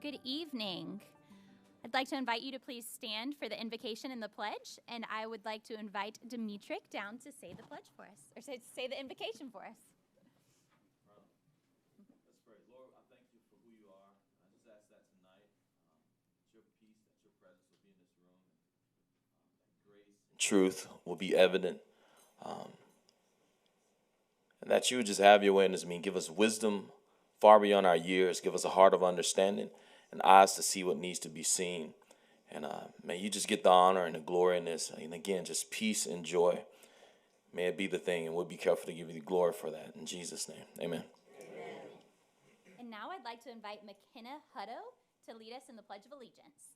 Good evening. I'd like to invite you to please stand for the invocation and the pledge, and I would like to invite Demetric down to say the pledge for us, or say the invocation for us. Let's pray. Lord, I thank you for who you are. I just ask that tonight, that your peace, that your presence will be in this room, that grace and truth will be evident, and that you would just have your way in this meeting. Give us wisdom far beyond our years. Give us a heart of understanding and eyes to see what needs to be seen. And may you just get the honor and the glory in this. And again, just peace and joy. May it be the thing, and we'll be careful to give you the glory for that. In Jesus' name, amen. And now I'd like to invite McKenna Hutto to lead us in the Pledge of Allegiance.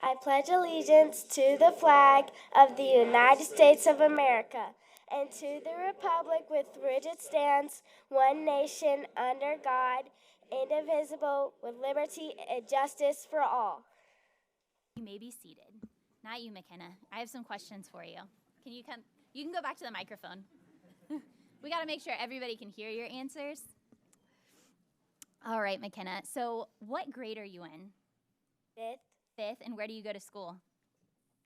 I pledge allegiance to the flag of the United States of America and to the republic with which it stands, one nation, under God, indivisible, with liberty and justice for all. You may be seated. Not you, McKenna. I have some questions for you. Can you come? You can go back to the microphone. We got to make sure everybody can hear your answers. All right, McKenna. So what grade are you in? Fifth. And where do you go to school?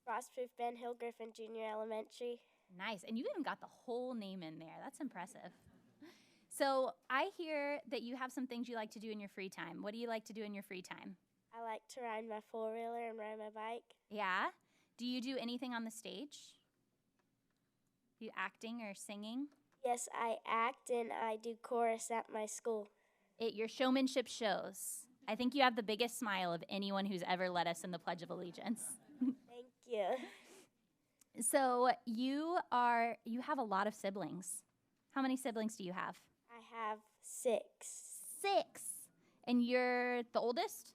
Frostproof Ben Hill Griffin Junior Elementary. Nice. And you even got the whole name in there. That's impressive. So I hear that you have some things you like to do in your free time. What do you like to do in your free time? I like to ride my four-wheeler and ride my bike. Yeah? Do you do anything on the stage? You acting or singing? Yes, I act and I do chorus at my school. Your showmanship shows. I think you have the biggest smile of anyone who's ever led us in the Pledge of Allegiance. Thank you. So you have a lot of siblings. How many siblings do you have? I have 6. 6. And you're the oldest?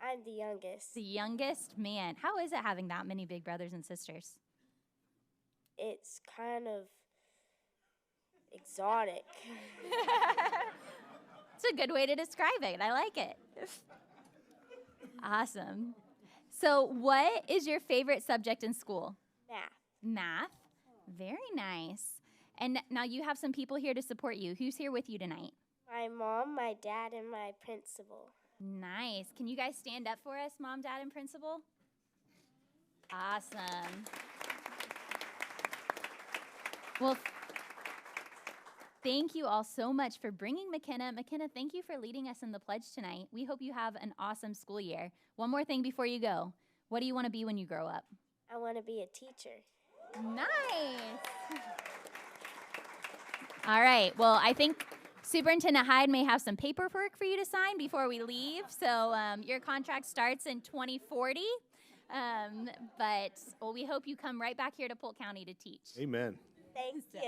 I'm the youngest. The youngest? Man, how is it having that many big brothers and sisters? It's kind of exotic. It's a good way to describe it. I like it. Awesome. So what is your favorite subject in school? Math. Math? Very nice. And now you have some people here to support you. Who's here with you tonight? My mom, my dad, and my principal. Nice. Can you guys stand up for us, Mom, Dad, and Principal? Awesome. Well, thank you all so much for bringing McKenna. McKenna, thank you for leading us in the pledge tonight. We hope you have an awesome school year. One more thing before you go. What do you want to be when you grow up? I want to be a teacher. Nice. All right. Well, I think Superintendent Hyde may have some paperwork for you to sign before we leave. So your contract starts in 2040. But we hope you come right back here to Polk County to teach. Amen. Thank you.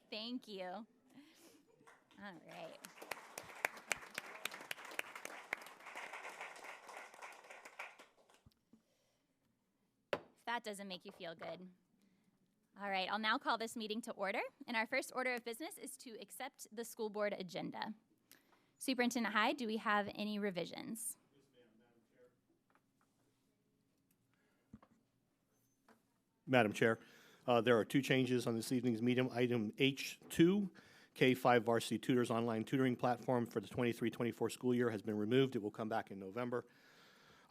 Thank you. All right. If that doesn't make you feel good. All right, I'll now call this meeting to order. And our first order of business is to accept the school board agenda. Superintendent Hyde, do we have any revisions? Madam Chair, there are 2 changes on this evening's meeting. Item H2, K-5 Varsity Tutors online tutoring platform for the 23-24 school year has been removed. It will come back in November.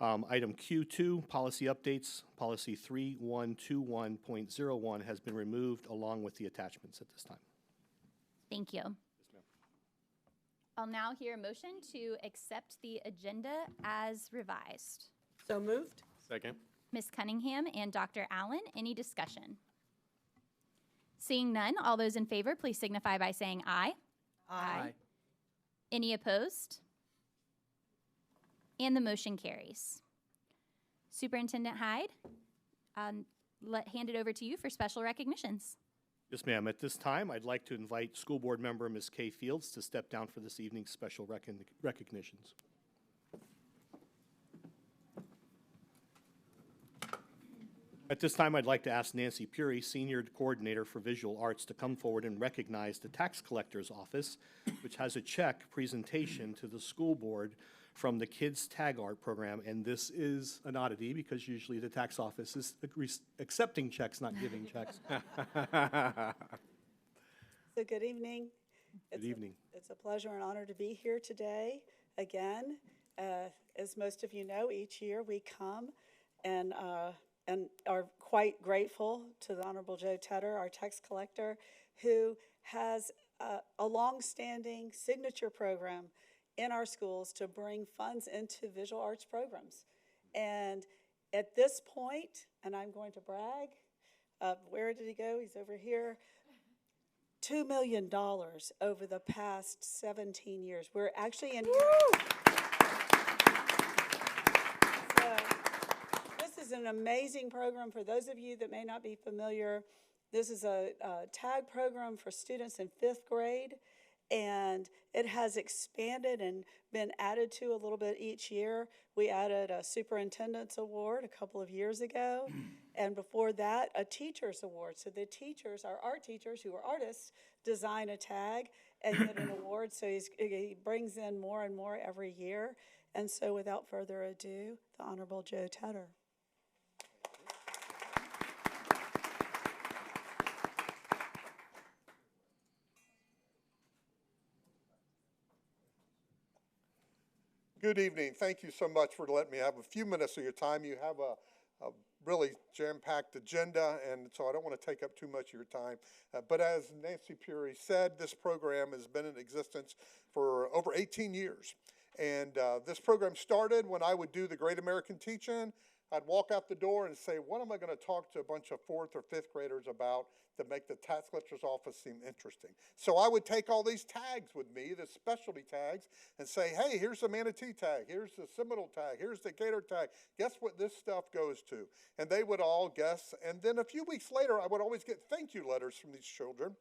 Item Q2, policy updates, policy 3121.01 has been removed along with the attachments at this time. Thank you. Yes, ma'am. I'll now hear a motion to accept the agenda as revised. So moved. Second. Ms. Cunningham and Dr. Allen, any discussion? Seeing none, all those in favor, please signify by saying aye. Aye. Any opposed? And the motion carries. Superintendent Hyde, hand it over to you for special recognitions. Yes, ma'am. At this time, I'd like to invite school board member Ms. Kay Fields to step down for this evening's special recognitions. At this time, I'd like to ask Nancy Puri, Senior Coordinator for Visual Arts, to come forward and recognize the Tax Collector's Office, which has a check presentation to the school board from the Kids Tag Art Program. And this is an oddity because usually the tax office is accepting checks, not giving checks. So good evening. Good evening. It's a pleasure and honor to be here today again. As most of you know, each year we come and are quite grateful to the Honorable Joe Tedder, our tax collector, who has a long-standing signature program in our schools to bring funds into visual arts programs. And at this point, and I'm going to brag, where did he go? He's over here. $2 million over the past 17 years. We're actually in. So, this is an amazing program for those of you that may not be familiar. This is a tag program for students in 5th grade, and it has expanded and been added to a little bit each year. We added a superintendent's award a couple of years ago, and before that, a teacher's award. So the teachers, our art teachers who are artists, design a tag and get an award. So he brings in more and more every year. And so without further ado, the Honorable Joe Tedder. Good evening. Thank you so much for letting me have a few minutes of your time. You have a really jam-packed agenda, and so I don't want to take up too much of your time. But as Nancy Puri said, this program has been in existence for over 18 years. And this program started when I would do the Great American Teach-In. I'd walk out the door and say, what am I going to talk to a bunch of 4th or 5th graders about to make the tax collector's office seem interesting? So I would take all these tags with me, the specialty tags, and say, hey, here's the manatee tag, here's the Seminole tag, here's the gator tag. Guess what this stuff goes to? And they would all guess. And then a few weeks later, I would always get thank you letters from these children.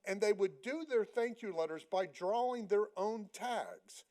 And they would do their thank you letters by drawing their own tags.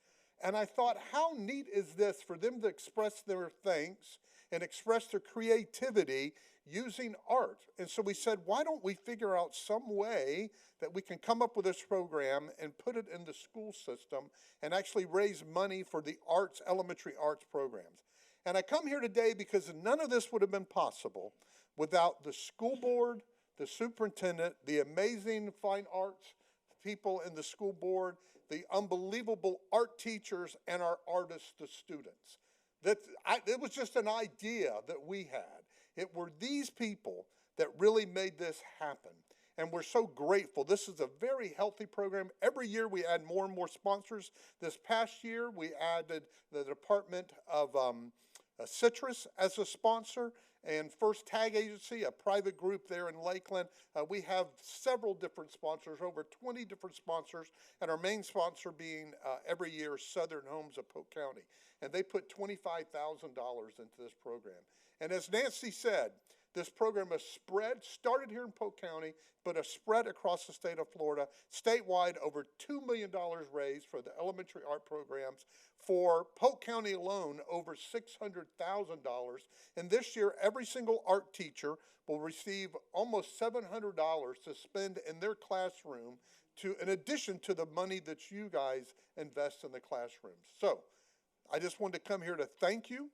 And I thought, how neat is this for them to express their thanks and express their creativity using art? And so we said, why don't we figure out some way that we can come up with this program and put it in the school system and actually raise money for the arts, elementary arts programs. And I come here today because none of this would have been possible without the school board, the superintendent, the amazing fine arts people in the school board, the unbelievable art teachers, and our artists, the students. It was just an idea that we had. It were these people that really made this happen. And we're so grateful. This is a very healthy program. Every year we add more and more sponsors. This past year we added the Department of Citrus as a sponsor, and First Tag Agency, a private group there in Lakeland. We have several different sponsors, over 20 different sponsors, and our main sponsor being every year Southern Homes of Polk County. And they put $25,000 into this program. And as Nancy said, this program has started here in Polk County, but has spread across the state of Florida. Statewide, over $2 million raised for the elementary art programs. For Polk County alone, over $600,000. And this year, every single art teacher will receive almost $700 to spend in their classroom, in addition to the money that you guys invest in the classrooms. So I just wanted to come here to thank you.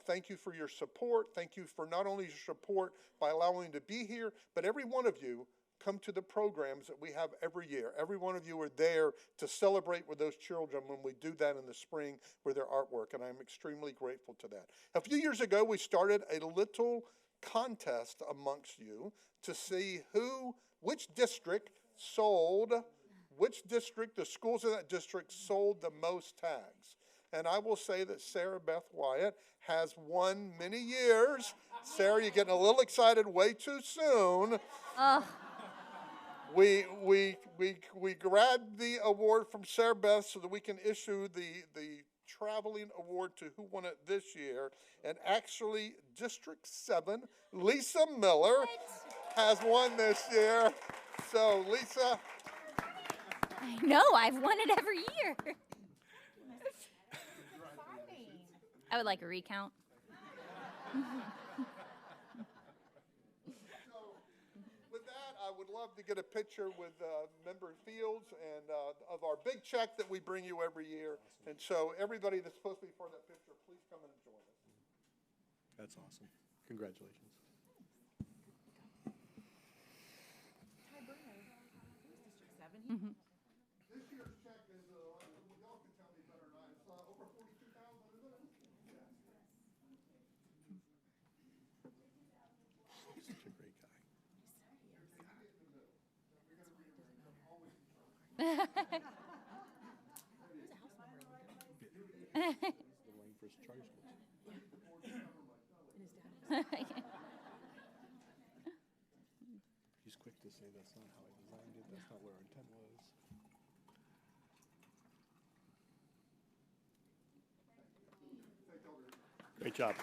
Thank you for your support. Thank you for not only your support by allowing me to be here, but every one of you come to the programs that we have every year. Every one of you are there to celebrate with those children when we do that in the spring with their artwork, and I'm extremely grateful to that. A few years ago, we started a little contest amongst you to see which district, the schools in that district sold the most tags. And I will say that Sarah Beth Wyatt has won many years. Sarah, you're getting a little excited way too soon. We grabbed the award from Sarah Beth so that we can issue the traveling award to who won it this year. And actually, District 7, Lisa Miller, has won this year. So, Lisa. I know, I've won it every year. I would like a recount. With that, I would love to get a picture with Member Fields and of our big check that we bring you every year. And so everybody that's supposed to be part of that picture, please come in and join us. That's awesome. Congratulations. Ty Bruno. District 7. He's quick to say that's not how I designed it, that's not what our intent was. Great job.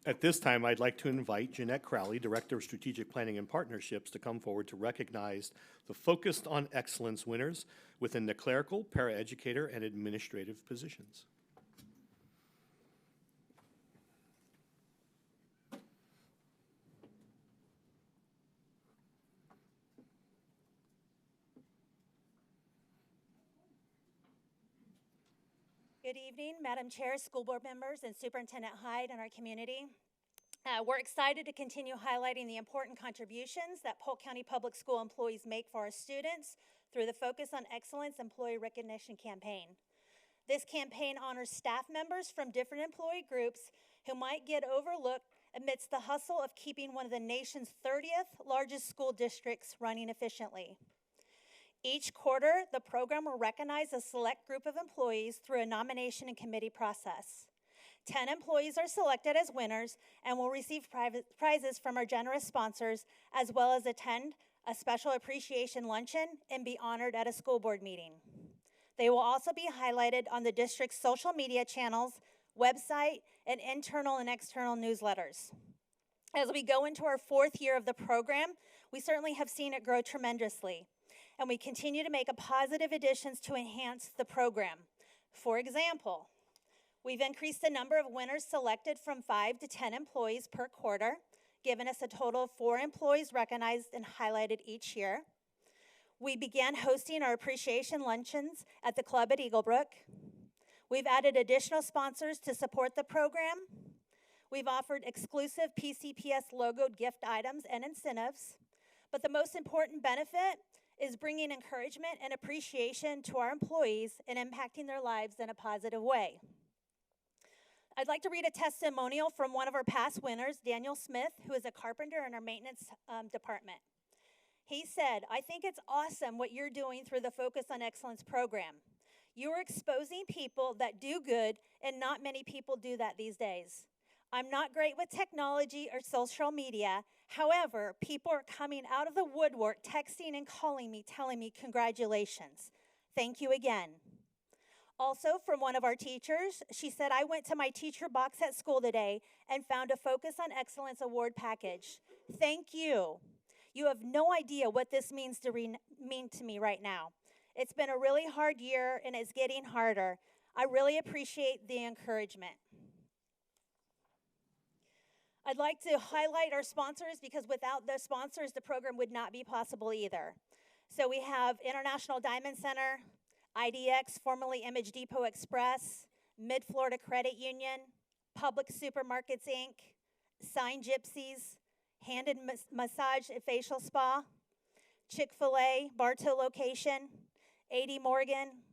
At this time, I'd like to invite Jeanette Crowley, Director of Strategic Planning and Partnerships, to come forward to recognize the Focused on Excellence winners within the clerical, paraeducator, and administrative positions. Good evening, Madam Chair, school board members, and Superintendent Hyde and our community. We're excited to continue highlighting the important contributions that Polk County Public School employees make for our students through the Focus on Excellence Employee Recognition Campaign. This campaign honors staff members from different employee groups who might get overlooked amidst the hustle of keeping one of the nation's 30th largest school districts running efficiently. Each quarter, the program will recognize a select group of employees through a nomination and committee process. 10 employees are selected as winners and will receive prizes from our generous sponsors, as well as attend a special appreciation luncheon and be honored at a school board meeting. They will also be highlighted on the district's social media channels, website, and internal and external newsletters. As we go into our 4th year of the program, we certainly have seen it grow tremendously, and we continue to make positive additions to enhance the program. For example, we've increased the number of winners selected from 5 to 10 employees per quarter, giving us a total of 4 employees recognized and highlighted each year. We began hosting our appreciation luncheons at the club at Eaglebrook. We've added additional sponsors to support the program. We've offered exclusive PCPS logoed gift items and incentives. But the most important benefit is bringing encouragement and appreciation to our employees and impacting their lives in a positive way. I'd like to read a testimonial from one of our past winners, Daniel Smith, who is a carpenter in our maintenance department. He said, "I think it's awesome what you're doing through the Focus on Excellence program. You are exposing people that do good, and not many people do that these days. I'm not great with technology or social media. However, people are coming out of the woodwork, texting and calling me, telling me congratulations. Thank you again." Also, from one of our teachers, she said, "I went to my teacher box at school today and found a Focus on Excellence award package. Thank you. You have no idea what this means to me right now. It's been a really hard year, and it's getting harder. I really appreciate the encouragement." I'd like to highlight our sponsors, because without the sponsors, the program would not be possible either. So we have International Diamond Center, IDX, formerly Image Depot Express, Mid-Florida Credit Union, Public Supermarkets, Inc., Sign Gypsies, Handed Massage and Facial Spa, Chick-fil-A, Bartow location, A.D. Morgan,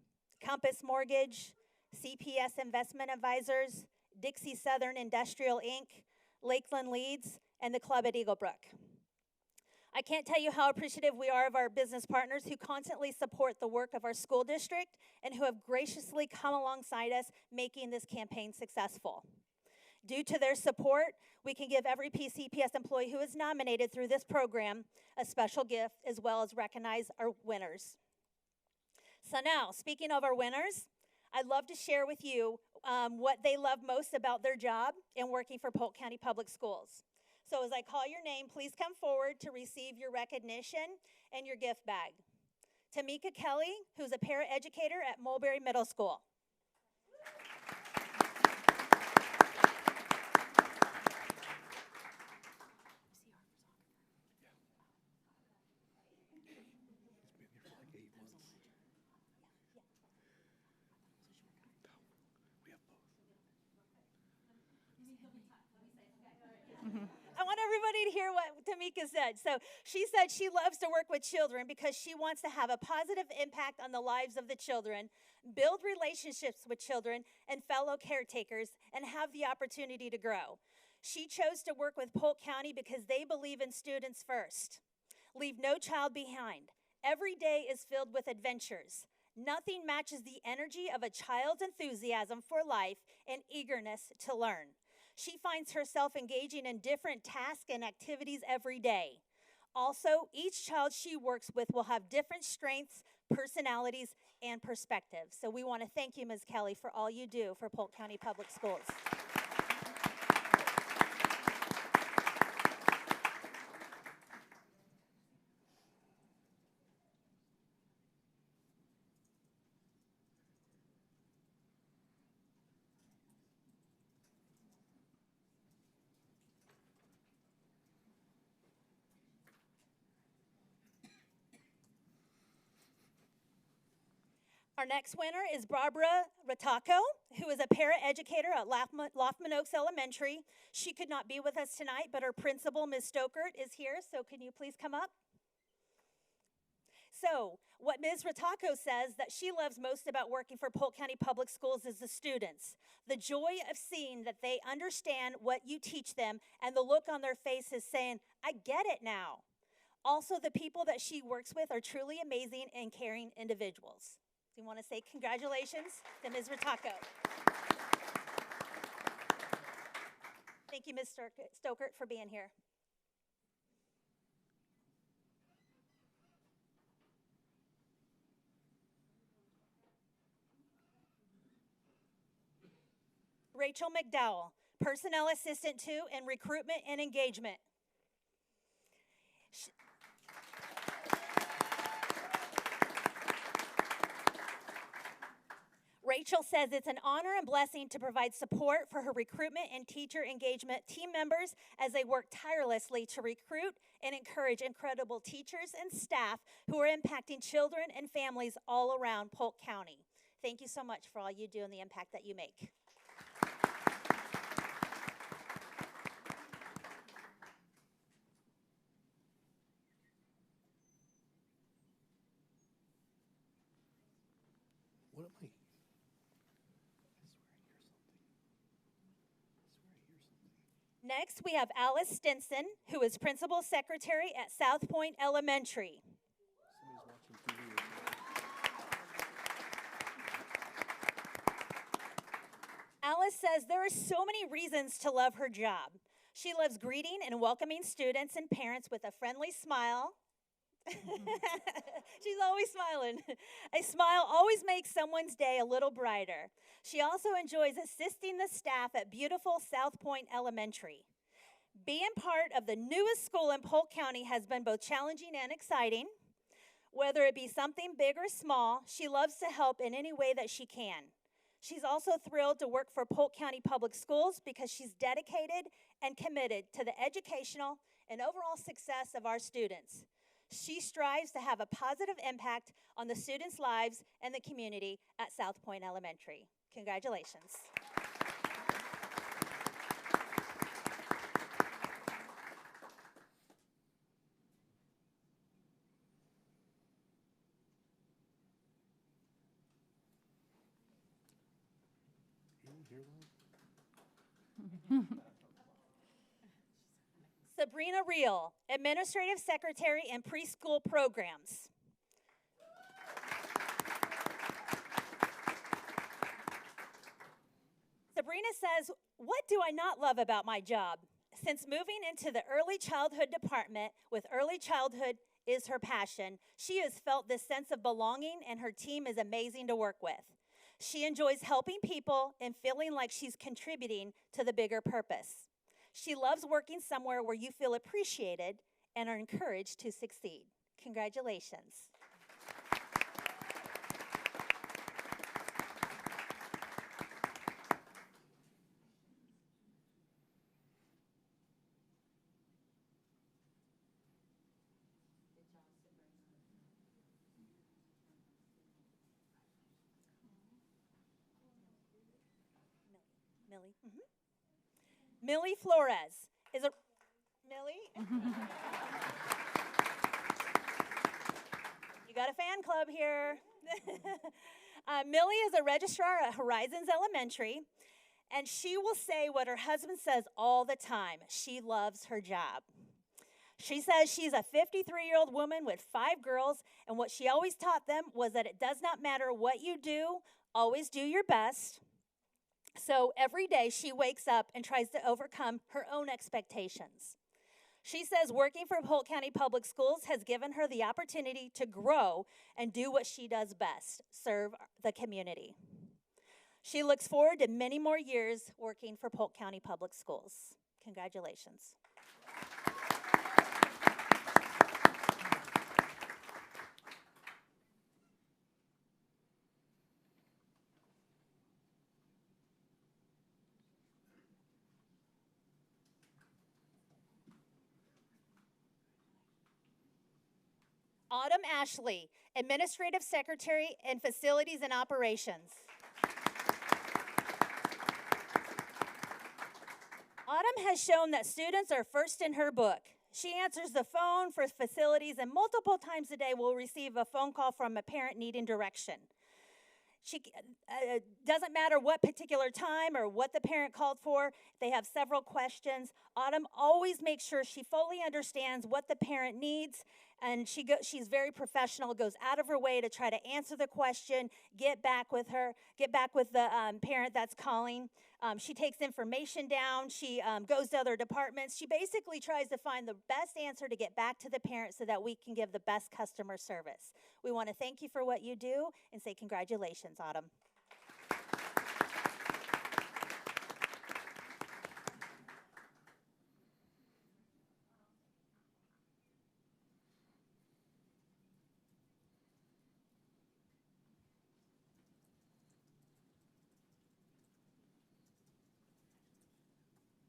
Compass Mortgage, CPS Investment Advisors, Dixie Southern Industrial, Inc., Lakeland Leads, and the club at Eaglebrook. I can't tell you how appreciative we are of our business partners who constantly support the work of our school district and who have graciously come alongside us, making this campaign successful. Due to their support, we can give every PCPS employee who is nominated through this program a special gift, as well as recognize our winners. So now, speaking of our winners, I'd love to share with you what they love most about their job in working for Polk County Public Schools. So as I call your name, please come forward to receive your recognition and your gift bag. Tamika Kelly, who's a paraeducator at Mulberry Middle School. I want everybody to hear what Tamika said. So she said she loves to work with children because she wants to have a positive impact on the lives of the children, build relationships with children and fellow caretakers, and have the opportunity to grow. She chose to work with Polk County because they believe in students first. Leave no child behind. Every day is filled with adventures. Nothing matches the energy of a child's enthusiasm for life and eagerness to learn. She finds herself engaging in different tasks and activities every day. Also, each child she works with will have different strengths, personalities, and perspectives. So we want to thank you, Ms. Kelly, for all you do for Polk County Public Schools. Our next winner is Barbara Rataco, who is a paraeducator at Loftman Oaks Elementary. She could not be with us tonight, but her principal, Ms. Stokert, is here, so can you please come up? So, what Ms. Rataco says that she loves most about working for Polk County Public Schools is the students. The joy of seeing that they understand what you teach them and the look on their faces saying, I get it now. Also, the people that she works with are truly amazing and caring individuals. We want to say congratulations to Ms. Rataco. Thank you, Ms. Stokert, for being here. Rachel McDowell, Personnel Assistant 2 in Recruitment and Engagement. Rachel says it's an honor and blessing to provide support for her recruitment and teacher engagement team members as they work tirelessly to recruit and encourage incredible teachers and staff who are impacting children and families all around Polk County. Thank you so much for all you do and the impact that you make. What am I? Next, we have Alice Stinson, who is Principal Secretary at South Point Elementary. Somebody's watching TV or something. Alice says there are so many reasons to love her job. She loves greeting and welcoming students and parents with a friendly smile. She's always smiling. A smile always makes someone's day a little brighter. She also enjoys assisting the staff at beautiful South Point Elementary. Being part of the newest school in Polk County has been both challenging and exciting. Whether it be something big or small, she loves to help in any way that she can. She's also thrilled to work for Polk County Public Schools because she's dedicated and committed to the educational and overall success of our students. She strives to have a positive impact on the students' lives and the community at South Point Elementary. Congratulations. You didn't hear that? Sabrina Reel, Administrative Secretary in Preschool Programs. Sabrina says, what do I not love about my job? Since moving into the early childhood department with early childhood is her passion, she has felt this sense of belonging and her team is amazing to work with. She enjoys helping people and feeling like she's contributing to the bigger purpose. She loves working somewhere where you feel appreciated and are encouraged to succeed. Congratulations. Millie. Millie Flores is a Millie. You got a fan club here. Millie is a registrar at Horizons Elementary. And she will say what her husband says all the time. She loves her job. She says she's a 53-year-old woman with 5 girls, and what she always taught them was that it does not matter what you do, always do your best. So every day she wakes up and tries to overcome her own expectations. She says working for Polk County Public Schools has given her the opportunity to grow and do what she does best, serve the community. She looks forward to many more years working for Polk County Public Schools. Congratulations. Autumn Ashley, Administrative Secretary in Facilities and Operations. Autumn has shown that students are first in her book. She answers the phone for facilities and multiple times a day will receive a phone call from a parent needing direction. She doesn't matter what particular time or what the parent called for. They have several questions. Autumn always makes sure she fully understands what the parent needs, and she's very professional, goes out of her way to try to answer the question, get back with the parent that's calling. She takes information down. She goes to other departments. She basically tries to find the best answer to get back to the parent so that we can give the best customer service. We want to thank you for what you do and say congratulations, Autumn.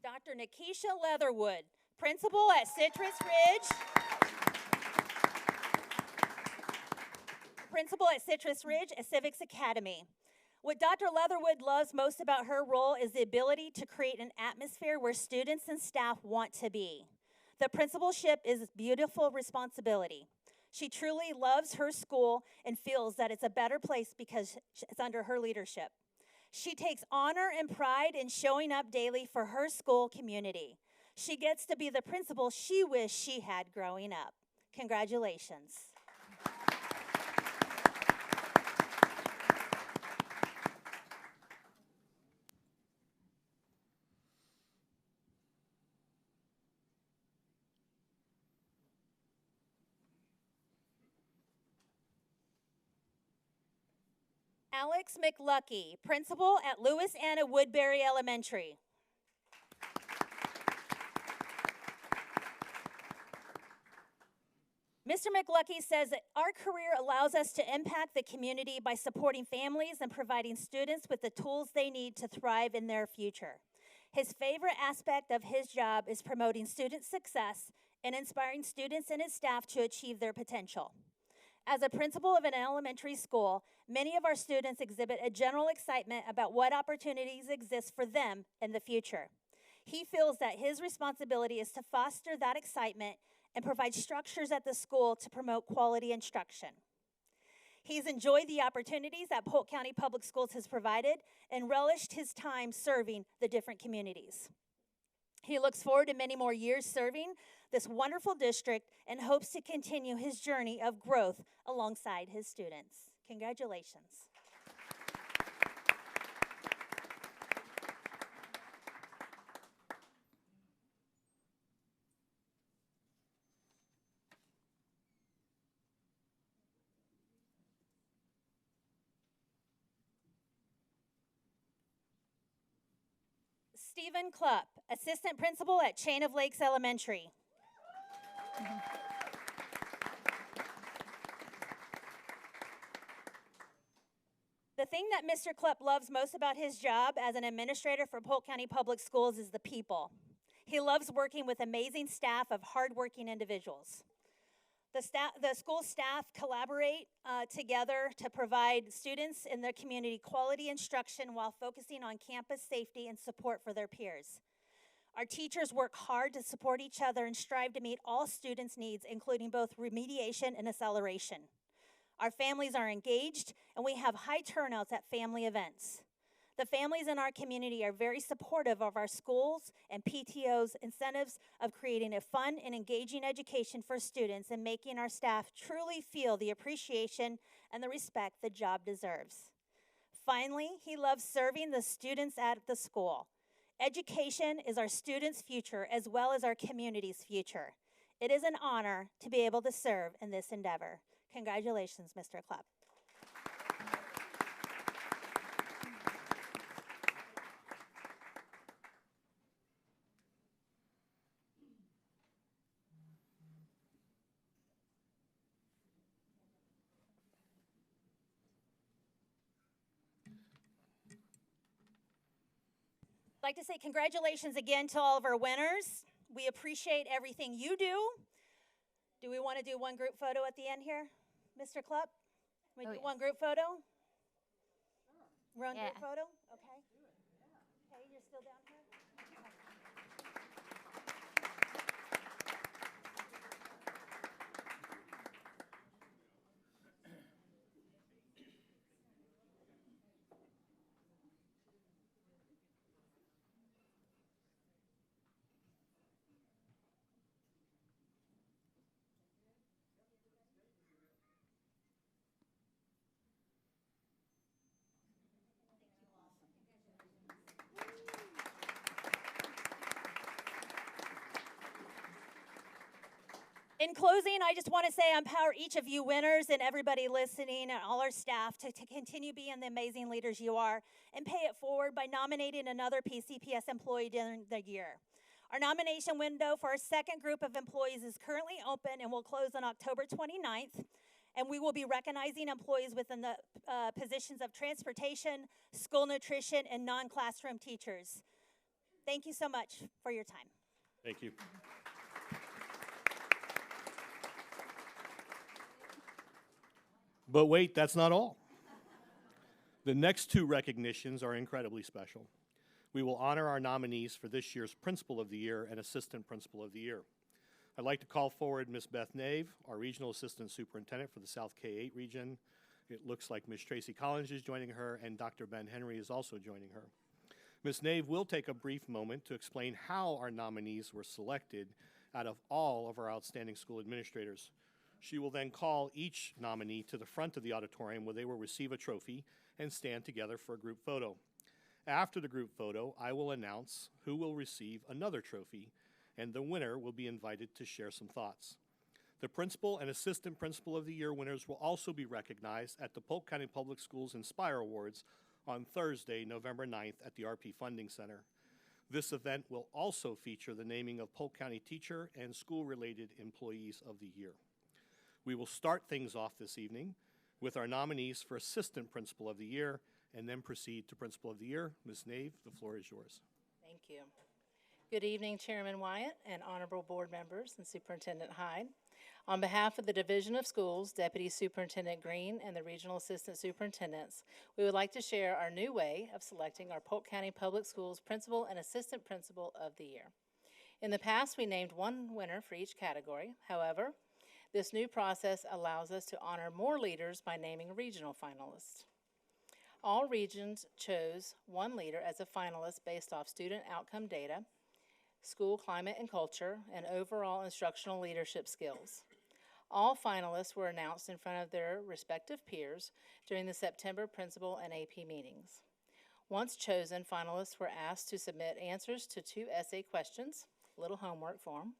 Dr. Nikisha Leatherwood, principal at Citrus Ridge, a Civics Academy. What Dr. Leatherwood loves most about her role is the ability to create an atmosphere where students and staff want to be. The principalship is a beautiful responsibility. She truly loves her school and feels that it's a better place because it's under her leadership. She takes honor and pride in showing up daily for her school community. She gets to be the principal she wished she had growing up. Congratulations. Alex McLucky, principal at Lewis Anna Woodbury Elementary. Mr. McLucky says that our career allows us to impact the community by supporting families and providing students with the tools they need to thrive in their future. His favorite aspect of his job is promoting student success and inspiring students and his staff to achieve their potential. As a principal of an elementary school, many of our students exhibit a general excitement about what opportunities exist for them in the future. He feels that his responsibility is to foster that excitement and provide structures at the school to promote quality instruction. He's enjoyed the opportunities that Polk County Public Schools has provided and relished his time serving the different communities. He looks forward to many more years serving this wonderful district and hopes to continue his journey of growth alongside his students. Congratulations. Stephen Klupp, assistant principal at Chain of Lakes Elementary. The thing that Mr. Klupp loves most about his job as an administrator for Polk County Public Schools is the people. He loves working with amazing staff of hardworking individuals. The school staff collaborate together to provide students in their community quality instruction while focusing on campus safety and support for their peers. Our teachers work hard to support each other and strive to meet all students' needs, including both remediation and acceleration. Our families are engaged, and we have high turnouts at family events. The families in our community are very supportive of our schools and PTO's incentives of creating a fun and engaging education for students and making our staff truly feel the appreciation and the respect the job deserves. Finally, he loves serving the students at the school. Education is our students' future as well as our community's future. It is an honor to be able to serve in this endeavor. Congratulations, Mr. Klepp. I'd like to say congratulations again to all of our winners. We appreciate everything you do. Do we want to do one group photo at the end here, Mr. Klepp? We do yes. one group photo? One Yeah. group photo? Okay. Okay, you're still down here? In closing, I just want to say I empower each of you winners and everybody listening and all our staff to continue being the amazing leaders you are and pay it forward by nominating another PCPS employee during the year. Our nomination window for our second group of employees is currently open and will close on October 29th. And we will be recognizing employees within the positions of transportation, school nutrition, and non-classroom teachers. Thank you so much for your time. Thank you. But wait, that's not all. The next two recognitions are incredibly special. We will honor our nominees for this year's Principal of the Year and Assistant Principal of the Year. I'd like to call forward Ms. Beth Nave, our Regional Assistant Superintendent for the South K-8 region. It looks like Ms. Tracy Collins is joining her, and Dr. Ben Henry is also joining her. Ms. Nave will take a brief moment to explain how our nominees were selected out of all of our outstanding school administrators. She will then call each nominee to the front of the auditorium where they will receive a trophy and stand together for a group photo. After the group photo, I will announce who will receive another trophy, and the winner will be invited to share some thoughts. The Principal and Assistant Principal of the Year winners will also be recognized at the Polk County Public Schools Inspire Awards on Thursday, November 9th at the RP Funding Center. This event will also feature the naming of Polk County Teacher and School-Related Employees of the Year. We will start things off this evening with our nominees for Assistant Principal of the Year and then proceed to Principal of the Year. Ms. Nave, the floor is yours. Thank you. Good evening, Chairman Wyatt and honorable board members and Superintendent Hyde. On behalf of the Division of Schools, Deputy Superintendent Green, and the Regional Assistant Superintendents, we would like to share our new way of selecting our Polk County Public Schools Principal and Assistant Principal of the Year. In the past, we named one winner for each category. However, this new process allows us to honor more leaders by naming a regional finalist. All regions chose one leader as a finalist based off student outcome data, school climate and culture, and overall instructional leadership skills. All finalists were announced in front of their respective peers during the September principal and AP meetings. Once chosen, finalists were asked to submit answers to 2 essay questions, little homework for them.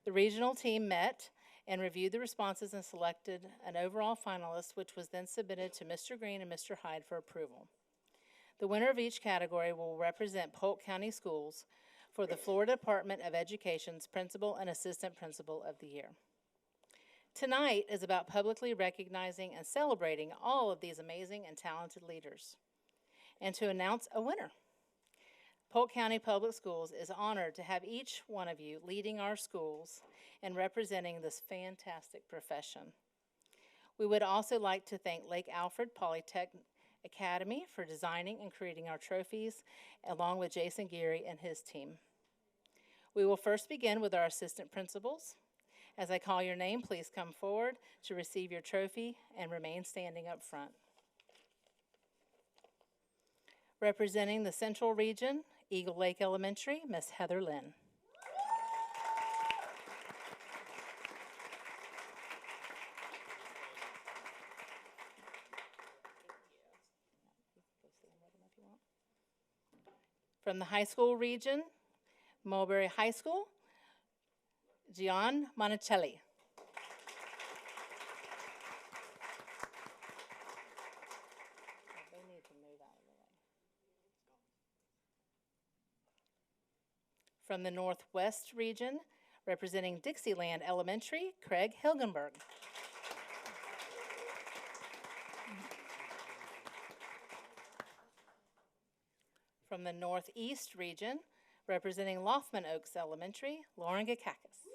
The regional team met and reviewed the responses and selected an overall finalist, which was then submitted to Mr. Green and Mr. Hyde for approval. The winner of each category will represent Polk County Schools for the Florida Department of Education's Principal and Assistant Principal of the Year. Tonight is about publicly recognizing and celebrating all of these amazing and talented leaders, and to announce a winner. Polk County Public Schools is honored to have each one of you leading our schools and representing this fantastic profession. We would also like to thank Lake Alfred Polytechnic Academy for designing and creating our trophies, along with Jason Geary and his team. We will first begin with our assistant principals. As I call your name, please come forward to receive your trophy and remain standing up front. Representing the Central Region, Eagle Lake Elementary, Miss Heather Lynn. From the high school region, Mulberry High School, Gian Monticelli. From the Northwest region, representing Dixieland Elementary, Craig Hilgenberg. From the Northeast region, representing Lothman Oaks Elementary, Lauren Gakakis.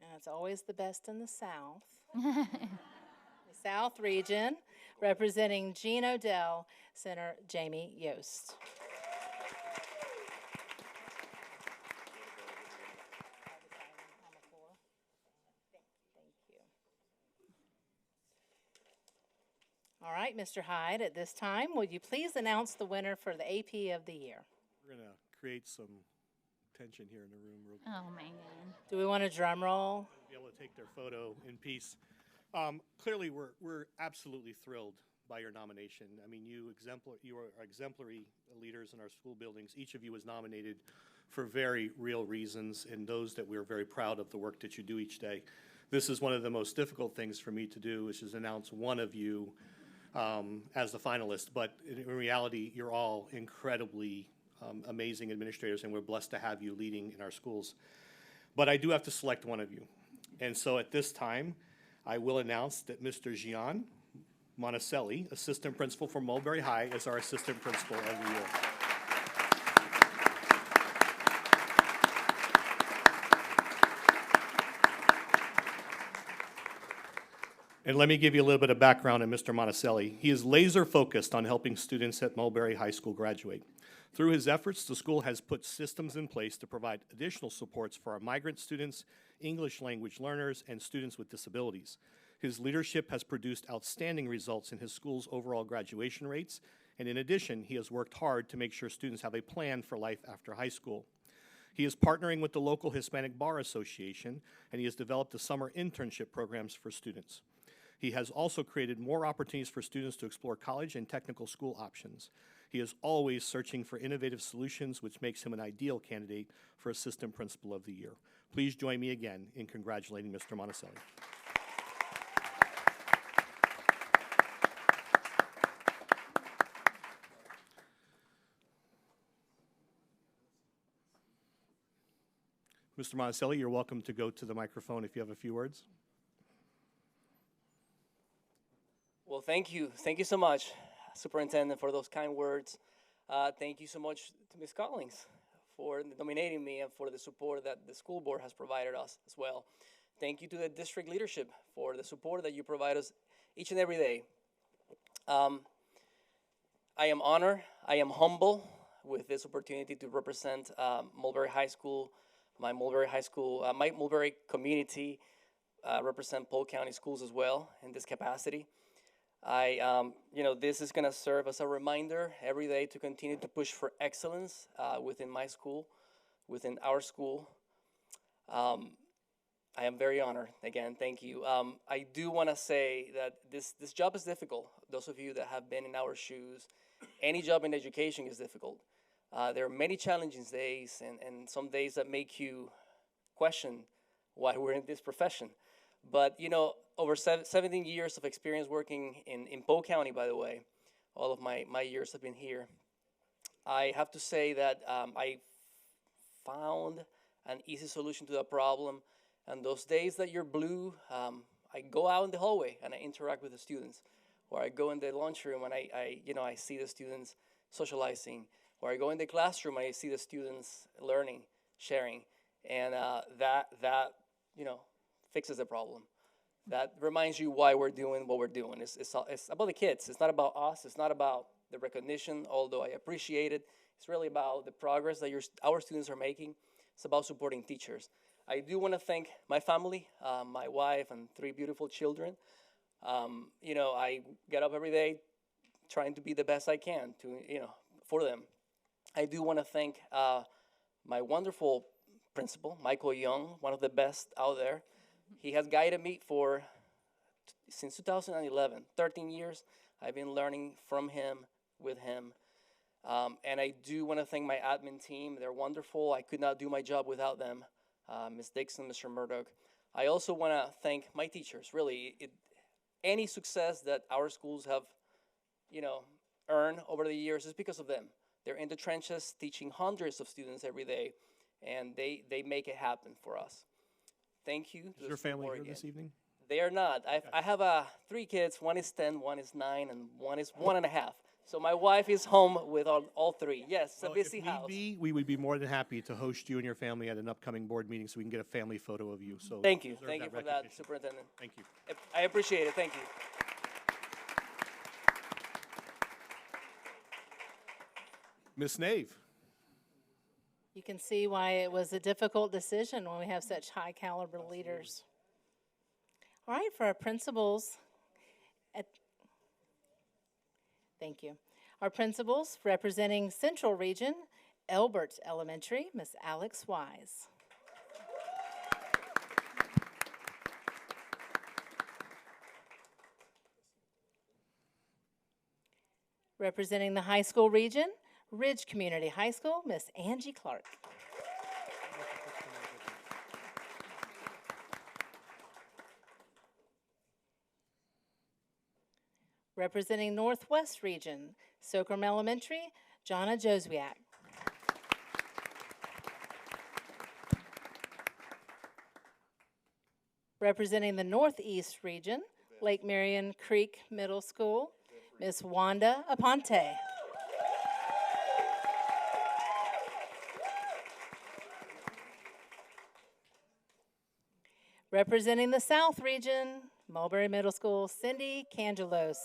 And it's always the best in the South. The South region, representing Jean Odell Center, Jamie Yost. All right, Mr. Hyde, at this time, would you please announce the winner for the AP of the year? We're going to create some tension here in the room real quick. Oh, my God. Do we want a drum roll? Be able to take their photo in peace. Clearly, we're absolutely thrilled by your nomination. I mean, you are exemplary leaders in our school buildings. Each of you was nominated for very real reasons, and those that we're very proud of the work that you do each day. This is one of the most difficult things for me to do, which is announce one of you as the finalist. But in reality, you're all incredibly amazing administrators, and we're blessed to have you leading in our schools. But I do have to select one of you. And so at this time, I will announce that Mr. Gian Monticelli, Assistant Principal for Mulberry High, is our Assistant Principal of the year. And let me give you a little bit of background on Mr. Monticelli. He is laser focused on helping students at Mulberry High School graduate. Through his efforts, the school has put systems in place to provide additional supports for our migrant students, English language learners, and students with disabilities. His leadership has produced outstanding results in his school's overall graduation rates, and in addition, he has worked hard to make sure students have a plan for life after high school. He is partnering with the local Hispanic Bar Association, and he has developed the summer internship programs for students. He has also created more opportunities for students to explore college and technical school options. He is always searching for innovative solutions, which makes him an ideal candidate for Assistant Principal of the Year. Please join me again in congratulating Mr. Monticelli. Mr. Monticelli, you're welcome to go to the microphone if you have a few words. Well, thank you. Thank you so much, Superintendent, for those kind words. Thank you so much to Ms. Collins for nominating me and for the support that the school board has provided us as well. Thank you to the district leadership for the support that you provide us each and every day. I am honored, I am humble with this opportunity to represent Mulberry High School, my Mulberry community, represent Polk County Schools as well in this capacity. This is going to serve as a reminder every day to continue to push for excellence within my school, within our school. I am very honored. Again, thank you. I do want to say that this job is difficult. Those of you that have been in our shoes, any job in education is difficult. There are many challenging days and some days that make you question why we're in this profession. But, over 17 years of experience working in Polk County, by the way, all of my years have been here, I have to say that I found an easy solution to that problem. And those days that you're blue, I go out in the hallway and I interact with the students. Or I go in the lunchroom and I see the students socializing. Or I go in the classroom and I see the students learning, sharing. And that fixes the problem. That reminds you why we're doing what we're doing. It's about the kids. It's not about us. It's not about the recognition, although I appreciate it. It's really about the progress that our students are making. It's about supporting teachers. I do want to thank my family, my wife and 3 beautiful children. I get up every day trying to be the best I can for them. I do want to thank my wonderful principal, Michael Young, one of the best out there. He has guided me since 2011, 13 years. I've been learning from him, with him. And I do want to thank my admin team. They're wonderful. I could not do my job without them. Ms. Dixon, Mr. Murdoch. I also want to thank my teachers. Really, any success that our schools have, earned over the years is because of them. They're in the trenches teaching hundreds of students every day, and they make it happen for us. Thank you. Is your family here this evening? They are not. I have 3 kids. One is 10, one is 9, and one is 1.5. So my wife is home with all 3. Yes, it's a busy house. If need be, we would be more than happy to host you and your family at an upcoming board meeting so we can get a family photo of you. So thank you. deserve Thank you for that, recognition. Superintendent. Thank you. I appreciate it. Thank you. Ms. Nave. You can see why it was a difficult decision when we have such high caliber leaders. All right, for our principals, thank you. Our principals representing Central Region, Elbert Elementary, Miss Alex Wise. Representing the high school region, Ridge Community High School, Miss Angie Clark. Representing Northwest Region, Socrum Elementary, Jonna Joswiak. Representing the Northeast Region, Lake Marion Creek Middle School, Miss Wanda Aponte. Representing the South Region, Mulberry Middle School, Cindy Cangelos.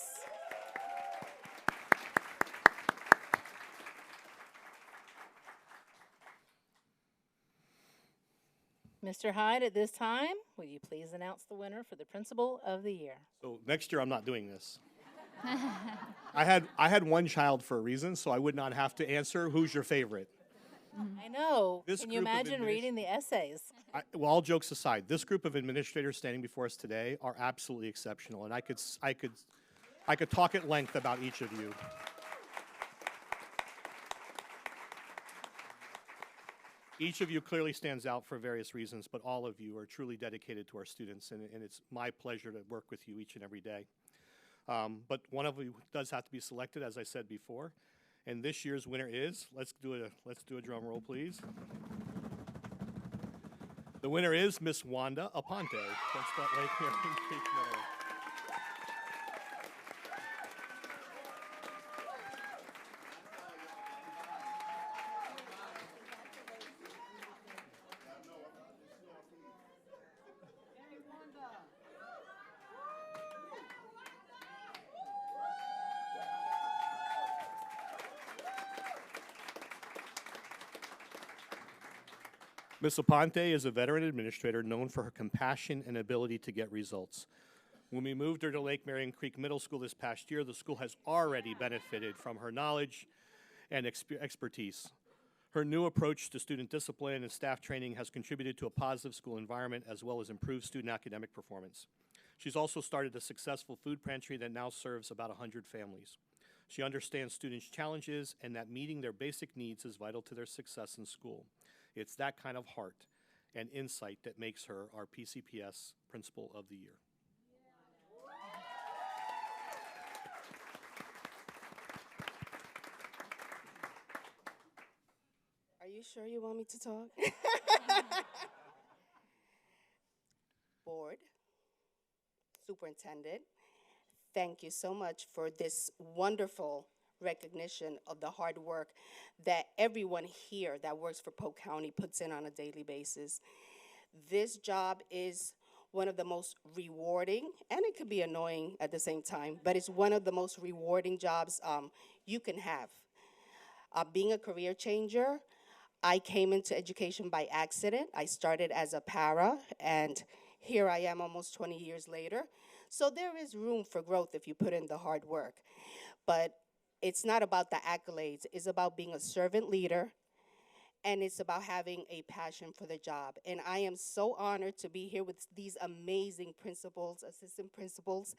Mr. Hyde, at this time, will you please announce the winner for the Principal of the Year? So next year I'm not doing this. I had one child for a reason, so I would not have to answer who's your favorite. I know. This Can you group of imagine reading the essays? Well, all jokes aside, this group of administrators standing before us today are absolutely exceptional, and I could talk at length about each of you. Each of you clearly stands out for various reasons, but all of you are truly dedicated to our students, and it's my pleasure to work with you each and every day. But one of you does have to be selected, as I said before, and this year's winner is, let's do a drum roll, please. The winner is Miss Wanda Aponte. That's that Lake Marion Creek Middle. Ms. Aponte is a veteran administrator known for her compassion and ability to get results. When we moved her to Lake Marion Creek Middle School this past year, the school has already benefited from her knowledge and expertise. Her new approach to student discipline and staff training has contributed to a positive school environment as well as improved student academic performance. She's also started a successful food pantry that now serves about 100 families. She understands students' challenges and that meeting their basic needs is vital to their success in school. It's that kind of heart and insight that makes her our PCPS Principal of the Year. Are you sure you want me to talk? Board, Superintendent, thank you so much for this wonderful recognition of the hard work that everyone here that works for Polk County puts in on a daily basis. This job is one of the most rewarding, and it could be annoying at the same time, but it's one of the most rewarding jobs you can have. Being a career changer, I came into education by accident. I started as a para, and here I am almost 20 years later. So there is room for growth if you put in the hard work. But it's not about the accolades. It's about being a servant leader, and it's about having a passion for the job. And I am so honored to be here with these amazing principals, assistant principals,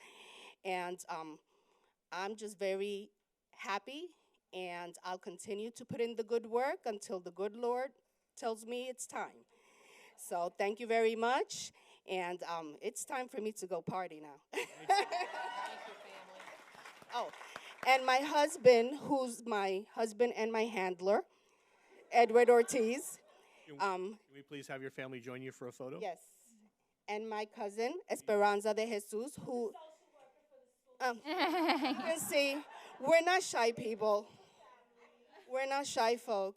and I'm just very happy, and I'll continue to put in the good work until the good Lord tells me it's time. So thank you very much, and it's time for me to go party now. Oh, and my husband, who's my husband and my handler, Edward Ortiz. Can we please have your family join you for a photo? Yes. And my cousin, Esperanza de Jesus, who, you can see, we're not shy people. We're not shy folk,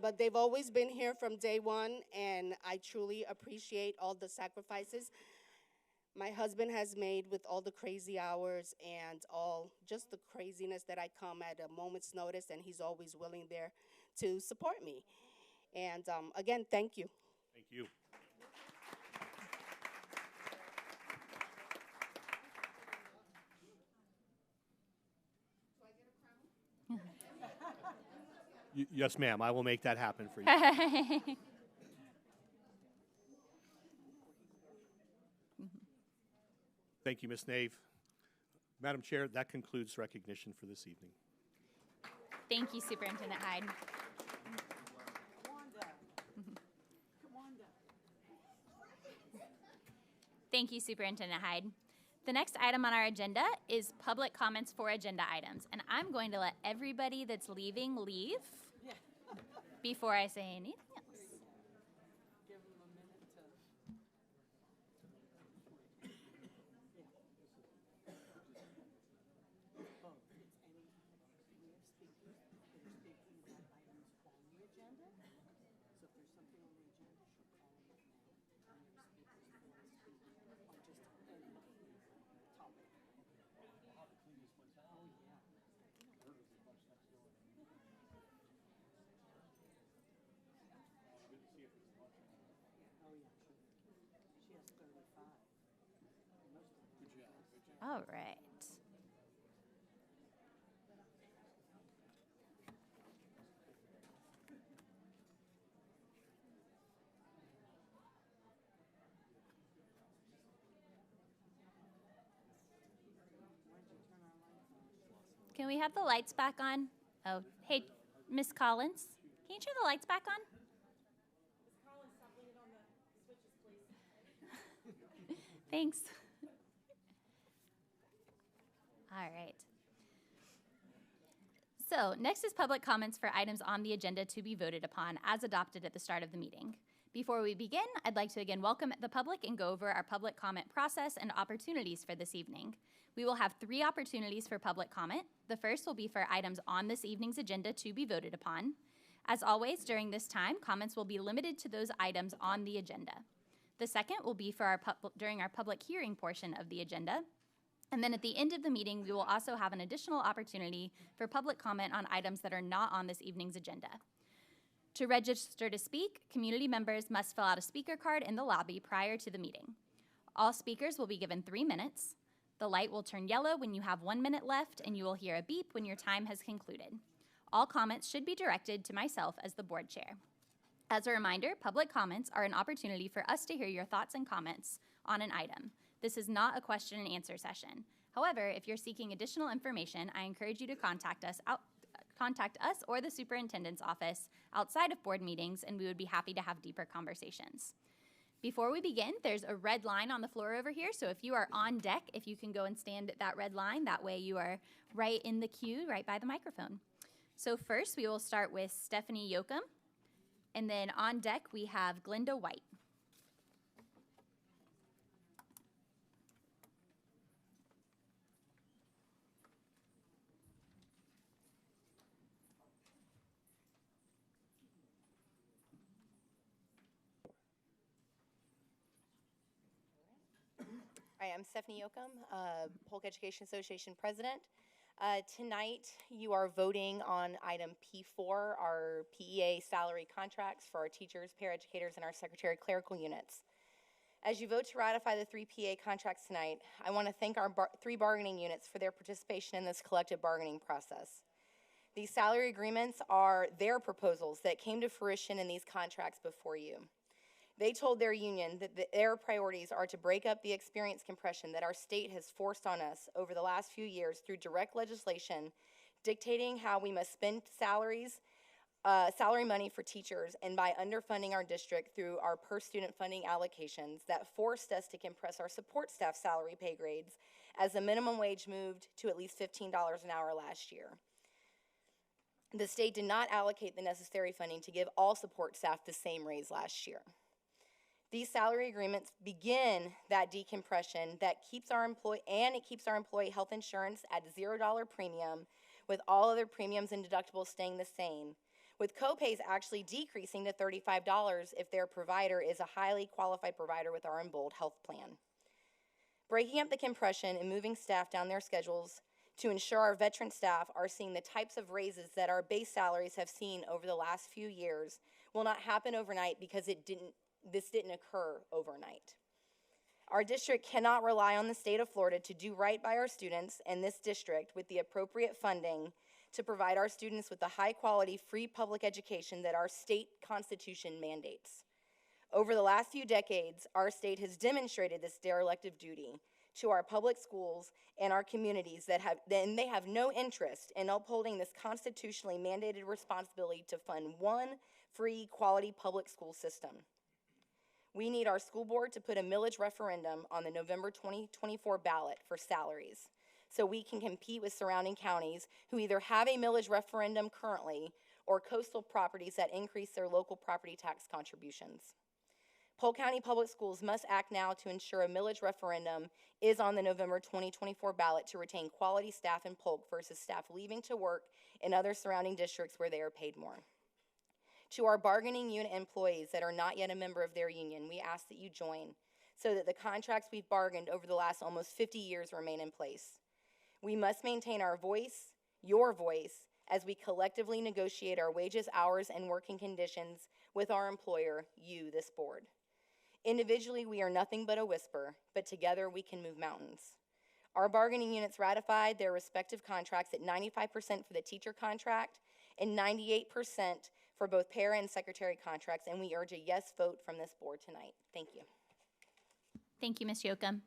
but they've always been here from day one, and I truly appreciate all the sacrifices my husband has made with all the crazy hours and all just the craziness that I come at a moment's notice, and he's always willing there to support me. And again, thank you. Thank you. Yes, ma'am. I will make that happen for you. Thank you, Ms. Nave. Madam Chair, that concludes recognition for this evening. Thank you, Superintendent Hyde. Thank you, Superintendent Hyde. The next item on our agenda is public comments for agenda items, and I'm going to let everybody that's leaving leave before I say anything else. All right. Can we have the lights back on? Oh, hey, Miss Collins, can you turn the lights back on? Thanks. All right. So next is public comments for items on the agenda to be voted upon as adopted at the start of the meeting. Before we begin, I'd like to again welcome the public and go over our public comment process and opportunities for this evening. We will have 3 opportunities for public comment. The first will be for items on this evening's agenda to be voted upon. As always, during this time, comments will be limited to those items on the agenda. The second will be for during our public hearing portion of the agenda. And then at the end of the meeting, we will also have an additional opportunity for public comment on items that are not on this evening's agenda. To register to speak, community members must fill out a speaker card in the lobby prior to the meeting. All speakers will be given 3 minutes. The light will turn yellow when you have 1 minute left, and you will hear a beep when your time has concluded. All comments should be directed to myself as the board chair. As a reminder, public comments are an opportunity for us to hear your thoughts and comments on an item. This is not a question and answer session. However, if you're seeking additional information, I encourage you to contact us or the superintendent's office outside of board meetings, and we would be happy to have deeper conversations. Before we begin, there's a red line on the floor over here, so if you are on deck, if you can go and stand at that red line, that way you are right in the queue, right by the microphone. So first, we will start with Stephanie Yoakum, and then on deck, we have Glenda White. Hi, I'm Stephanie Yoakum, Polk Education Association President. Tonight, you are voting on item P4, our PEA salary contracts for our teachers, paraeducators, and our secretary clerical units. As you vote to ratify the 3 PEA contracts tonight, I want to thank our 3 bargaining units for their participation in this collective bargaining process. These salary agreements are their proposals that came to fruition in these contracts before you. They told their union that their priorities are to break up the experience compression that our state has forced on us over the last few years through direct legislation dictating how we must spend salary money for teachers, and by underfunding our district through our per student funding allocations that forced us to compress our support staff salary pay grades as the minimum wage moved to at least $15 an hour last year. The state did not allocate the necessary funding to give all support staff the same raise last year. These salary agreements begin that decompression that keeps our employee health insurance at $0 premium, with all other premiums and deductibles staying the same, with copays actually decreasing to $35 if their provider is a highly qualified provider with our Embold health plan. Breaking up the compression and moving staff down their schedules to ensure our veteran staff are seeing the types of raises that our base salaries have seen over the last few years will not happen overnight because this didn't occur overnight. Our district cannot rely on the state of Florida to do right by our students and this district with the appropriate funding to provide our students with the high-quality, free public education that our state constitution mandates. Over the last few decades, our state has demonstrated this derelict duty to our public schools and our communities and they have no interest in upholding this constitutionally mandated responsibility to fund one free, quality public school system. We need our school board to put a millage referendum on the November 2024 ballot for salaries so we can compete with surrounding counties who either have a millage referendum currently or coastal properties that increase their local property tax contributions. Polk County Public Schools must act now to ensure a millage referendum is on the November 2024 ballot to retain quality staff in Polk versus staff leaving to work in other surrounding districts where they are paid more. To our bargaining unit employees that are not yet a member of their union, we ask that you join so that the contracts we've bargained over the last almost 50 years remain in place. We must maintain our voice, your voice, as we collectively negotiate our wages, hours, and working conditions with our employer, you, this board. Individually, we are nothing but a whisper, but together we can move mountains. Our bargaining units ratified their respective contracts at 95% for the teacher contract and 98% for both para and secretary contracts, and we urge a yes vote from this board tonight. Thank you. Thank you, Ms. Yoakum.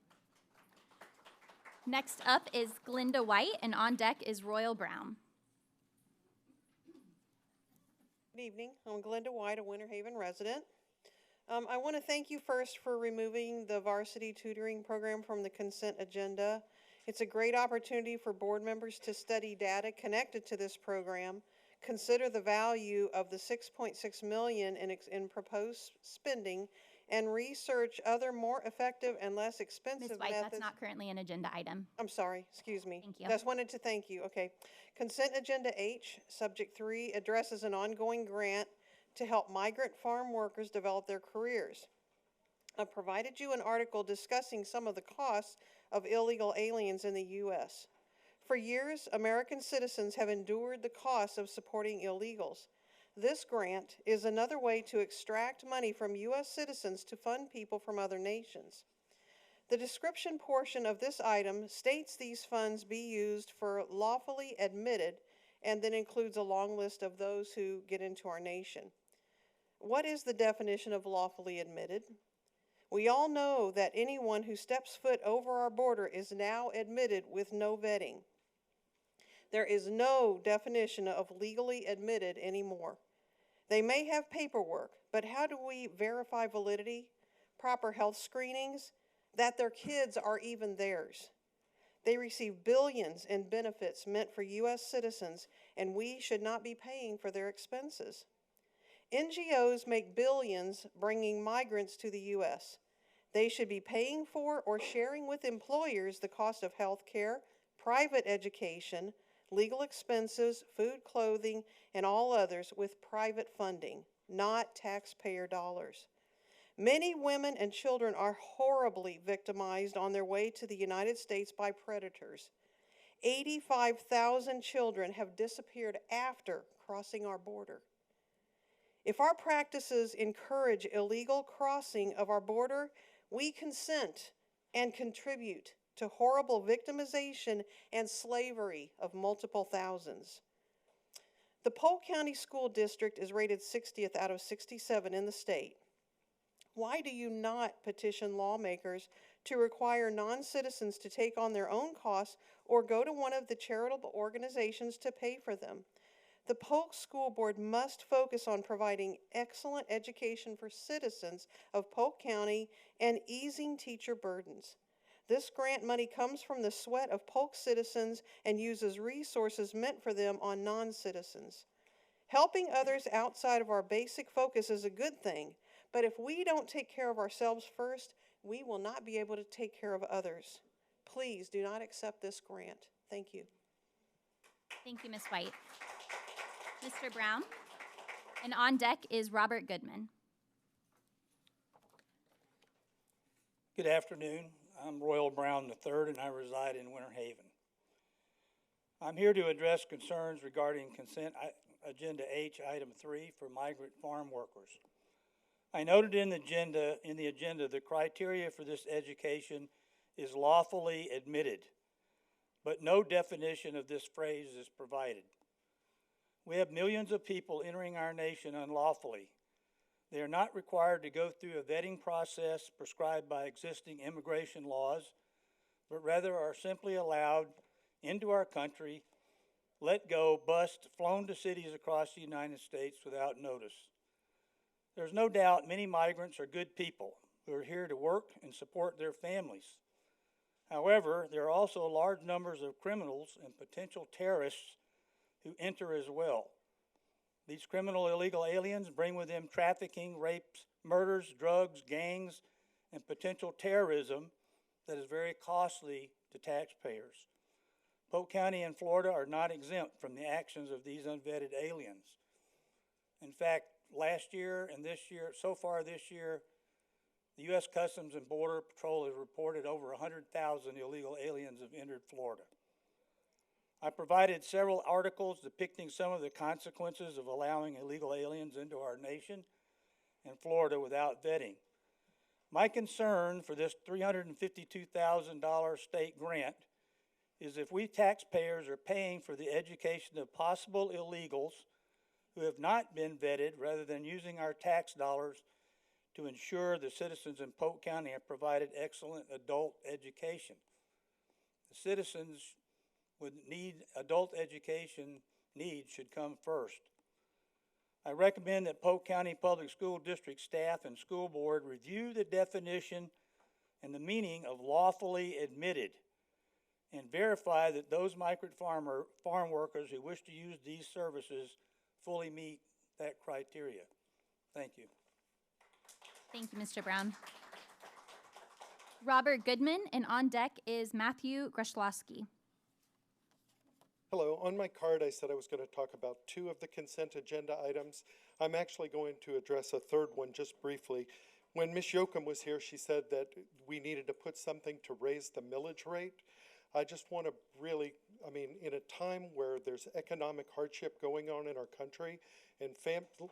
Next up is Glinda White, and on deck is Royal Brown. Good evening. I'm Glinda White, a Winter Haven resident. I want to thank you first for removing the varsity tutoring program from the consent agenda. It's a great opportunity for board members to study data connected to this program, consider the value of the $6.6 million in proposed spending, and research other more effective and less expensive Ms. White, methods. that's not currently an agenda item. I'm sorry, excuse me. Thank you. Just wanted to thank you. Okay. Consent Agenda H, Subject 3, addresses an ongoing grant to help migrant farm workers develop their careers. I've provided you an article discussing some of the costs of illegal aliens in the U.S. For years, American citizens have endured the costs of supporting illegals. This grant is another way to extract money from U.S. citizens to fund people from other nations. The description portion of this item states these funds be used for lawfully admitted and then includes a long list of those who get into our nation. What is the definition of lawfully admitted? We all know that anyone who steps foot over our border is now admitted with no vetting. There is no definition of legally admitted anymore. They may have paperwork, but how do we verify validity, proper health screenings, that their kids are even theirs? They receive billions in benefits meant for U.S. citizens, and we should not be paying for their expenses. NGOs make billions bringing migrants to the U.S. They should be paying for or sharing with employers the cost of health care, private education, legal expenses, food, clothing, and all others with private funding, not taxpayer dollars. Many women and children are horribly victimized on their way to the United States by predators. 85,000 children have disappeared after crossing our border. If our practices encourage illegal crossing of our border, we consent and contribute to horrible victimization and slavery of multiple thousands. The Polk County School District is rated 60th out of 67 in the state. Why do you not petition lawmakers to require non-citizens to take on their own costs or go to one of the charitable organizations to pay for them? The Polk School Board must focus on providing excellent education for citizens of Polk County and easing teacher burdens. This grant money comes from the sweat of Polk citizens and uses resources meant for them on non-citizens. Helping others outside of our basic focus is a good thing, but if we don't take care of ourselves first, we will not be able to take care of others. Please do not accept this grant. Thank you. Thank you, Ms. White. Mr. Brown. And on deck is Robert Goodman. Good afternoon. I'm Royal Brown III, and I reside in Winter Haven. I'm here to address concerns regarding consent agenda H, item 3, for migrant farm workers. I noted in the agenda the criteria for this education is lawfully admitted, but no definition of this phrase is provided. We have millions of people entering our nation unlawfully. They are not required to go through a vetting process prescribed by existing immigration laws, but rather are simply allowed into our country, let go, bused, flown to cities across the United States without notice. There's no doubt many migrants are good people who are here to work and support their families. However, there are also large numbers of criminals and potential terrorists who enter as well. These criminal illegal aliens bring with them trafficking, rapes, murders, drugs, gangs, and potential terrorism that is very costly to taxpayers. Polk County and Florida are not exempt from the actions of these unvetted aliens. In fact, last year and this year, so far this year, the U.S. Customs and Border Patrol has reported over 100,000 illegal aliens have entered Florida. I provided several articles depicting some of the consequences of allowing illegal aliens into our nation and Florida without vetting. My concern for this $352,000 state grant is if we taxpayers are paying for the education of possible illegals who have not been vetted rather than using our tax dollars to ensure the citizens in Polk County have provided excellent adult education. The citizens would need adult education needs should come first. I recommend that Polk County Public School District staff and school board review the definition and the meaning of lawfully admitted and verify that those migrant farm workers who wish to use these services fully meet that criteria. Thank you. Thank you, Mr. Brown. Robert Goodman, and on deck is Matthew Greslowski. Hello. On my card, I said I was going to talk about 2 of the consent agenda items. I'm actually going to address a third one just briefly. When Ms. Yoakum was here, she said that we needed to put something to raise the millage rate. I just want to really, in a time where there's economic hardship going on in our country and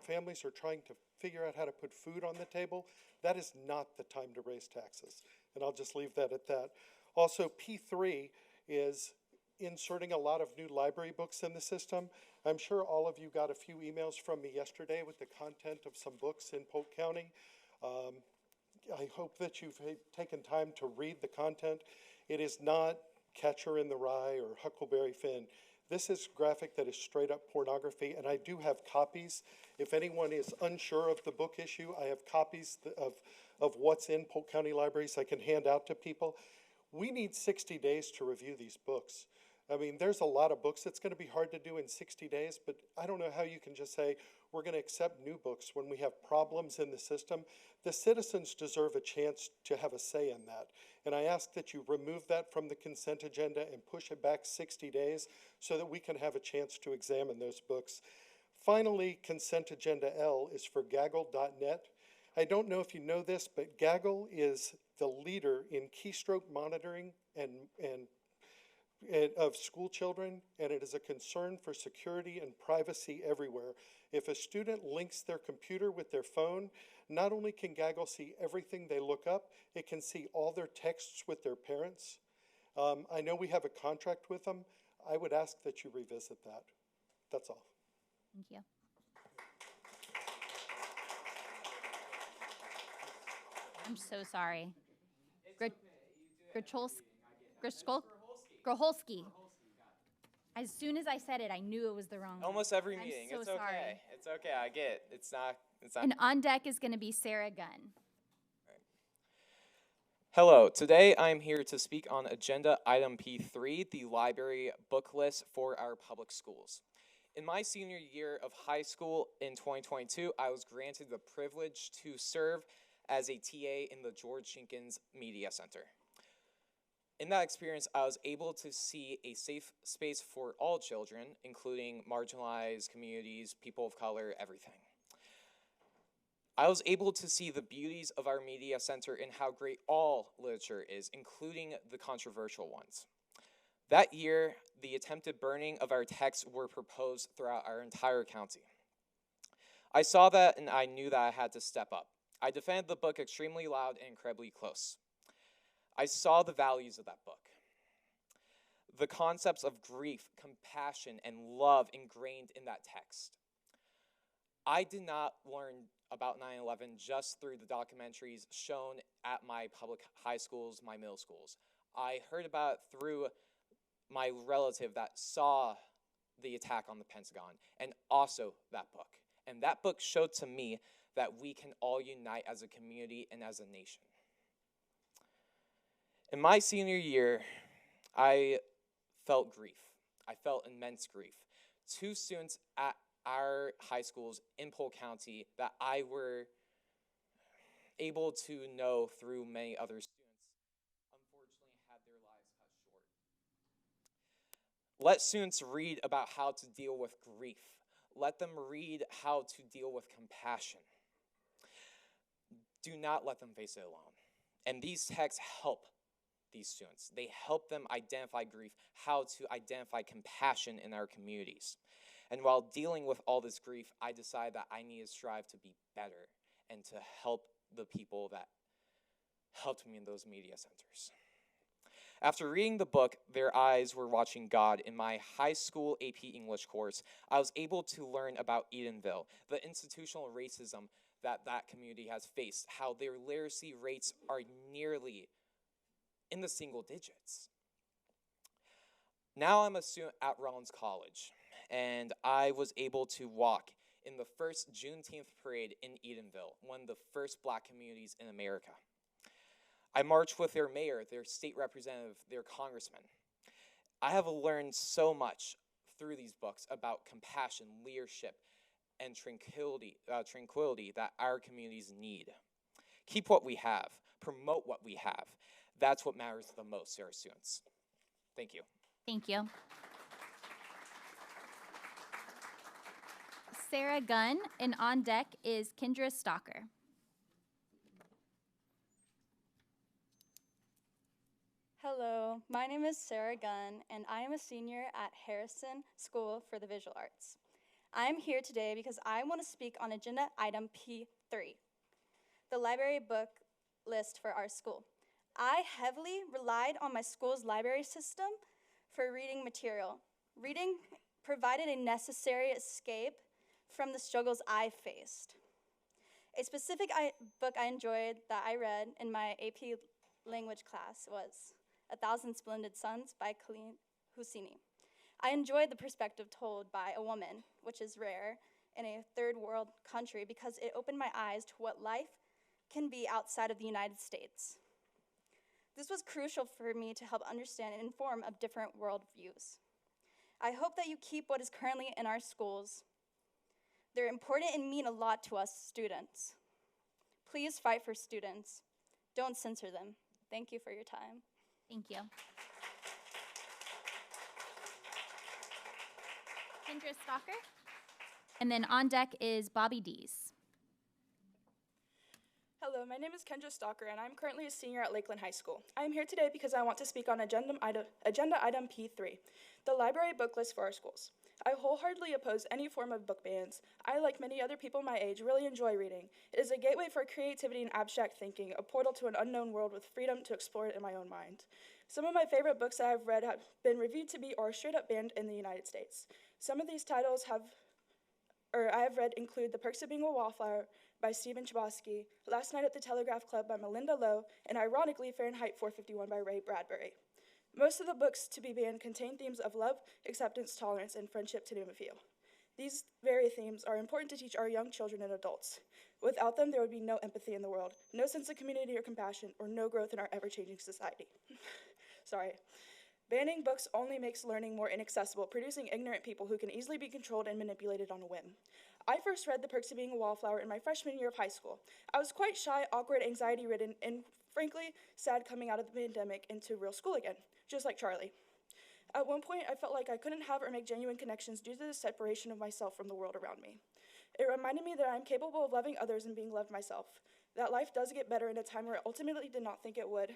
families are trying to figure out how to put food on the table, that is not the time to raise taxes. And I'll just leave that at that. Also, P3 is inserting a lot of new library books in the system. I'm sure all of you got a few emails from me yesterday with the content of some books in Polk County. I hope that you've taken time to read the content. It is not Catcher in the Rye or Huckleberry Finn. This is graphic that is straight up pornography, and I do have copies. If anyone is unsure of the book issue, I have copies of what's in Polk County libraries I can hand out to people. We need 60 days to review these books. There's a lot of books. It's going to be hard to do in 60 days, but I don't know how you can just say, we're going to accept new books when we have problems in the system. The citizens deserve a chance to have a say in that. And I ask that you remove that from the consent agenda and push it back 60 days so that we can have a chance to examine those books. Finally, consent agenda L is for Gaggle.net. I don't know if you know this, but Gaggle is the leader in keystroke monitoring and of school children, and it is a concern for security and privacy everywhere. If a student links their computer with their phone, not only can Gaggle see everything they look up, it can see all their texts with their parents. I know we have a contract with them. I would ask that you revisit that. That's all. Thank you. I'm so sorry. Grocholski. As soon as I said it, I knew it was the wrong one. Almost every I'm meeting. so It's okay. sorry. It's okay. I get it. It's not. And on deck is going to be Sarah Gunn. Hello. Today I'm here to speak on agenda item P3, the library book list for our public schools. In my senior year of high school in 2022, I was granted the privilege to serve as a TA in the George Jenkins Media Center. In that experience, I was able to see a safe space for all children, including marginalized communities, people of color, everything. I was able to see the beauties of our media center and how great all literature is, including the controversial ones. That year, the attempted burning of our texts were proposed throughout our entire county. I saw that and I knew that I had to step up. I defended the book extremely loud and incredibly close. I saw the values of that book. The concepts of grief, compassion, and love ingrained in that text. I did not learn about 9/11 just through the documentaries shown at my public high schools, my middle schools. I heard about it through my relative that saw the attack on the Pentagon, and also that book. And that book showed to me that we can all unite as a community and as a nation. In my senior year, I felt grief. I felt immense grief. 2 students at our high schools in Polk County that I were able to know through many other students, unfortunately had their lives cut short. Let students read about how to deal with grief. Let them read how to deal with compassion. Do not let them face it alone. And these texts help these students. They help them identify grief, how to identify compassion in our communities. And while dealing with all this grief, I decided that I need to strive to be better and to help the people that helped me in those media centers. After reading the book, Their Eyes Were Watching God, in my high school AP English course, I was able to learn about Edenville, the institutional racism that that community has faced, how their literacy rates are nearly in the single digits. Now I'm a student at Rollins College, and I was able to walk in the first Juneteenth parade in Edenville, one of the first Black communities in America. I marched with their mayor, their state representative, their congressman. I have learned so much through these books about compassion, leadership, and tranquility that our communities need. Keep what we have, promote what we have. That's what matters the most to our students. Thank you. Thank you. Sarah Gunn, and on deck is Kendra Stalker. Hello, my name is Sarah Gunn, and I am a senior at Harrison School for the Visual Arts. I am here today because I want to speak on agenda item P3, the library book list for our school. I heavily relied on my school's library system for reading material. Reading provided a necessary escape from the struggles I faced. A specific book I enjoyed that I read in my AP language class was A Thousand Splendid Suns by Colleen Hosseini. I enjoyed the perspective told by a woman, which is rare in a third world country, because it opened my eyes to what life can be outside of the United States. This was crucial for me to help understand and inform of different worldviews. I hope that you keep what is currently in our schools. They're important and mean a lot to us students. Please fight for students. Don't censor them. Thank you for your time. Thank you. Kendra Stalker. And then on deck is Bobby Dees. Hello, Hello, my name is Kendra Stalker, and I'm currently a senior at Lakeland High School. I am here today because I want to speak on agenda item P3, the library book list for our schools. I wholeheartedly oppose any form of book bans. I, like many other people my age, really enjoy reading. It is a gateway for creativity and abstract thinking, a portal to an unknown world with freedom to explore it in my own mind. Some of my favorite books I have read have been reviewed to be or straight up banned in the United States. Some of these titles I have read include The Perks of Being a Wallflower by Stephen Chbosky, Last Night at the Telegraph Club by Melinda Lowe, and ironically, Fahrenheit 451 by Ray Bradbury. Most of the books to be banned contain themes of love, acceptance, tolerance, and friendship, to name a few. These very themes are important to teach our young children and adults. Without them, there would be no empathy in the world, no sense of community or compassion, or no growth in our ever-changing society. Sorry. Banning books only makes learning more inaccessible, producing ignorant people who can easily be controlled and manipulated on a whim. I first read The Perks of Being a Wallflower in my freshman year of high school. I was quite shy, awkward, anxiety-ridden, and frankly, sad coming out of the pandemic into real school again, just like Charlie. At one point, I felt like I couldn't have or make genuine connections due to the separation of myself from the world around me. It reminded me that I'm capable of loving others and being loved myself, that life does get better in a time where I ultimately did not think it would,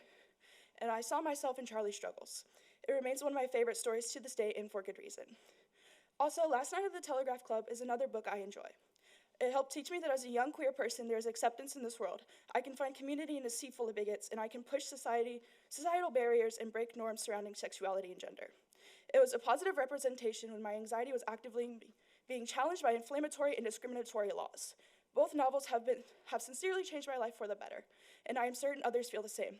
and I saw myself in Charlie's struggles. It remains one of my favorite stories to this day, and for good reason. Also, Last Night at the Telegraph Club is another book I enjoy. It helped teach me that as a young queer person, there is acceptance in this world. I can find community in a sea full of bigots, and I can push societal barriers and break norms surrounding sexuality and gender. It was a positive representation when my anxiety was actively being challenged by inflammatory and discriminatory laws. Both novels have sincerely changed my life for the better, and I am certain others feel the same.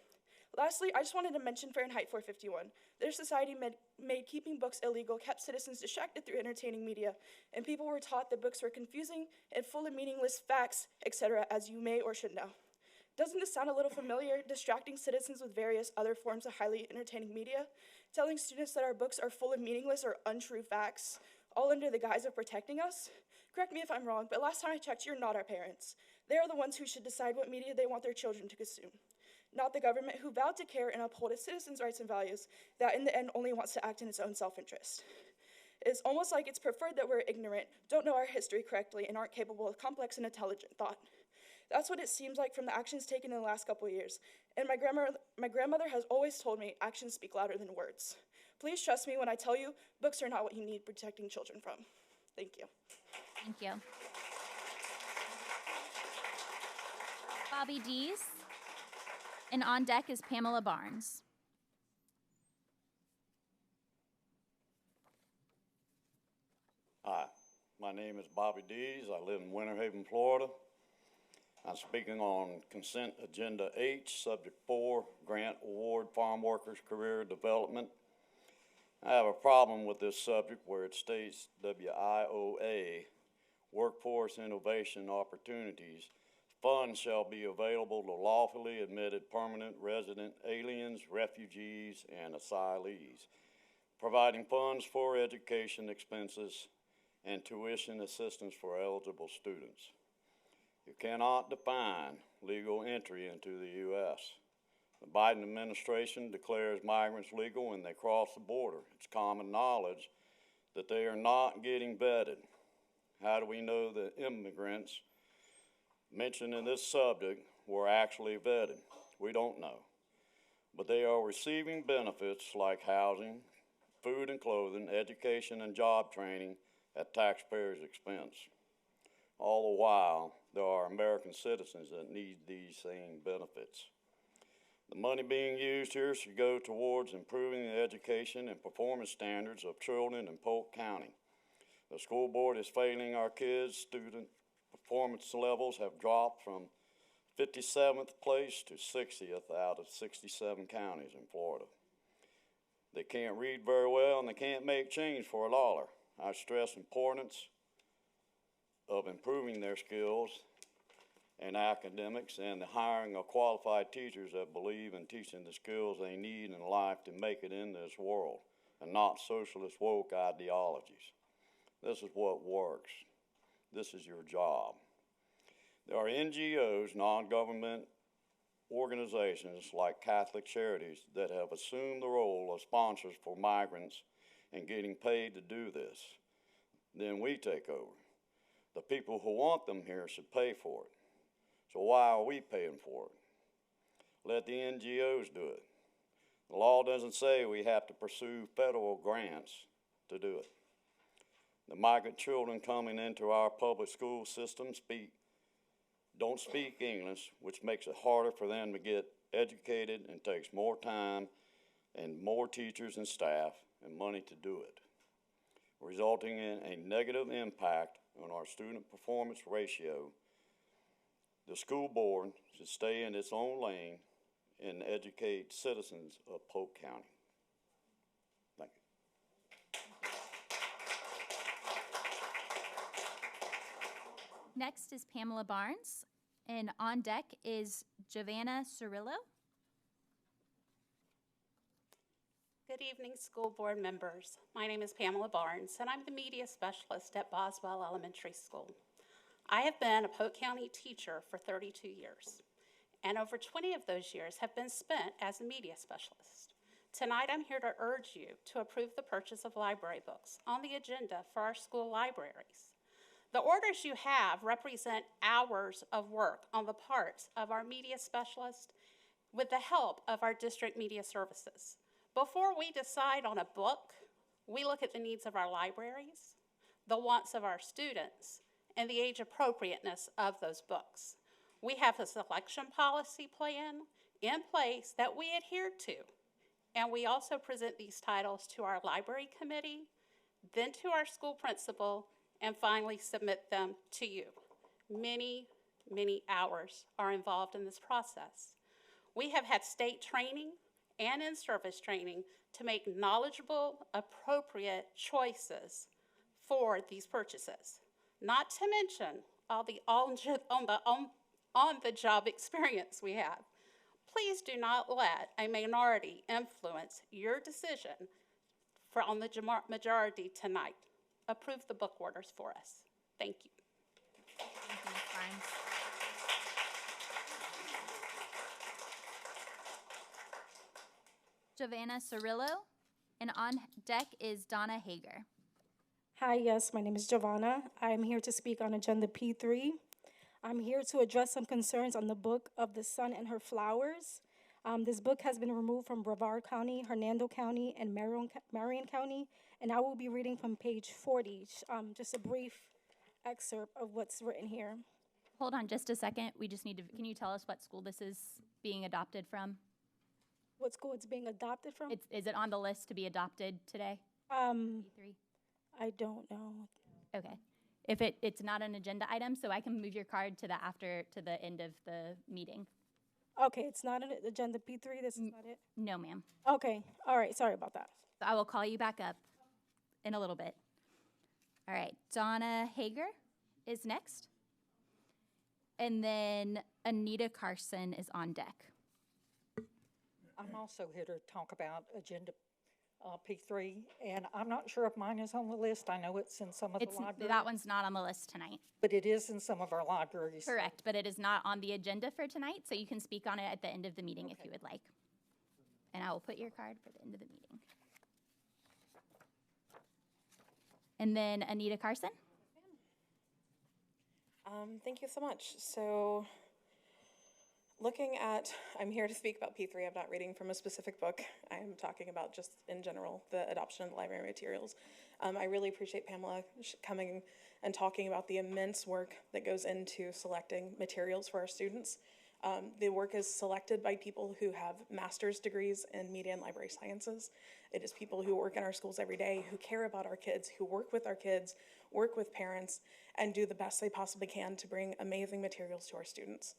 Lastly, I just wanted to mention Fahrenheit 451. Their society made keeping books illegal, kept citizens distracted through entertaining media, and people were taught that books were confusing and full of meaningless facts, etc., as you may or should know. Doesn't this sound a little familiar, distracting citizens with various other forms of highly entertaining media? Telling students that our books are full of meaningless or untrue facts, all under the guise of protecting us? Correct me if I'm wrong, but last time I checked, you're not our parents. They are the ones who should decide what media they want their children to consume, not the government, who vowed to care and uphold its citizens' rights and values that in the end only wants to act in its own self-interest. It's almost like it's preferred that we're ignorant, don't know our history correctly, and aren't capable of complex and intelligent thought. That's what it seems like from the actions taken in the last couple of years. And my grandmother has always told me actions speak louder than words. Please trust me when I tell you books are not what you need protecting children from. Thank you. Thank you. Bobby Dees. And on deck is Pamela Barnes. Hi, my name is Bobby Dees. I live in Winter Haven, Florida. I'm speaking on consent agenda H, subject 4, grant award farm workers career development. I have a problem with this subject where it states WIOA, workforce innovation opportunities. Funds shall be available to lawfully admitted permanent resident aliens, refugees, and asylees, providing funds for education expenses and tuition assistance for eligible students. You cannot define legal entry into the U.S. The Biden administration declares migrants legal when they cross the border. It's common knowledge that they are not getting vetted. How do we know that immigrants mentioned in this subject were actually vetted? We don't know. But they are receiving benefits like housing, food and clothing, education and job training at taxpayers' expense. All the while, there are American citizens that need these same benefits. The money being used here should go towards improving the education and performance standards of children in Polk County. The school board is failing our kids. Student performance levels have dropped from 57th place to 60th out of 67 counties in Florida. They can't read very well and they can't make change for $1. I stress importance of improving their skills and academics and the hiring of qualified teachers that believe in teaching the skills they need in life to make it in this world, and not socialist woke ideologies. This is what works. This is your job. There are NGOs, non-government organizations like Catholic Charities that have assumed the role of sponsors for migrants and getting paid to do this. Then we take over. The people who want them here should pay for it. So why are we paying for it? Let the NGOs do it. The law doesn't say we have to pursue federal grants to do it. The migrant children coming into our public school system don't speak English, which makes it harder for them to get educated and takes more time and more teachers and staff and money to do it, resulting in a negative impact on our student performance ratio. The school board should stay in its own lane and educate citizens of Polk County. Thank you. Next is Pamela Barnes, and on deck is Giovanna Cirillo. Good evening, school board members. My name is Pamela Barnes, and I'm the media specialist at Boswell Elementary School. I have been a Polk County teacher for 32 years, and over 20 of those years have been spent as a media specialist. Tonight, I'm here to urge you to approve the purchase of library books on the agenda for our school libraries. The orders you have represent hours of work on the parts of our media specialist with the help of our district media services. Before we decide on a book, we look at the needs of our libraries, the wants of our students, and the age appropriateness of those books. We have a selection policy plan in place that we adhere to, and we also present these titles to our library committee, then to our school principal, and finally submit them to you. Many, many hours are involved in this process. We have had state training and in-service training to make knowledgeable, appropriate choices for these purchases. Not to mention all the on-the-job experience we have. Please do not let a minority influence your decision on the majority tonight. Approve the book orders for us. Thank you. Thank you, Ms. Barnes. Giovanna Cirillo, and on deck is Donna Hager. Hi, yes, my name is Giovanna. I'm here to speak on Agenda P3. I'm here to address some concerns on the book of The Sun and Her Flowers. This book has been removed from Brevard County, Hernando County, and Marion County, and I will be reading from page 40, just a brief excerpt of what's written here. Hold on just a second. We just need to, can you tell us what school this is being adopted from? What school it's being adopted from? Is it on the list to be adopted today? P3. I don't know. Okay. If it's not an agenda item, so I can move your card to the end of the meeting. Okay, it's not an agenda P3, this is not it? No, ma'am. Okay, all right, sorry about that. So I will call you back up in a little bit. All right, Donna Hager is next. And then Anita Carson is on deck. I'm also here to talk about Agenda P3, and I'm not sure if mine is on the list. I know it's in some of the libraries. That one's not on the list tonight. But it is in some of our libraries. Correct, but it is not on the agenda for tonight, so you can speak on it at the end of the meeting if you would like. And I will put your card for the end of the meeting. And then Anita Carson. Thank you so much. So I'm here to speak about P3. I'm not reading from a specific book. I'm talking about just in general, the adoption of library materials. I really appreciate Pamela coming and talking about the immense work that goes into selecting materials for our students. The work is selected by people who have master's degrees in media and library sciences. It is people who work in our schools every day, who care about our kids, who work with our kids, work with parents, and do the best they possibly can to bring amazing materials to our students.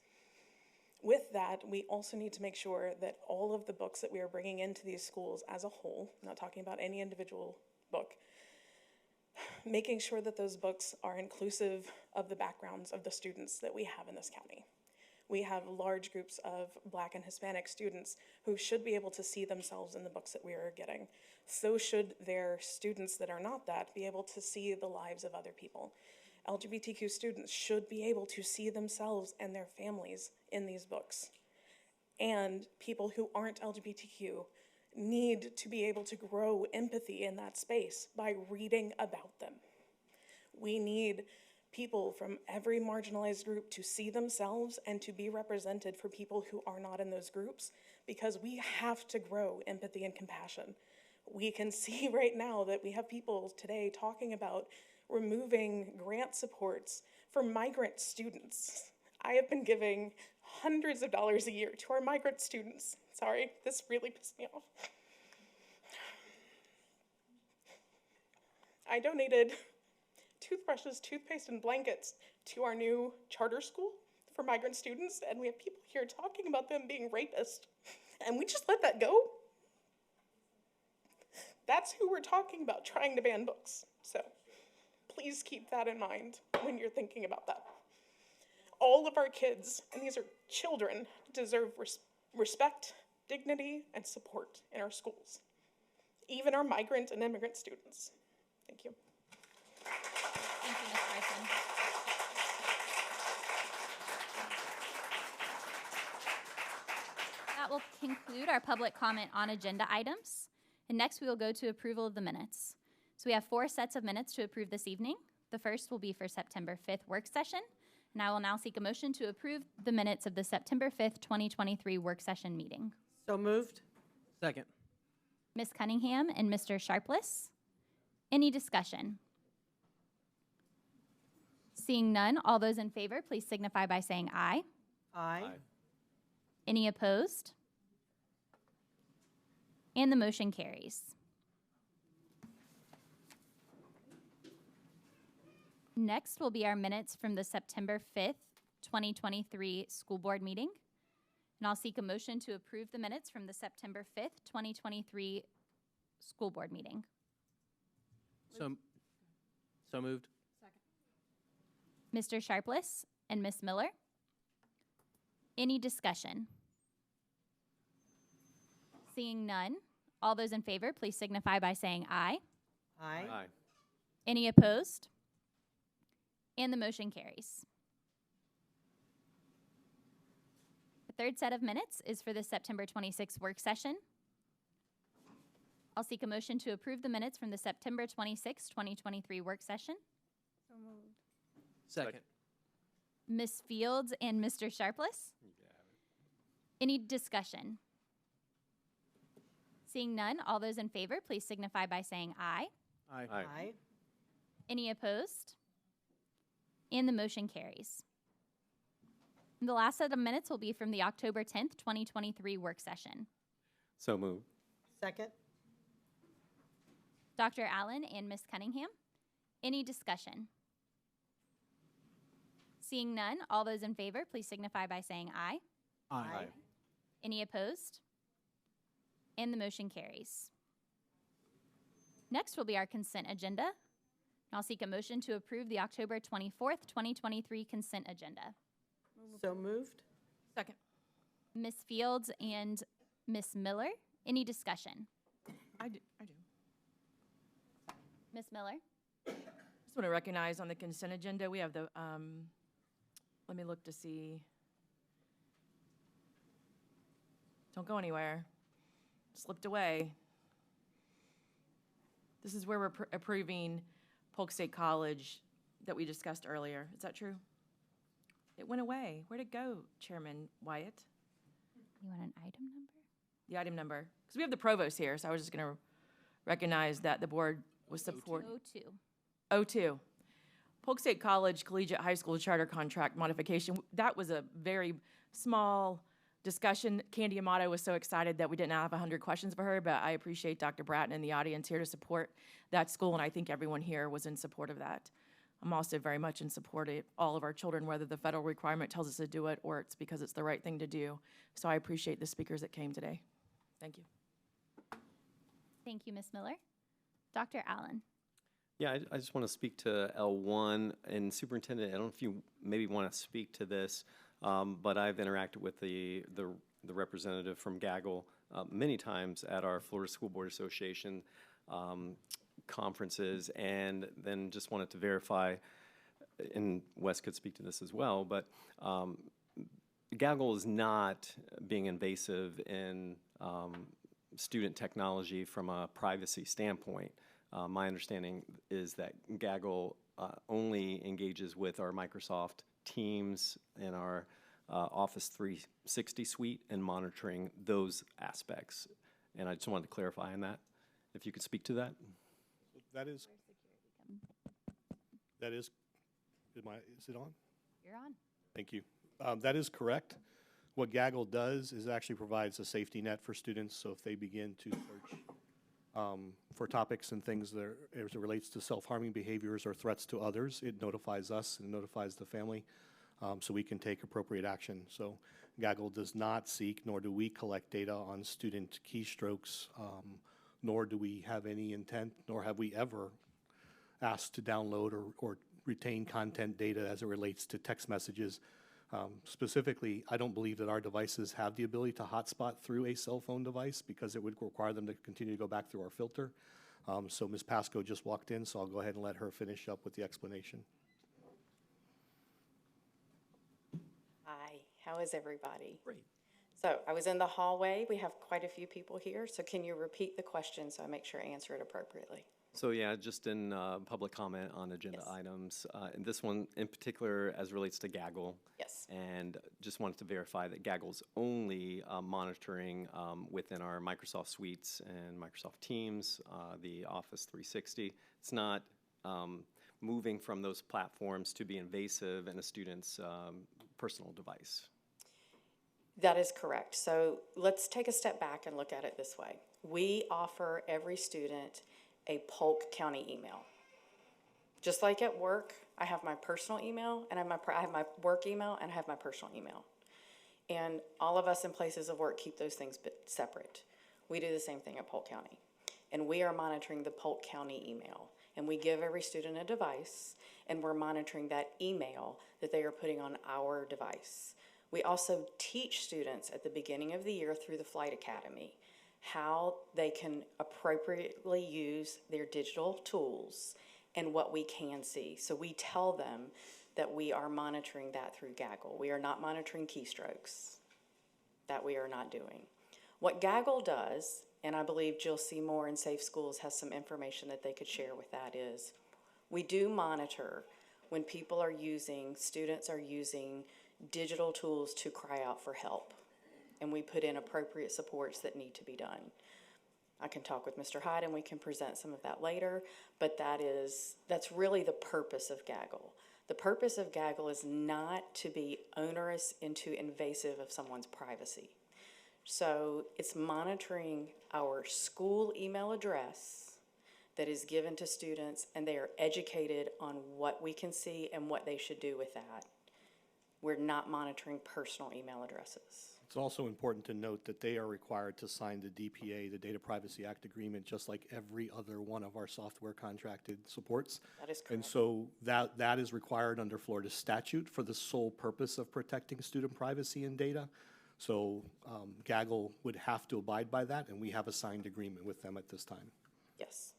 With that, we also need to make sure that all of the books that we are bringing into these schools as a whole, not talking about any individual book, making sure that those books are inclusive of the backgrounds of the students that we have in this county. We have large groups of Black and Hispanic students who should be able to see themselves in the books that we are getting. So should their students that are not that be able to see the lives of other people. LGBTQ students should be able to see themselves and their families in these books. And people who aren't LGBTQ need to be able to grow empathy in that space by reading about them. We need people from every marginalized group to see themselves and to be represented for people who are not in those groups, because we have to grow empathy and compassion. We can see right now that we have people today talking about removing grant supports for migrant students. I have been giving hundreds of dollars a year to our migrant students. Sorry, this really pissed me off. I donated toothbrushes, toothpaste, and blankets to our new charter school for migrant students, and we have people here talking about them being rapists, and we just let that go? That's who we're talking about trying to ban books. So please keep that in mind when you're thinking about that. All of our kids, and these are children, deserve respect, dignity, and support in our schools, even our migrant and immigrant students. Thank you. Thank you, Ms. Bryson. That will conclude our public comment on agenda items. And next we will go to approval of the minutes. So we have 4 sets of minutes to approve this evening. The first will be for September 5th work session. And I will now seek a motion to approve the minutes of the September 5th, 2023 work session meeting. So moved. Second. Ms. Cunningham and Mr. Sharpless. Any discussion? Seeing none, all those in favor, please signify by saying aye. Aye. Any opposed? And the motion carries. Next will be our minutes from the September 5th, 2023 school board meeting. And I'll seek a motion to approve the minutes from the September 5th, 2023 school board meeting. So moved. Mr. Sharpless and Ms. Miller. Any discussion? Seeing none, all those in favor, please signify by saying aye. Aye. Aye. Any opposed? And the motion carries. The third set of minutes is for the September 26th work session. I'll seek a motion to approve the minutes from the September 26th, 2023 work session. So moved. Second. Ms. Fields and Mr. Sharpless. Any discussion? Seeing none, all those in favor, please signify by saying aye. Aye. Aye. Any opposed? And the motion carries. And the last set of minutes will be from the October 10th, 2023 work session. So moved. Second. Dr. Allen and Ms. Cunningham, any discussion? Seeing none, all those in favor, please signify by saying aye. Aye. Any opposed? And the motion carries. Next will be our consent agenda. And I'll seek a motion to approve the October 24th, 2023 consent agenda. So moved. Second. Ms. Fields and Ms. Miller, any discussion? I do. Ms. Miller? Just want to recognize on the consent agenda, we have the, let me look to see. Don't go anywhere. Slipped away. This is where we're approving Polk State College that we discussed earlier. Is that true? It went away. Where'd it go, Chairman Wyatt? You want an item number? The item number. Because we have the provost here, so I was just going to recognize that the board was support. 02. Polk State College Collegiate High School Charter Contract Modification. That was a very small discussion. Candy Amato was so excited that we didn't have 100 questions for her, but I appreciate Dr. Bratton and the audience here to support that school, and I think everyone here was in support of that. I'm also very much in support of all of our children, whether the federal requirement tells us to do it or it's because it's the right thing to do. So I appreciate the speakers that came today. Thank you. Thank you, Ms. Miller. Dr. Allen. Yeah, I just want to speak to L1 and Superintendent. I don't know if you maybe want to speak to this, but I've interacted with the representative from Gaggle many times at our Florida School Board Association conferences, and then just wanted to verify, and Wes could speak to this as well, but Gaggle is not being invasive in student technology from a privacy standpoint. My understanding is that Gaggle only engages with our Microsoft Teams and our Office 360 suite and monitoring those aspects. And I just wanted to clarify on that, if you could speak to that. Is it on? You're on. Thank you. That is correct. What Gaggle does is actually provides a safety net for students, so if they begin to search for topics and things that are, as it relates to self-harming behaviors or threats to others, it notifies us and notifies the family, so we can take appropriate action. So Gaggle does not seek, nor do we collect data on student keystrokes, nor do we have any intent, nor have we ever asked to download or retain content data as it relates to text messages. Specifically, I don't believe that our devices have the ability to hotspot through a cell phone device because it would require them to continue to go back through our filter. So Ms. Pasco just walked in, so I'll go ahead and let her finish up with the explanation. Hi, how is everybody? Great. So I was in the hallway. We have quite a few people here, so can you repeat the question so I make sure I answer it appropriately? So yeah, just in public comment on agenda items, and this one in particular as relates to Gaggle. Yes. And just wanted to verify that Gaggle's only monitoring within our Microsoft suites and Microsoft Teams, the Office 360. It's not moving from those platforms to be invasive in a student's personal device. That is correct. So let's take a step back and look at it this way. We offer every student a Polk County email. Just like at work, I have my personal email, and I have my work email, and I have my personal email. And all of us in places of work keep those things separate. We do the same thing at Polk County. And we are monitoring the Polk County email. And we give every student a device, and we're monitoring that email that they are putting on our device. We also teach students at the beginning of the year through the Flight Academy how they can appropriately use their digital tools and what we can see. So we tell them that we are monitoring that through Gaggle. We are not monitoring keystrokes. That we are not doing. What Gaggle does, and I believe Jill Seymour in Safe Schools has some information that they could share with that, is we do monitor when people are using, students are using digital tools to cry out for help. And we put in appropriate supports that need to be done. I can talk with Mr. Hyde and we can present some of that later, but that's really the purpose of Gaggle. The purpose of Gaggle is not to be onerous and too invasive of someone's privacy. So it's monitoring our school email address that is given to students, and they are educated on what we can see and what they should do with that. We're not monitoring personal email addresses. It's also important to note that they are required to sign the DPA, the Data Privacy Act agreement, just like every other one of our software contracted supports. That is correct. And so that is required under Florida statute for the sole purpose of protecting student privacy and data. So Gaggle would have to abide by that, and we have a signed agreement with them at this time. Yes.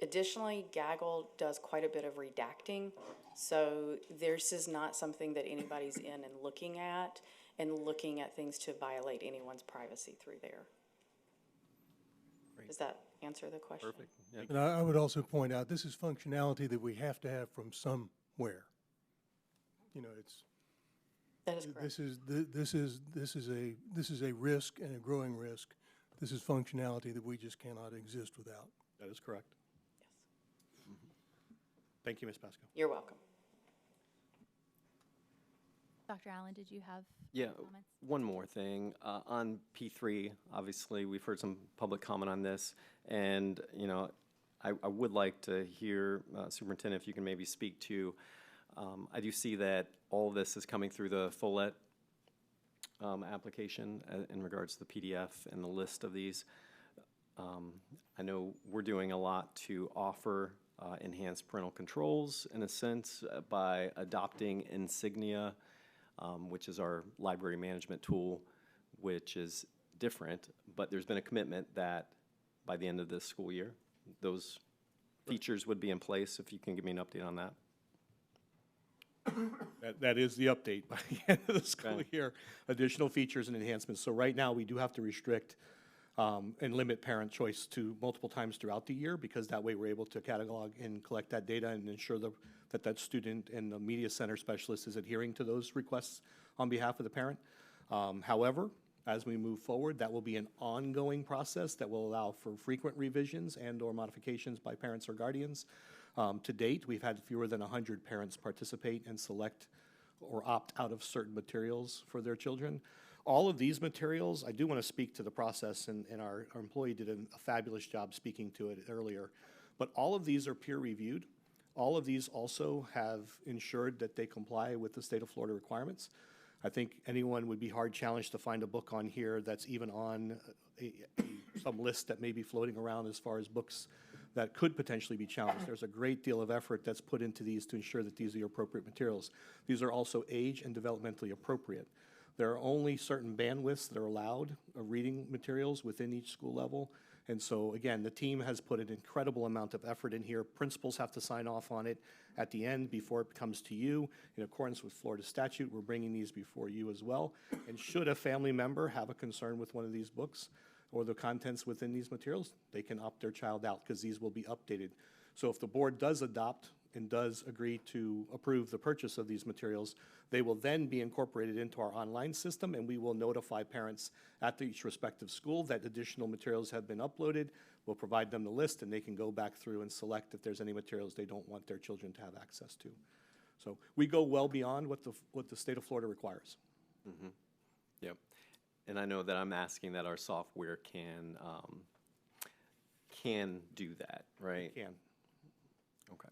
Additionally, Gaggle does quite a bit of redacting, so this is not something that anybody's in and looking at things to violate anyone's privacy through there. Great. Does that answer the question? Perfect. Yeah. And I would also point out, this is functionality that we have to have from somewhere. You know, it's. That is correct. This is a risk and a growing risk. This is functionality that we just cannot exist without. That is correct. Yes. Thank you, Ms. Pasco. You're welcome. Dr. Allen, did you have comments? One more thing. On P3, obviously, we've heard some public comment on this, and, you know, I would like to hear, Superintendent, if you can maybe speak to, I do see that all this is coming through the Follett application in regards to the PDF and the list of these. I know we're doing a lot to offer enhanced parental controls, in a sense, by adopting Insignia, which is our library management tool, which is different, but there's been a commitment that by the end of this school year, those features would be in place. If you can give me an update on that. That is the update by the end of the school year, additional features and enhancements. So right now, we do have to restrict and limit parent choice to multiple times throughout the year, because that way we're able to catalog and collect that data and ensure that student and the media center specialist is adhering to those requests on behalf of the parent. However, as we move forward, that will be an ongoing process that will allow for frequent revisions and/or modifications by parents or guardians. To date, we've had fewer than 100 parents participate and select or opt out of certain materials for their children. All of these materials, I do want to speak to the process, and our employee did a fabulous job speaking to it earlier, but all of these are peer-reviewed. All of these also have ensured that they comply with the state of Florida requirements. I think anyone would be hard challenged to find a book on here that's even on some list that may be floating around as far as books that could potentially be challenged. There's a great deal of effort that's put into these to ensure that these are the appropriate materials. These are also age and developmentally appropriate. There are only certain bandwidths that are allowed of reading materials within each school level. And so, again, the team has put an incredible amount of effort in here. Principals have to sign off on it at the end before it comes to you. In accordance with Florida statute, we're bringing these before you as well. And should a family member have a concern with one of these books or the contents within these materials, they can opt their child out, because these will be updated. So if the board does adopt and does agree to approve the purchase of these materials, they will then be incorporated into our online system, and we will notify parents at each respective school that additional materials have been uploaded. We'll provide them the list, and they can go back through and select if there's any materials they don't want their children to have access to. So we go well beyond what the state of Florida requires. Mm-hmm. Yep. And I know that I'm asking that our software can do that, right? It can. Okay.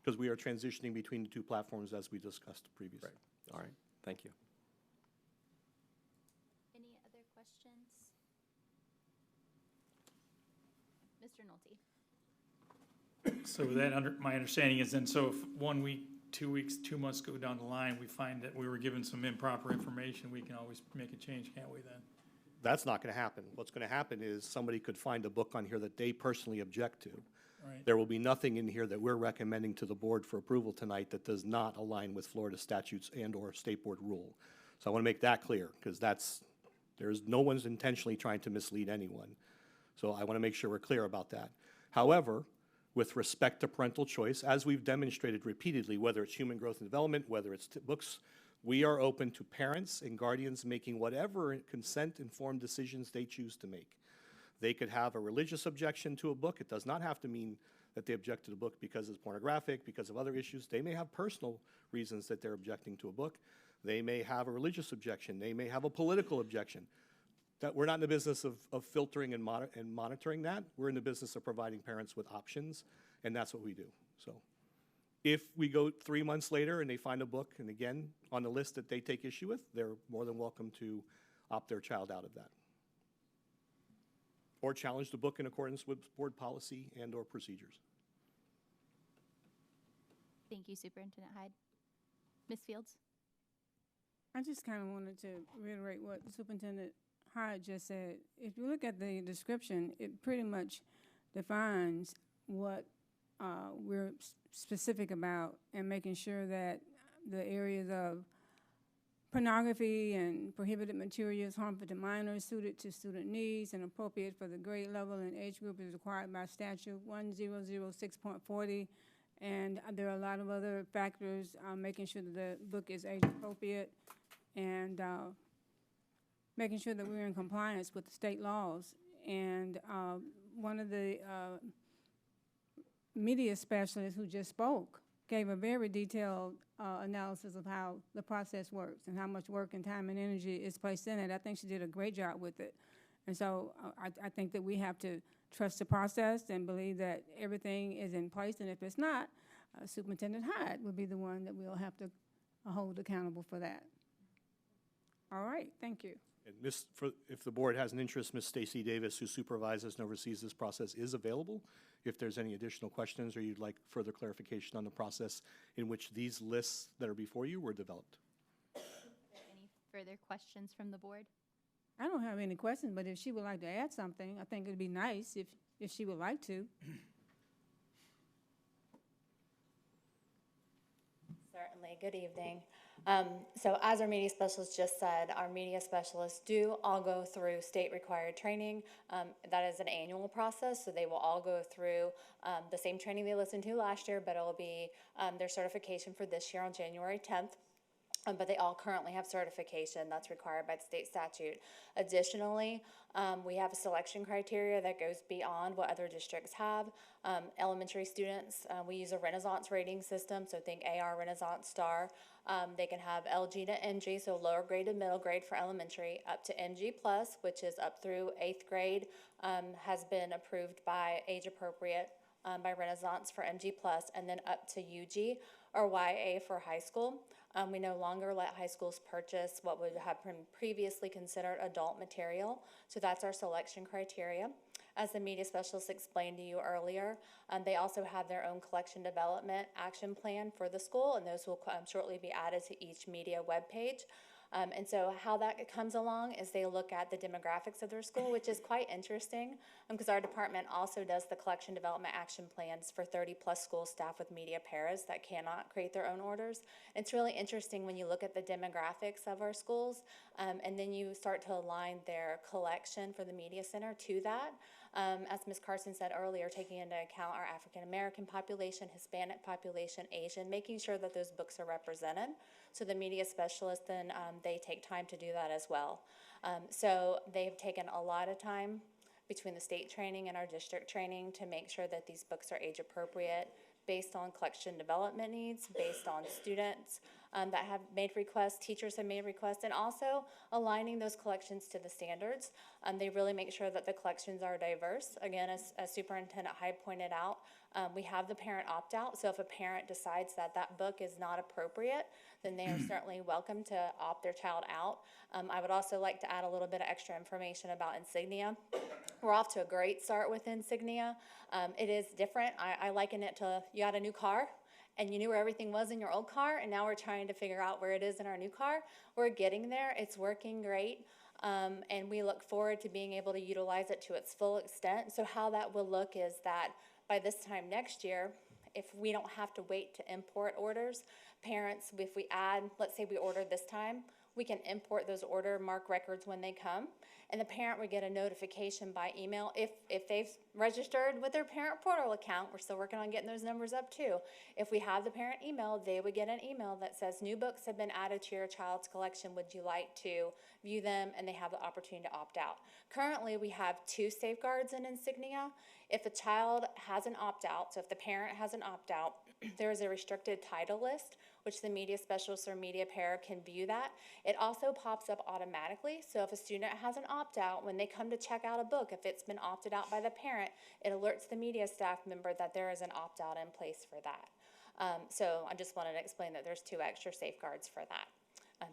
Because we are transitioning between the two platforms as we discussed previously. Right. All right. Thank you. Any other questions? Mr. Nolte. So that my understanding is then, so if 1 week, 2 weeks, 2 months go down the line, we find that we were given some improper information, we can always make a change, can't we then? That's not going to happen. What's going to happen is somebody could find a book on here that they personally object to. Right. There will be nothing in here that we're recommending to the board for approval tonight that does not align with Florida statutes and/or state board rule. So I want to make that clear, because no one's intentionally trying to mislead anyone. So I want to make sure we're clear about that. However, with respect to parental choice, as we've demonstrated repeatedly, whether it's human growth and development, whether it's books, we are open to parents and guardians making whatever consent-informed decisions they choose to make. They could have a religious objection to a book. It does not have to mean that they object to the book because it's pornographic, because of other issues. They may have personal reasons that they're objecting to a book. They may have a religious objection. They may have a political objection. That we're not in the business of filtering and monitoring that. We're in the business of providing parents with options, and that's what we do. So if we go 3 months later and they find a book, and again, on the list that they take issue with, they're more than welcome to opt their child out of that, or challenge the book in accordance with board policy and/or procedures. Thank you, Superintendent Hyde. Ms. Fields? I just kind of wanted to reiterate what Superintendent Hyde just said. If you look at the description, it pretty much defines what we're specific about, and making sure that the areas of pornography and prohibited materials harmful to minors, suited to student needs, and appropriate for the grade level and age group is required by statute 1006.40. And there are a lot of other factors, making sure that the book is age appropriate, and making sure that we're in compliance with the state laws. And one of the media specialists who just spoke gave a very detailed analysis of how the process works and how much work and time and energy is placed in it. I think she did a great job with it. And so I think that we have to trust the process and believe that everything is in place. And if it's not, Superintendent Hyde will be the one that we'll have to hold accountable for that. All right, thank you. And if the board has an interest, Ms. Stacy Davis, who supervises and oversees this process, is available. If there's any additional questions or you'd like further clarification on the process in which these lists that are before you were developed. Any further questions from the board? I don't have any questions, but if she would like to add something, I think it'd be nice if she would like to. Certainly. Good evening. So as our media specialist just said, our media specialists do all go through state-required training. That is an annual process, so they will all go through the same training they listened to last year, but it will be their certification for this year on January 10th. But they all currently have certification that's required by the state statute. Additionally, we have a selection criteria that goes beyond what other districts have. Elementary students, we use a Renaissance rating system, so think AR, Renaissance Star. They can have LG to NG, so lower grade to middle grade for elementary, up to NG plus, which is up through 8th grade, has been approved by age appropriate by Renaissance for NG plus, and then up to UG or YA for high school. We no longer let high schools purchase what would have been previously considered adult material, so that's our selection criteria. As the media specialist explained to you earlier, they also have their own collection development action plan for the school, and those will shortly be added to each media webpage. And so how that comes along is they look at the demographics of their school, which is quite interesting because our department also does the collection development action plans for 30-plus school staff with media paras that cannot create their own orders. It's really interesting when you look at the demographics of our schools, and then you start to align their collection for the media center to that. As Ms. Carson said earlier, taking into account our African American population, Hispanic population, Asian, making sure that those books are represented. So the media specialists, then they take time to do that as well. So they've taken a lot of time between the state training and our district training to make sure that these books are age appropriate, based on collection development needs, based on students that have made requests, teachers have made requests, and also aligning those collections to the standards. They really make sure that the collections are diverse. Again, as Superintendent Hyde pointed out, we have the parent opt-out, so if a parent decides that that book is not appropriate, then they are certainly welcome to opt their child out. I would also like to add a little bit of extra information about Insignia. We're off to a great start with Insignia. It is different. I liken it to you had a new car, and you knew where everything was in your old car, and now we're trying to figure out where it is in our new car. We're getting there. It's working great, and we look forward to being able to utilize it to its full extent. So how that will look is that by this time next year, if we don't have to wait to import orders, parents, if we add, let's say we ordered this time, we can import those order mark records when they come, and the parent would get a notification by email if they've registered with their parent portal account. We're still working on getting those numbers up too. If we have the parent email, they would get an email that says new books have been added to your child's collection. Would you like to view them? And they have the opportunity to opt out. Currently, we have 2 safeguards in Insignia. If a child has an opt-out, so if the parent has an opt-out, there is a restricted title list, which the media specialist or media para can view that. It also pops up automatically, so if a student has an opt-out, when they come to check out a book, if it's been opted out by the parent, it alerts the media staff member that there is an opt-out in place for that. So I just wanted to explain that there's 2 extra safeguards for that.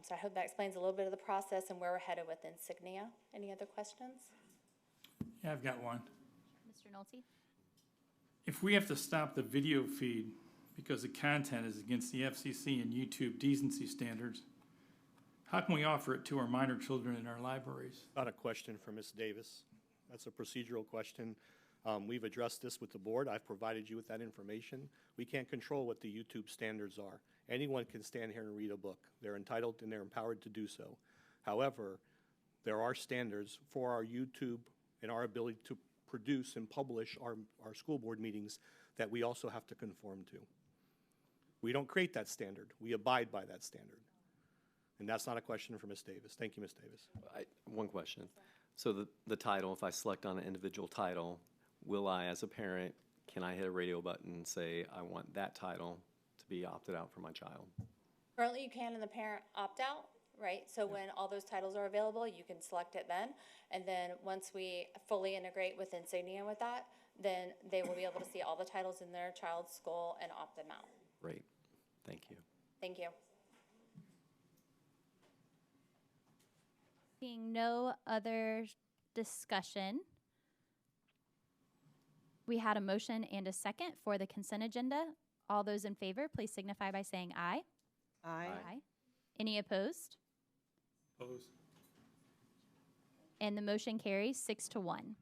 So I hope that explains a little bit of the process and where we're headed with Insignia. Any other questions? Yeah, I've got one. Mr. Nolte? If we have to stop the video feed because the content is against the FCC and YouTube decency standards, how can we offer it to our minor children in our libraries? Not a question for Ms. Davis. That's a procedural question. We've addressed this with the board. I've provided you with that information. We can't control what the YouTube standards are. Anyone can stand here and read a book. They're entitled and they're empowered to do so. However, there are standards for our YouTube and our ability to produce and publish our school board meetings that we also have to conform to. We don't create that standard. We abide by that standard. And that's not a question for Ms. Davis. Thank you, Ms. Davis. One question. So the title, if I select on an individual title, will I, as a parent, can I hit a radio button and say, I want that title to be opted out for my child? Currently, you can in the parent opt-out, right? So when all those titles are available, you can select it then. And then once we fully integrate with Insignia with that, then they will be able to see all the titles in their child's school and opt them out. Great. Thank you. Thank you. Seeing no other discussion, we had a motion and a second for the consent agenda. All those in favor, please signify by saying aye. Aye. Aye. Any opposed? Opposed. And the motion carries 6-1.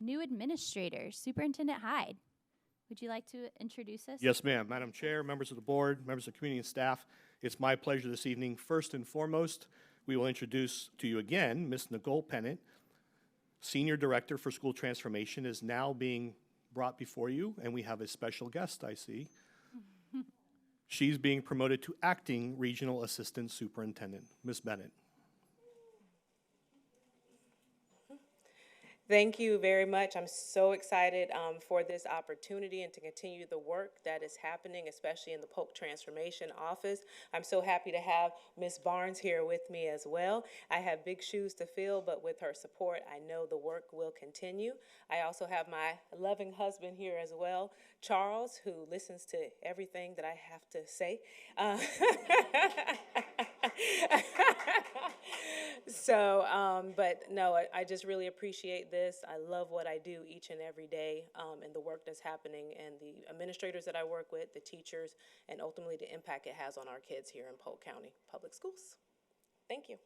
New administrators, Superintendent Hyde. would you like to introduce us? Yes, ma'am. Madam Chair, members of the board, members of the community and staff, it's my pleasure this evening. First and foremost, we will introduce to you again Ms. Nicole Pennant, Senior Director for School Transformation, is now being brought before you, and we have a special guest, I see. She's being promoted to Acting Regional Assistant Superintendent. Ms. Bennett. Thank you very much. I'm so excited for this opportunity and to continue the work that is happening, especially in the Polk Transformation Office. I'm so happy to have Ms. Barnes here with me as well. I have big shoes to fill, but with her support, I know the work will continue. I also have my loving husband here as well, Charles, who listens to everything that I have to say. But no, I just really appreciate this. I love what I do each and every day, and the work that's happening, and the administrators that I work with, the teachers, and ultimately the impact it has on our kids here in Polk County Public Schools. Thank you.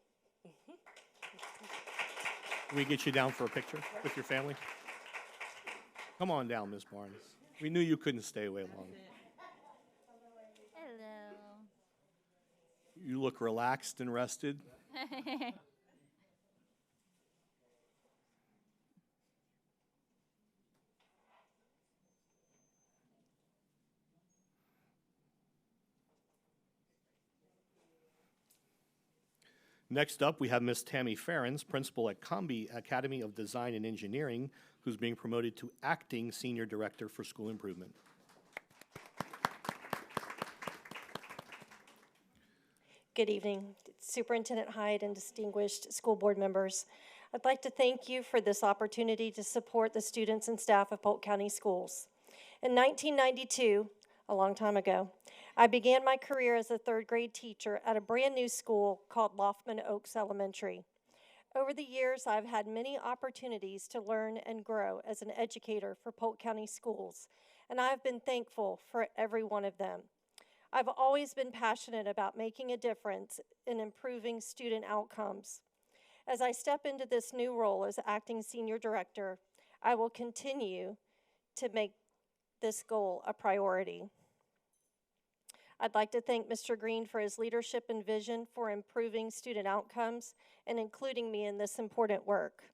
Can we get you down for a picture with your family? Come on down, Ms. Barnes. We knew you couldn't stay away long. Hello. You look relaxed and rested. Next up, we have Ms. Tammy Ferens, Principal at Combi Academy of Design and Engineering, who's being promoted to Acting Senior Director for School Improvement. Good evening, Superintendent Hyde and distinguished school board members. I'd like to thank you for this opportunity to support the students and staff of Polk County Schools. In 1992, a long time ago, I began my career as a third grade teacher at a brand new school called Loftman Oaks Elementary. Over the years, I've had many opportunities to learn and grow as an educator for Polk County Schools, and I've been thankful for every one of them. I've always been passionate about making a difference in improving student outcomes. As I step into this new role as acting senior director, I will continue to make this goal a priority. I'd like to thank Mr. Green for his leadership and vision for improving student outcomes and including me in this important work.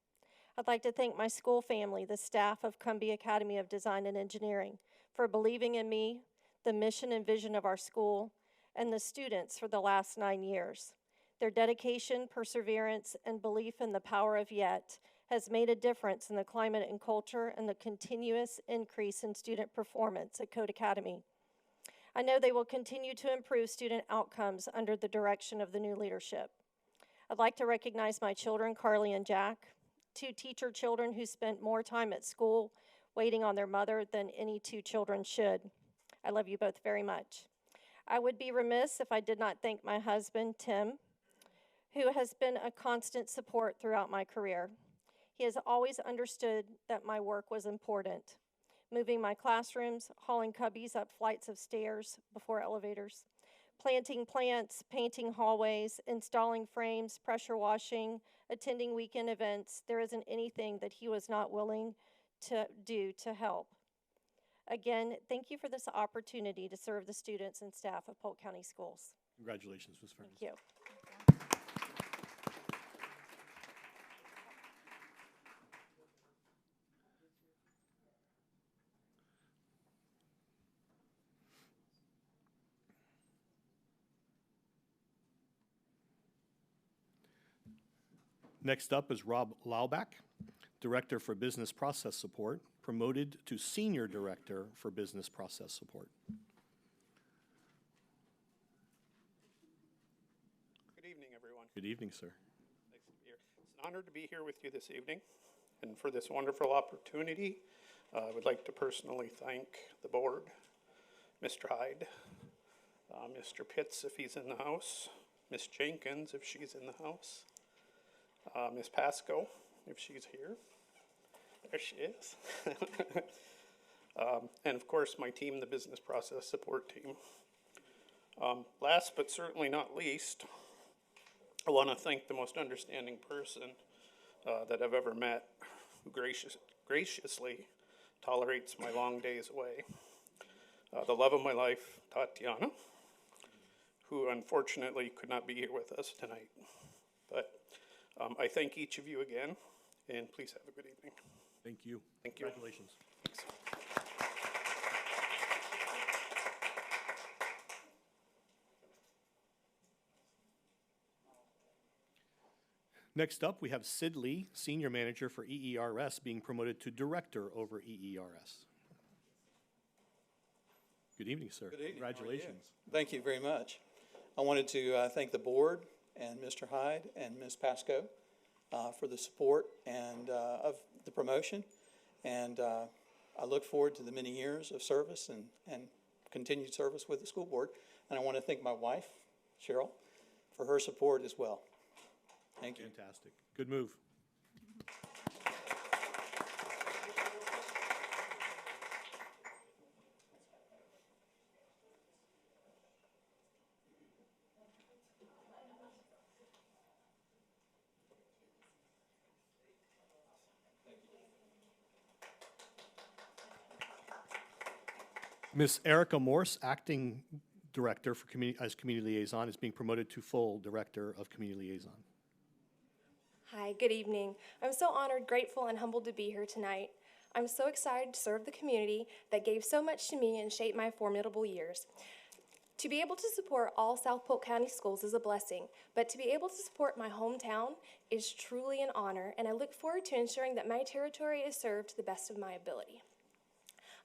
I'd like to thank my school family, the staff of Cumbie Academy of Design and Engineering, for believing in me, the mission and vision of our school, and the students for the last 9 years. Their dedication, perseverance, and belief in the power of yet has made a difference in the climate and culture and the continuous increase in student performance at Code Academy. I know they will continue to improve student outcomes under the direction of the new leadership. I'd like to recognize my children, Carly and Jack, 2 teacher children who spent more time at school waiting on their mother than any 2 children should. I love you both very much. I would be remiss if I did not thank my husband, Tim, who has been a constant support throughout my career. He has always understood that my work was important. Moving my classrooms, hauling cubbies up flights of stairs before elevators, planting plants, painting hallways, installing frames, pressure washing, attending weekend events. There isn't anything that he was not willing to do to help. Again, thank you for this opportunity to serve the students and staff of Polk County Schools. Congratulations, Ms. Ferens. Thank you. Next up is Rob Laubach, Director for Business Process Support, promoted to Senior Director for Business Process Support. Good evening, everyone. Good evening, sir. Nice to be here. It's an honor to be here with you this evening and for this wonderful opportunity. I would like to personally thank the board, Mr. Hyde, Mr. Pitts if he's in the house, Ms. Jenkins if she's in the house, Ms. Pasco if she's here. There she is. And of course, my team, the Business Process Support Team. Last but certainly not least, I want to thank the most understanding person that I've ever met, who graciously tolerates my long days away. The love of my life, Tatiana, who unfortunately could not be here with us tonight. But I thank each of you again, and please have a good evening. Thank you. Thank you. Congratulations. Next up, we have Sid Lee, Senior Manager for EERS, being promoted to Director over EERS. Good evening, sir. Good evening. Congratulations. Thank you very much. I wanted to thank the board and Mr. Hyde and Ms. Pasco for the support and of the promotion. And I look forward to the many years of service and continued service with the school board. And I want to thank my wife, Cheryl, for her support as well. Thank you. Fantastic. Good move. Ms. Erica Morse, Acting Director for as Community Liaison, is being promoted to full Director of Community Liaison. Hi, good evening. I'm so honored, grateful, and humbled to be here tonight. I'm so excited to serve the community that gave so much to me and shaped my formidable years. To be able to support all South Polk County schools is a blessing, but to be able to support my hometown is truly an honor, and I look forward to ensuring that my territory is served to the best of my ability.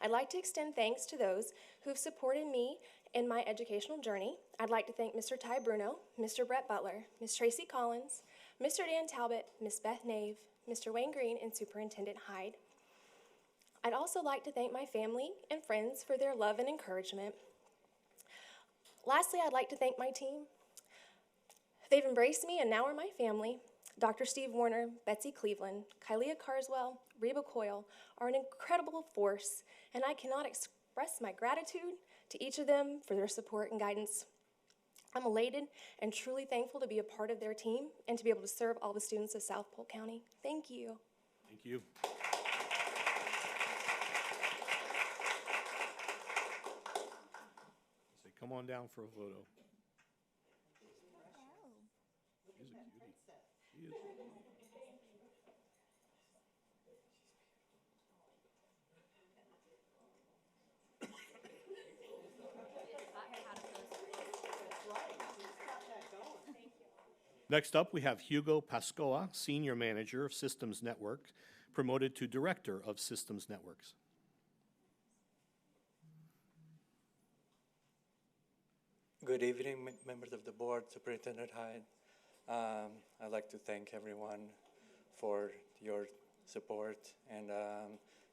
I'd like to extend thanks to those who've supported me in my educational journey. I'd like to thank Mr. Ty Bruno, Mr. Brett Butler, Ms. Tracy Collins, Mr. Dan Talbot, Ms. Beth Nave, Mr. Wayne Green, and Superintendent Hyde. I'd also like to thank my family and friends for their love and encouragement. Lastly, I'd like to thank my team. They've embraced me and now are my family. Dr. Steve Warner, Betsy Cleveland, Kylea Carswell, Reba Coyle are an incredible force, and I cannot express my gratitude to each of them for their support and guidance. I'm elated and truly thankful to be a part of their team and to be able to serve all the students of South Polk County. Thank you. Thank you. Say, come on down for a photo. He's a cutie. He is. Next up, we have Hugo Pascoa, Senior Manager of Systems Network, promoted to Director of Systems Networks. Good evening, members of the board, Superintendent Hyde. I'd like to thank everyone for your support, and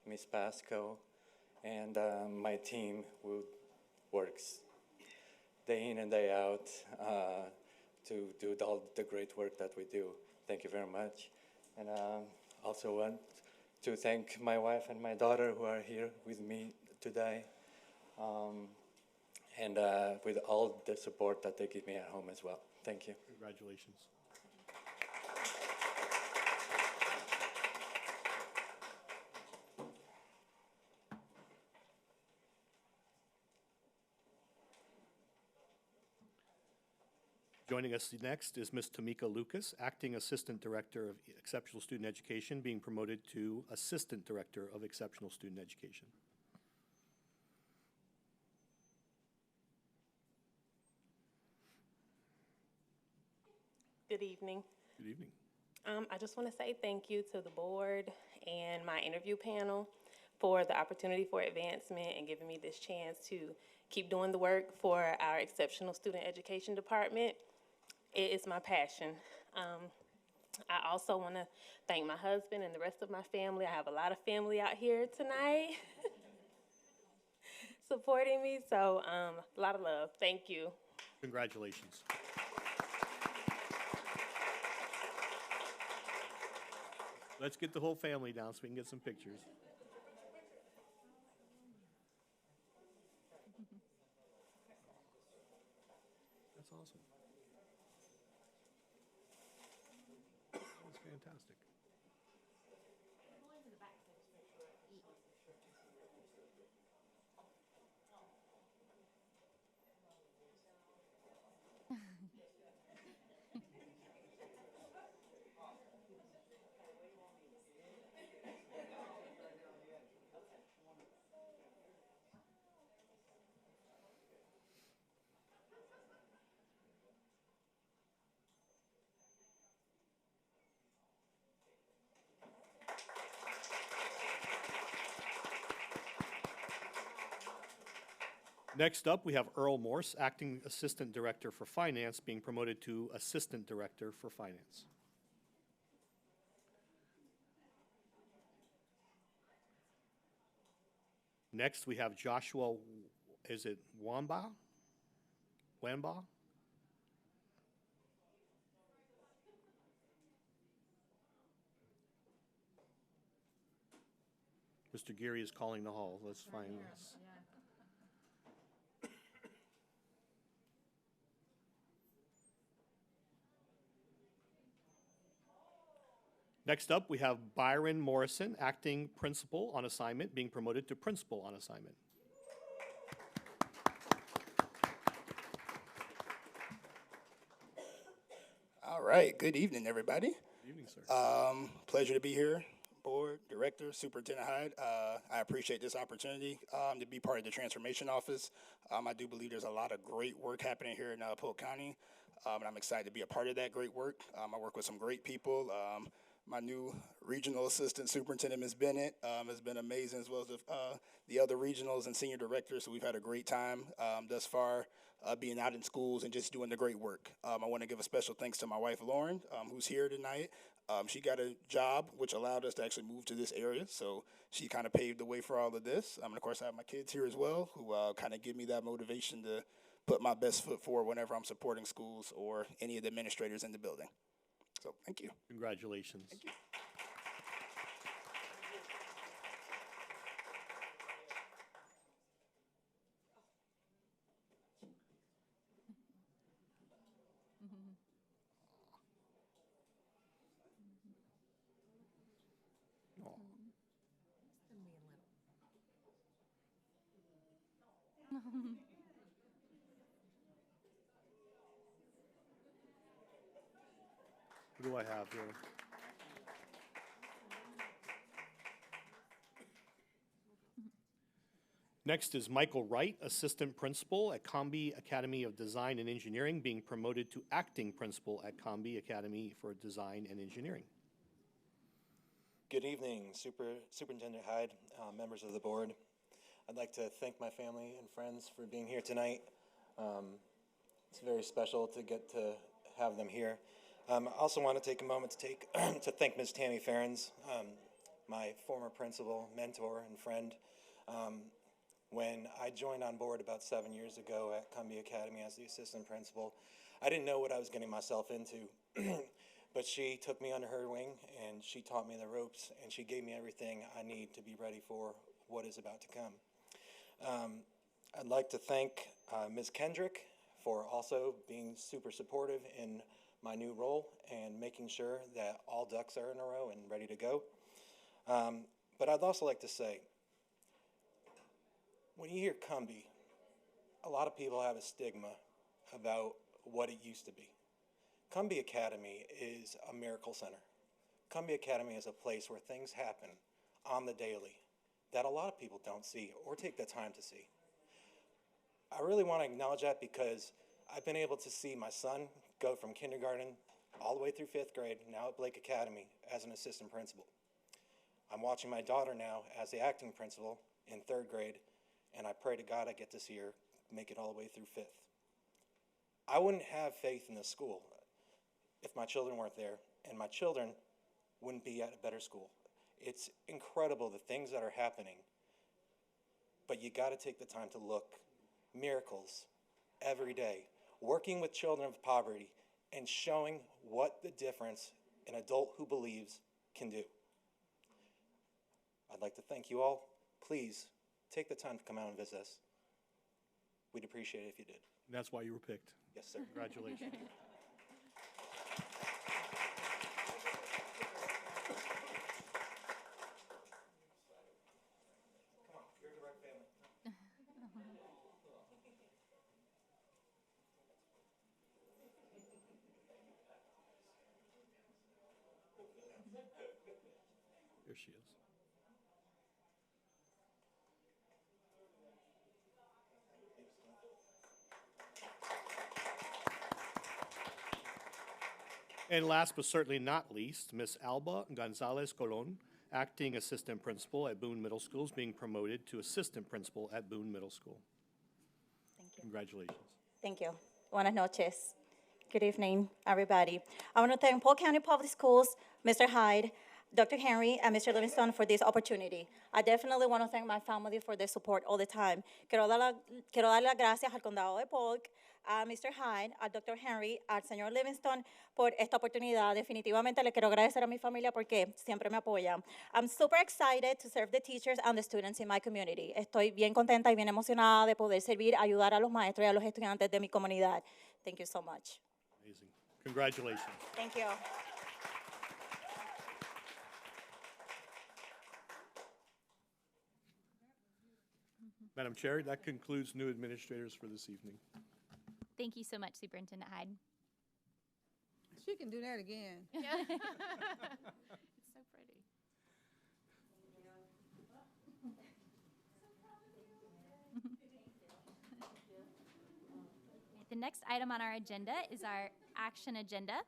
Ms. Pasco and my team who works day in and day out to do all the great work that we do. Thank you very much. And also want to thank my wife and my daughter who are here with me today, and with all the support that they give me at home as well. Thank you. Congratulations. Joining us next is Ms. Tamika Lucas, Acting Assistant Director of Exceptional Student Education, being promoted to Assistant Director of Exceptional Student Education. Good evening. Good evening. I just want to say thank you to the board and my interview panel for the opportunity for advancement and giving me this chance to keep doing the work for our Exceptional Student Education Department. It is my passion. I also want to thank my husband and the rest of my family. I have a lot of family out here tonight supporting me, so a lot of love. Thank you. Congratulations. Let's get the whole family down so we can get some pictures. That's awesome. That's fantastic. Next up, we have Earl Morse, Acting Assistant Director for Finance, being promoted to Assistant Director for Finance. Next, we have Joshua, is it Wamba? Mr. Geary is calling the hall. Let's find this. Next up, we have Byron Morrison, Acting Principal on Assignment, being promoted to Principal on Assignment. All right, good evening, everybody. Good evening, sir. Pleasure to be here, Board, Director, Superintendent Hyde. I appreciate this opportunity to be part of the Transformation Office. I do believe there's a lot of great work happening here in Polk County, and I'm excited to be a part of that great work. I work with some great people. My new regional assistant superintendent, Ms. Bennett, has been amazing, as well as the other regionals and senior directors. So we've had a great time thus far, being out in schools and just doing the great work. I want to give a special thanks to my wife, Lauren, who's here tonight. She got a job, which allowed us to actually move to this area. So she kind of paved the way for all of this. And of course, I have my kids here as well, who kind of give me that motivation to put my best foot forward whenever I'm supporting schools or any of the administrators in the building. So thank you. Congratulations. Thank you. What do I have here? Next is Michael Wright, Assistant Principal at Combi Academy of Design and Engineering, being promoted to Acting Principal at Combi Academy for Design and Engineering. Good evening, Superintendent Hyde, members of the board. I'd like to thank my family and friends for being here tonight. It's very special to get to have them here. I also want to take a moment to thank Ms. Tammy Ferens, my former principal, mentor, and friend. When I joined on board about 7 years ago at Combi Academy as the assistant principal, I didn't know what I was getting myself into, but she took me under her wing and she taught me the ropes and she gave me everything I need to be ready for what is about to come. I'd like to thank Ms. Kendrick for also being super supportive in my new role and making sure that all ducks are in a row and ready to go. But I'd also like to say, when you hear Combi, a lot of people have a stigma about what it used to be. Combi Academy is a miracle center. Combi Academy is a place where things happen on the daily that a lot of people don't see or take the time to see. I really want to acknowledge that because I've been able to see my son go from kindergarten all the way through 5th grade, now at Blake Academy, as an assistant principal. I'm watching my daughter now as the acting principal in 3rd grade, and I pray to God I get to see her make it all the way through 5th. I wouldn't have faith in this school if my children weren't there, and my children wouldn't be at a better school. It's incredible the things that are happening, but you got to take the time to look. Miracles every day, working with children of poverty and showing what the difference an adult who believes can do. I'd like to thank you all. Please take the time to come out and visit us. We'd appreciate it if you did. And that's why you were picked. Yes, sir. Congratulations. There she is. And last but certainly not least, Ms. Alba Gonzalez Colon, Acting Assistant Principal at Boone Middle School, is being promoted to Assistant Principal at Boone Middle School. Congratulations. Thank you. Buenas noches. Good evening, everybody. I want to thank Polk County Public Schools, Mr. Hyde, Dr. Henry, and Mr. Livingston for this opportunity. I definitely want to thank my family for their support all the time. Quiero dar las gracias al Condado de Polk, a Mr. Hyde, a Dr. Henry, al señor Livingston por esta oportunidad. Definitivamente le quiero agradecer a mi familia porque siempre me apoyan. I'm super excited to serve the teachers and the students in my community. Estoy bien contenta y bien emocionada de poder servir, ayudar a los maestros y a los estudiantes de mi comunidad. Thank you so much. Amazing. Congratulations. Thank you. Madam Chair, that concludes new administrators for this evening. Thank you so much, Superintendent Hyde. She can do that again. It's so pretty. The next item on our agenda is our action agenda.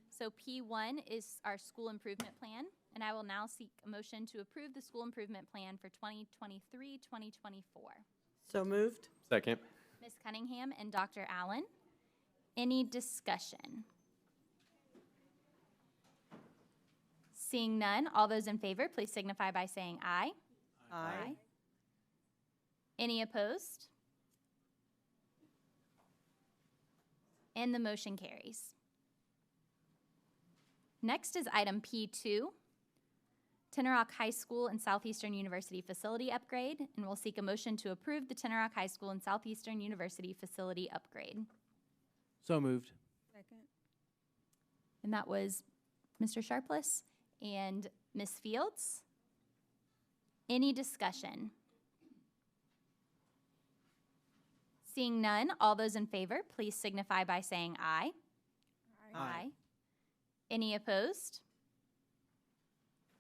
So P1 is our school improvement plan, and I will now seek a motion to approve the school improvement plan for 2023-2024. So moved. Second. Ms. Cunningham and Dr. Allen. Any discussion? Seeing none, all those in favor, please signify by saying aye. Aye. Any opposed? And the motion carries. Next is item P2, Tinnerock High School and Southeastern University facility upgrade, and we'll seek a motion to approve the Tinnerock High School and Southeastern University facility upgrade. So moved. Second. And that was Mr. Sharpless and Ms. Fields. Any discussion? Seeing none, all those in favor, please signify by saying aye. Aye. Any opposed?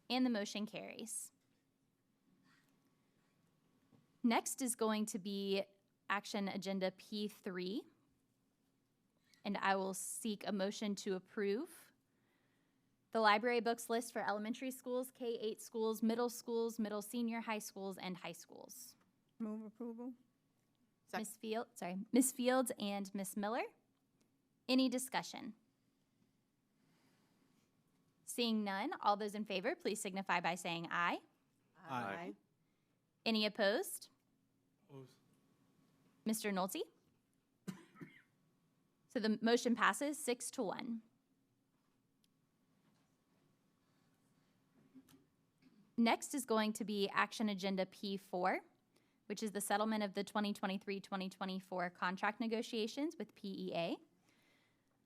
And the motion carries. Next is going to be action agenda P3. And I will seek a motion to approve the library books list for elementary schools, K-8 schools, middle senior high schools, and high schools. Move approval. Ms. Fields and Ms. Miller. Any discussion? Seeing none, all those in favor, please signify by saying aye. Aye. Any opposed? Opposed. Mr. Nolte? So the motion passes 6-1. Next is going to be action agenda P4, which is the settlement of the 2023-2024 contract negotiations with PEA.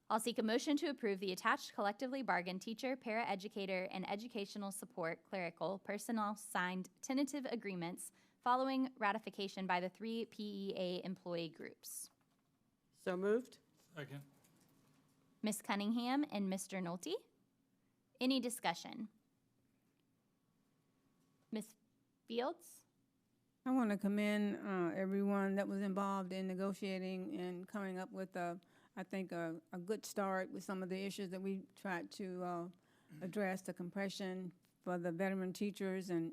I'll seek a motion to approve the attached collectively bargained teacher, paraeducator, and educational support clerical personnel signed tentative agreements following ratification by the 3 PEA employee groups. So moved. Second. Ms. Cunningham and Mr. Nolte. Any discussion? Ms. Fields? I want to commend everyone that was involved in negotiating and coming up with I think a good start with some of the issues that we tried to address, the compression for the veteran teachers and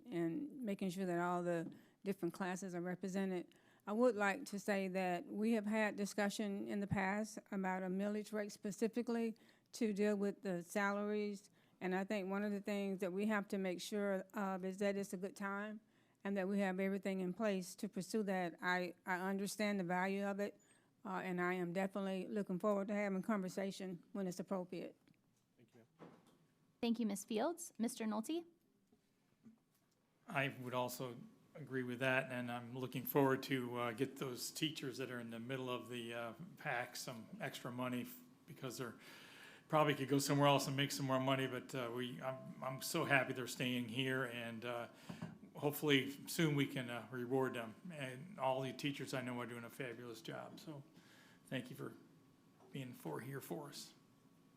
making sure that all the different classes are represented. I would like to say that we have had discussion in the past about a millage rate specifically to deal with the salaries, and I think one of the things that we have to make sure of is that it's a good time and that we have everything in place to pursue that. I understand the value of it, and I am definitely looking forward to having conversation when it's appropriate. Thank you, Ms. Fields. Mr. Nolte? I would also agree with that, and I'm looking forward to get those teachers that are in the middle of the pack some extra money because they're probably could go somewhere else and make some more money, but I'm so happy they're staying here, and hopefully soon we can reward them. And all the teachers I know are doing a fabulous job, so thank you for being here for us.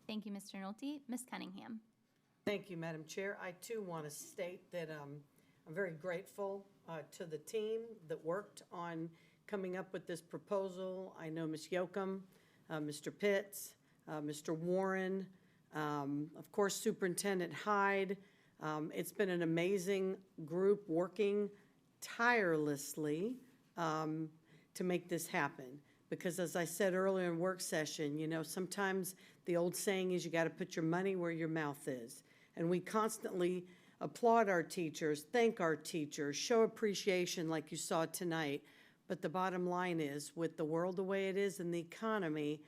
Thank you, Mr. Nolte. Ms. Cunningham? Thank you, Madam Chair. I too want to state that I'm very grateful to the team that worked on coming up with this proposal. I know Ms. Yoakum, Mr. Pitts, Mr. Warren, of course, Superintendent Hyde. It's been an amazing group working tirelessly to make this happen. because as I said earlier in work session, you know, sometimes the old saying is you got to put your money where your mouth is. And we constantly applaud our teachers, thank our teachers, show appreciation like you saw tonight. But the bottom line is, with the world the way it is and the economy,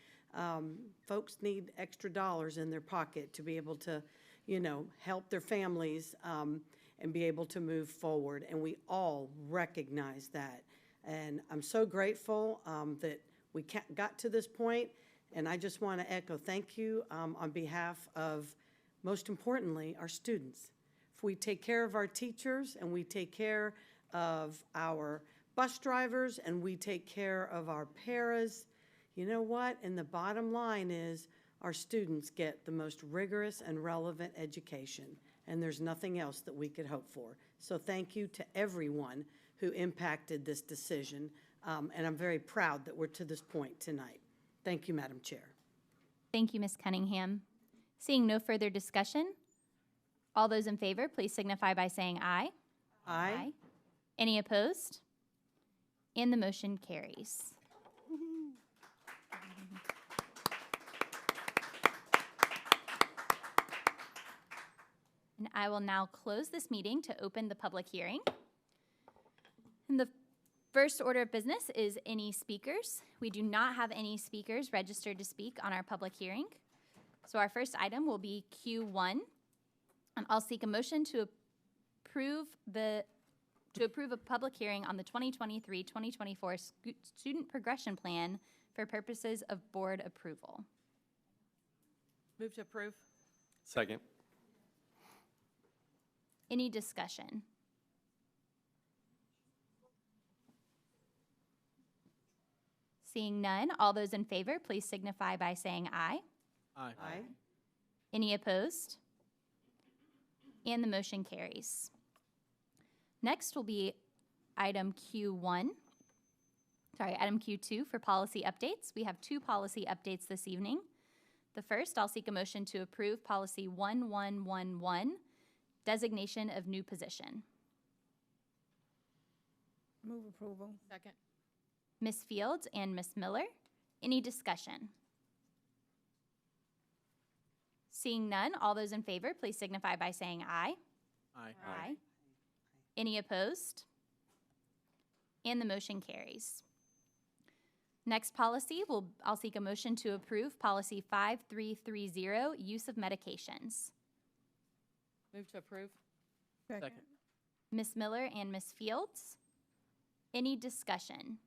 folks need extra dollars in their pocket to be able to, you know, help their families and be able to move forward. And we all recognize that. And I'm so grateful that we got to this point. And I just want to echo thank you on behalf of, most importantly, our students. If we take care of our teachers and we take care of our bus drivers and we take care of our paras, you know what? And the bottom line is our students get the most rigorous and relevant education. And there's nothing else that we could hope for. So thank you to everyone who impacted this decision. And I'm very proud that we're to this point tonight. Thank you, Madam Chair. Thank you, Ms. Cunningham. Seeing no further discussion, all those in favor, please signify by saying aye. Aye. Any opposed? And the motion carries. And I will now close this meeting to open the public hearing. And the first order of business is any speakers. We do not have any speakers registered to speak on our public hearing. So our first item will be Q1. I'll seek a motion to approve a public hearing on the 2023-2024 Student Progression Plan for purposes of board approval. Move to approve. Second. Any discussion? Seeing none, all those in favor, please signify by saying aye. Aye. Aye. Any opposed? And the motion carries. Next will be item Q2 for policy updates. We have 2 policy updates this evening. The first, I'll seek a motion to approve policy 1111, designation of new position. Move approval. Second. Ms. Fields and Ms. Miller, any discussion? Seeing none, all those in favor, please signify by saying aye. Aye. Aye. Any opposed? And the motion carries. Next policy, I'll seek a motion to approve policy 5330, use of medications. Move to approve. Second. Ms. Miller and Ms. Fields, any discussion?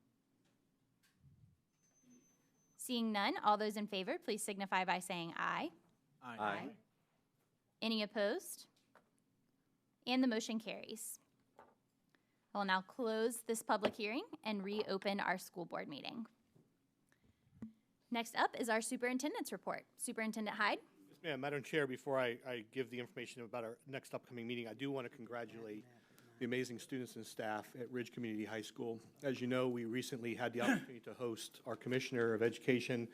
Seeing none, all those in favor, please signify by saying aye. Aye. Any opposed? And the motion carries. I will now close this public hearing and reopen our school board meeting. Next up is our superintendent's report. Superintendent Hyde. Yes, ma'am. Madam Chair, before I give the information about our next upcoming meeting, I do want to congratulate the amazing students and staff at Ridge Community High School. As you know, we recently had the opportunity to host our Commissioner of Education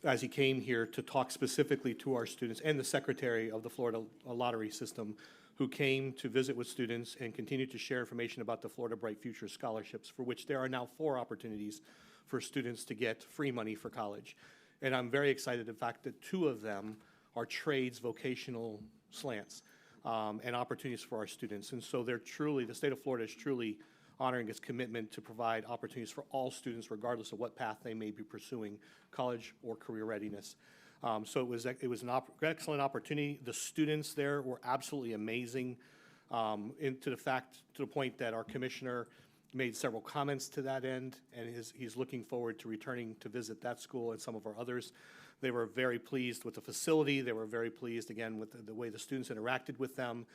as he came here to talk specifically to our students, and the Secretary of the Florida Lottery System, who came to visit with students and continue to share information about the Florida Bright Future scholarships, for which there are now 4 opportunities for students to get free money for college. And I'm very excited, in fact, that 2 of them are trades vocational slants and opportunities for our students. And so they're truly, the state of Florida is truly honoring its commitment to provide opportunities for all students, regardless of what path they may be pursuing, college or career readiness. So it was an excellent opportunity. The students there were absolutely amazing, to the point that our commissioner made several comments to that end, and he's looking forward to returning to visit that school and some of our others. They were very pleased with the facility. They were very pleased, again, with the way the students interacted with them.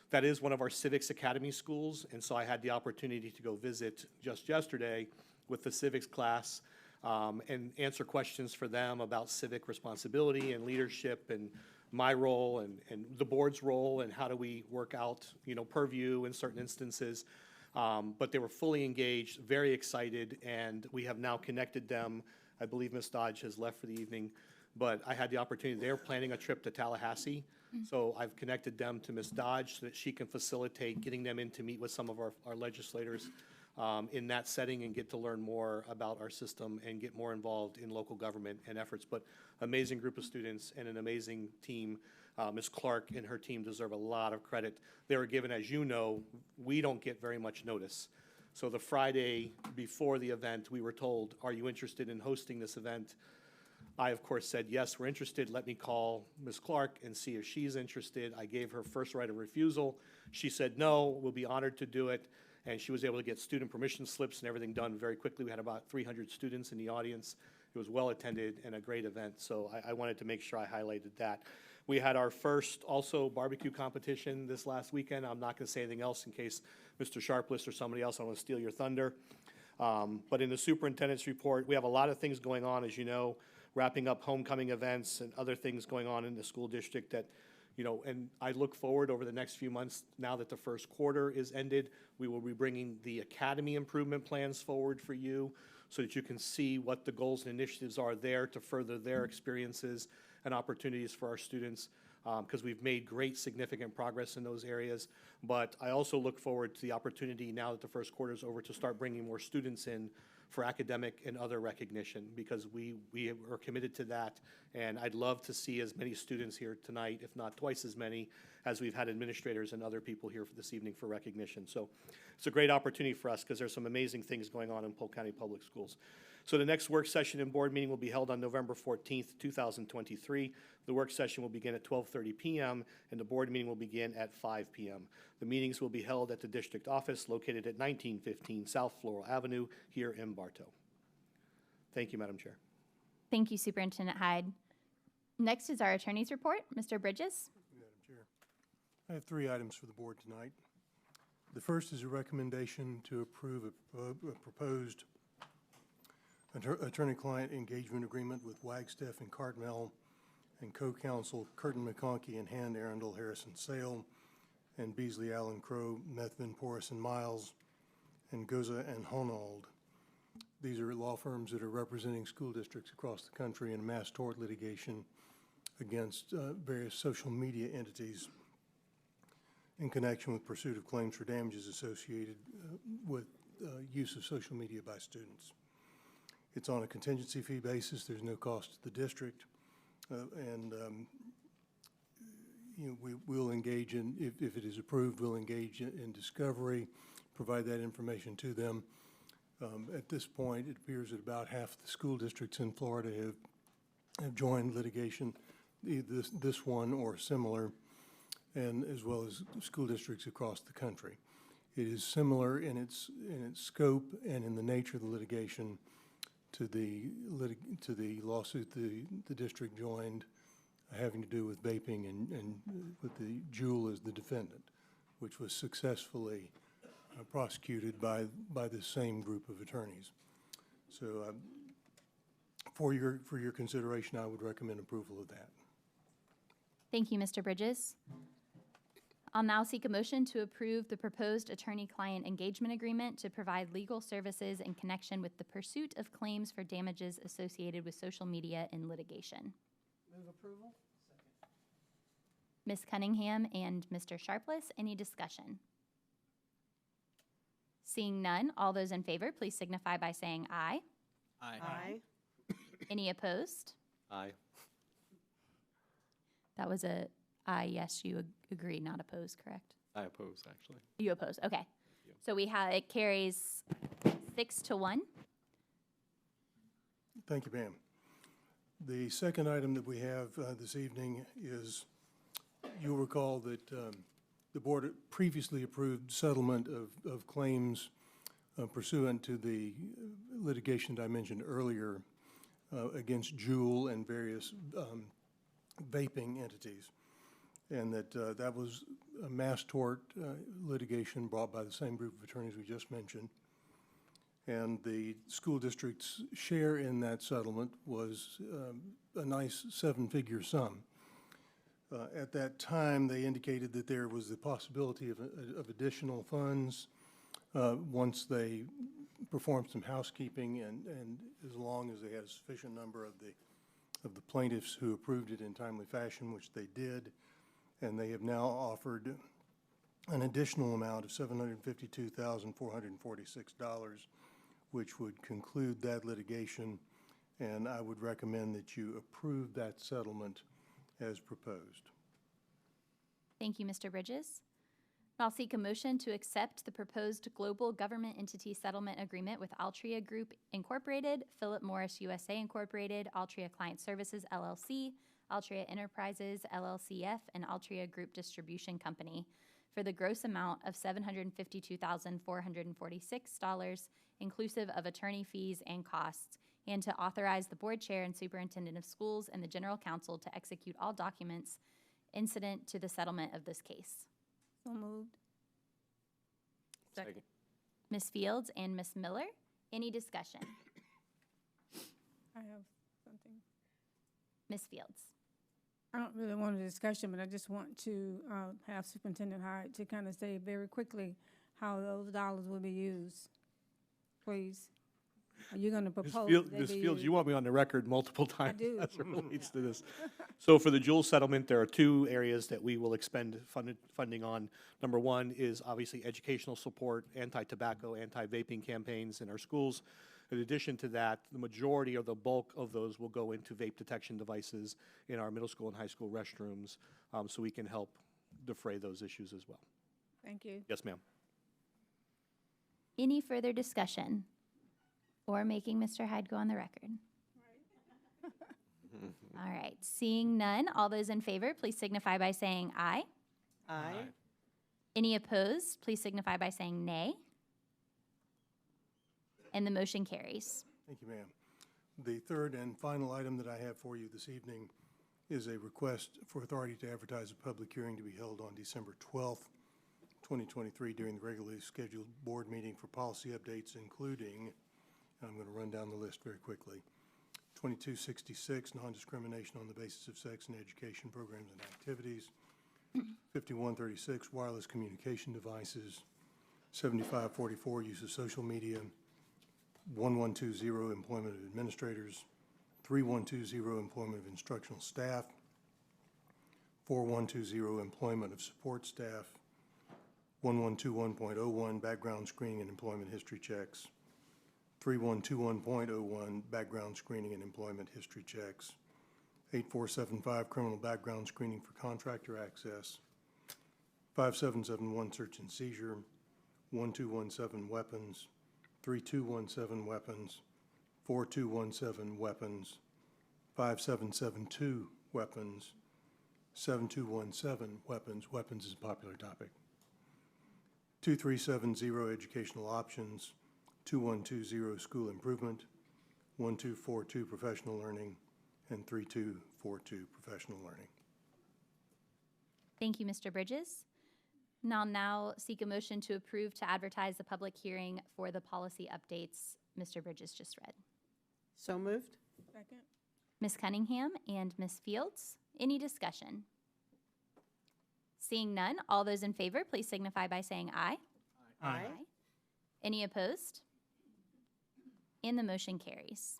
That is one of our Civics Academy schools, and so I had the opportunity to go visit just yesterday with the civics class and answer questions for them about civic responsibility and leadership and my role and the board's role and how do we work out, purview in certain instances. But they were fully engaged, very excited, and we have now connected them. I believe Ms. Dodge has left for the evening, but I had the opportunity. They're planning a trip to Tallahassee, so I've connected them to Ms. Dodge so that she can facilitate getting them in to meet with some of our legislators in that setting and get to learn more about our system and get more involved in local government and efforts. But amazing group of students and an amazing team. Ms. Clark and her team deserve a lot of credit. They were given, as you know, we don't get very much notice. So the Friday before the event, we were told, are you interested in hosting this event? I, of course, said, yes, we're interested. Let me call Ms. Clark and see if she's interested. I gave her first right of refusal. She said, no, we'll be honored to do it. And she was able to get student permission slips and everything done very quickly. We had about 300 students in the audience. It was well attended and a great event. So I wanted to make sure I highlighted that. We had our first also barbecue competition this last weekend. I'm not going to say anything else in case Mr. Sharpless or somebody else, I don't want to steal your thunder. But in the superintendent's report, we have a lot of things going on, as you know, wrapping up homecoming events and other things going on in the school district that, you know, and I look forward over the next few months, now that the first quarter is ended, we will be bringing the academy improvement plans forward for you so that you can see what the goals and initiatives are there to further their experiences and opportunities for our students, because we've made great significant progress in those areas. But I also look forward to the opportunity now that the first quarter is over to start bringing more students in for academic and other recognition, because we are committed to that. And I'd love to see as many students here tonight, if not twice as many, as we've had administrators and other people here for this evening for recognition. So it's a great opportunity for us because there's some amazing things going on in Polk County Public Schools. So the next work session and board meeting will be held on November 14th, 2023. The work session will begin at 12:30 p.m. and the board meeting will begin at 5 p.m. The meetings will be held at the district office located at 1915 South Floral Avenue here in Bartow. Thank you, Madam Chair. Thank you, Superintendent Hyde. Next is our attorney's report. Mr. Bridges. Madam Chair, I have 3 items for the board tonight. The first is a recommendation to approve a proposed attorney-client engagement agreement with Wagstaff and Cartmel and co-counsel Curtin McConkey and Han Arundel Harrison Sale and Beasley Allen Crow, Methvin Porras and Miles, and Goza and Honold. These are law firms that are representing school districts across the country in mass tort litigation against various social media entities in connection with pursuit of claims for damages associated with use of social media by students. It's on a contingency fee basis. There's no cost to the district. You know, we'll engage in, if it is approved, we'll engage in discovery, provide that information to them. At this point, it appears that about half the school districts in Florida have joined litigation, this one or similar, and as well as school districts across the country. It is similar in its scope and in the nature of the litigation to the lawsuit the district joined having to do with vaping and with the Juul as the defendant, which was successfully prosecuted by the same group of attorneys. So for your consideration, I would recommend approval of that. Thank you, Mr. Bridges. I'll now seek a motion to approve the proposed attorney-client engagement agreement to provide legal services in connection with the pursuit of claims for damages associated with social media in litigation. Move approval. Ms. Cunningham and Mr. Sharpless, any discussion? Seeing none, all those in favor, please signify by saying aye. Aye. Aye. Any opposed? Aye. That was a aye, yes, you agree, not oppose, correct? I oppose, actually. You oppose, okay. So we have, it carries 6-1. Thank you, ma'am. The second item that we have this evening is, you'll recall that the board previously approved settlement of claims pursuant to the litigation that I mentioned earlier against Juul and various vaping entities. And that was a mass tort litigation brought by the same group of attorneys we just mentioned. And the school district's share in that settlement was a nice 7-figure sum. At that time, they indicated that there was the possibility of additional funds once they performed some housekeeping and as long as they had a sufficient number of the plaintiffs who approved it in timely fashion, which they did. And they have now offered an additional amount of $752,446, which would conclude that litigation, and I would recommend that you approve that settlement as proposed. Thank you, Mr. Bridges. I'll seek a motion to accept the proposed global government entity settlement agreement with Altria Group Incorporated, Philip Morris USA Incorporated, Altria Client Services LLC, Altria Enterprises LLCF, and Altria Group Distribution Company for the gross amount of $752,446, inclusive of attorney fees and costs, and to authorize the board chair and superintendent of schools and the general counsel to execute all documents incident to the settlement of this case. So moved. Second. Ms. Fields and Ms. Miller, any discussion? I have something. Ms. Fields. I don't really want a discussion, but I just want to have Superintendent Hyde to kind of say very quickly how those dollars will be used. Please. Are you going to propose? Ms. Fields, you want me on the record multiple times do. as it relates to this. So for the Juul settlement, there are two areas that we will expend funding on. Number one is obviously educational support, anti-tobacco, anti-vaping campaigns in our schools. In addition to that, the majority or the bulk of those will go into vape detection devices in our middle school and high school restrooms, so we can help defray those issues as well. Thank you. Yes, ma'am. Any further discussion or making Mr. Hyde go on the record? All right, seeing none, all those in favor, please signify by saying aye. Aye. Any opposed, please signify by saying nay. And the motion carries. Thank you, ma'am. The third and final item that I have for you this evening is a request for authority to advertise a public hearing to be held on December 12th, 2023 during the regularly scheduled board meeting for policy updates, including, and I'm going to run down the list very quickly, 2266, non-discrimination on the basis of sex in education programs and activities, 5136, wireless communication devices, 7544, use of social media, 1120, employment of administrators, 3120, employment of instructional staff, 4120, employment of support staff, 1121.01, background screening and employment history checks, 3121.01, background screening and employment history checks, 8475, criminal background screening for contractor access, 5771, search and seizure, 1217, weapons, 3217, weapons, 4217, weapons, 5772, weapons, 7217, weapons. Weapons is a popular topic. 2370, educational options, 2120, school improvement, 1242, professional learning, and 3242, professional learning. Thank you, Mr. Bridges. And I'll now seek a motion to approve to advertise the public hearing for the policy updates Mr. Bridges just read. So moved. Second. Ms. Cunningham and Ms. Fields, any discussion? Seeing none, all those in favor, please signify by saying aye. Aye. Any opposed? And the motion carries.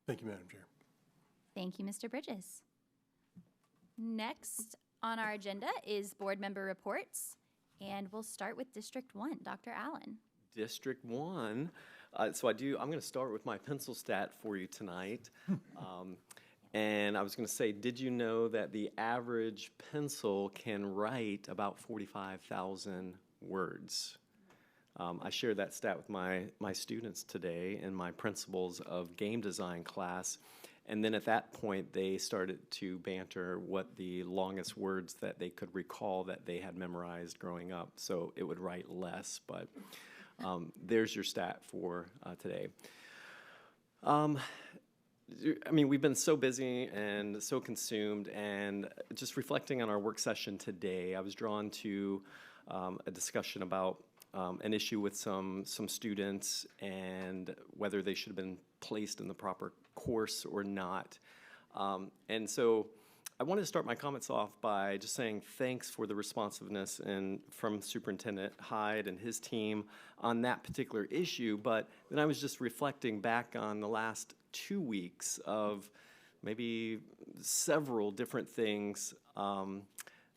Thank you, Madam Chair. Thank you, Mr. Bridges. Next on our agenda is board member reports, and we'll start with District 1. Dr. Allen. District 1. I'm going to start with my pencil stat for you tonight. And I was going to say, did you know that the average pencil can write about 45,000 words? I shared that stat with my students today in my principles of game design class. And then at that point, they started to banter what the longest words that they could recall that they had memorized growing up. So it would write less, but there's your stat for today. I mean, we've been so busy and so consumed, and just reflecting on our work session today, I was drawn to a discussion about an issue with some students and whether they should have been placed in the proper course or not. And so I wanted to start my comments off by just saying thanks for the responsiveness from Superintendent Hyde and his team on that particular issue. But then I was just reflecting back on the last 2 weeks of maybe several different things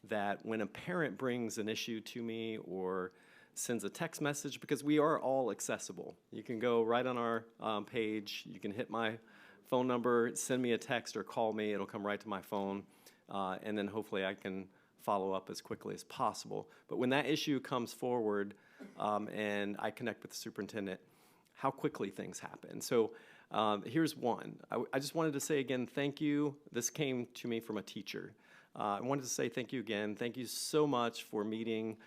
that when a parent brings an issue to me or sends a text message, because we are all accessible. You can go right on our page, you can hit my phone number, send me a text or call me, it'll come right to my phone, and then hopefully I can follow up as quickly as possible. But when that issue comes forward and I connect with the superintendent, how quickly things happen. So here's one. I just wanted to say again, thank you. This came to me from a teacher. I wanted to say thank you again. Thank you so much for meeting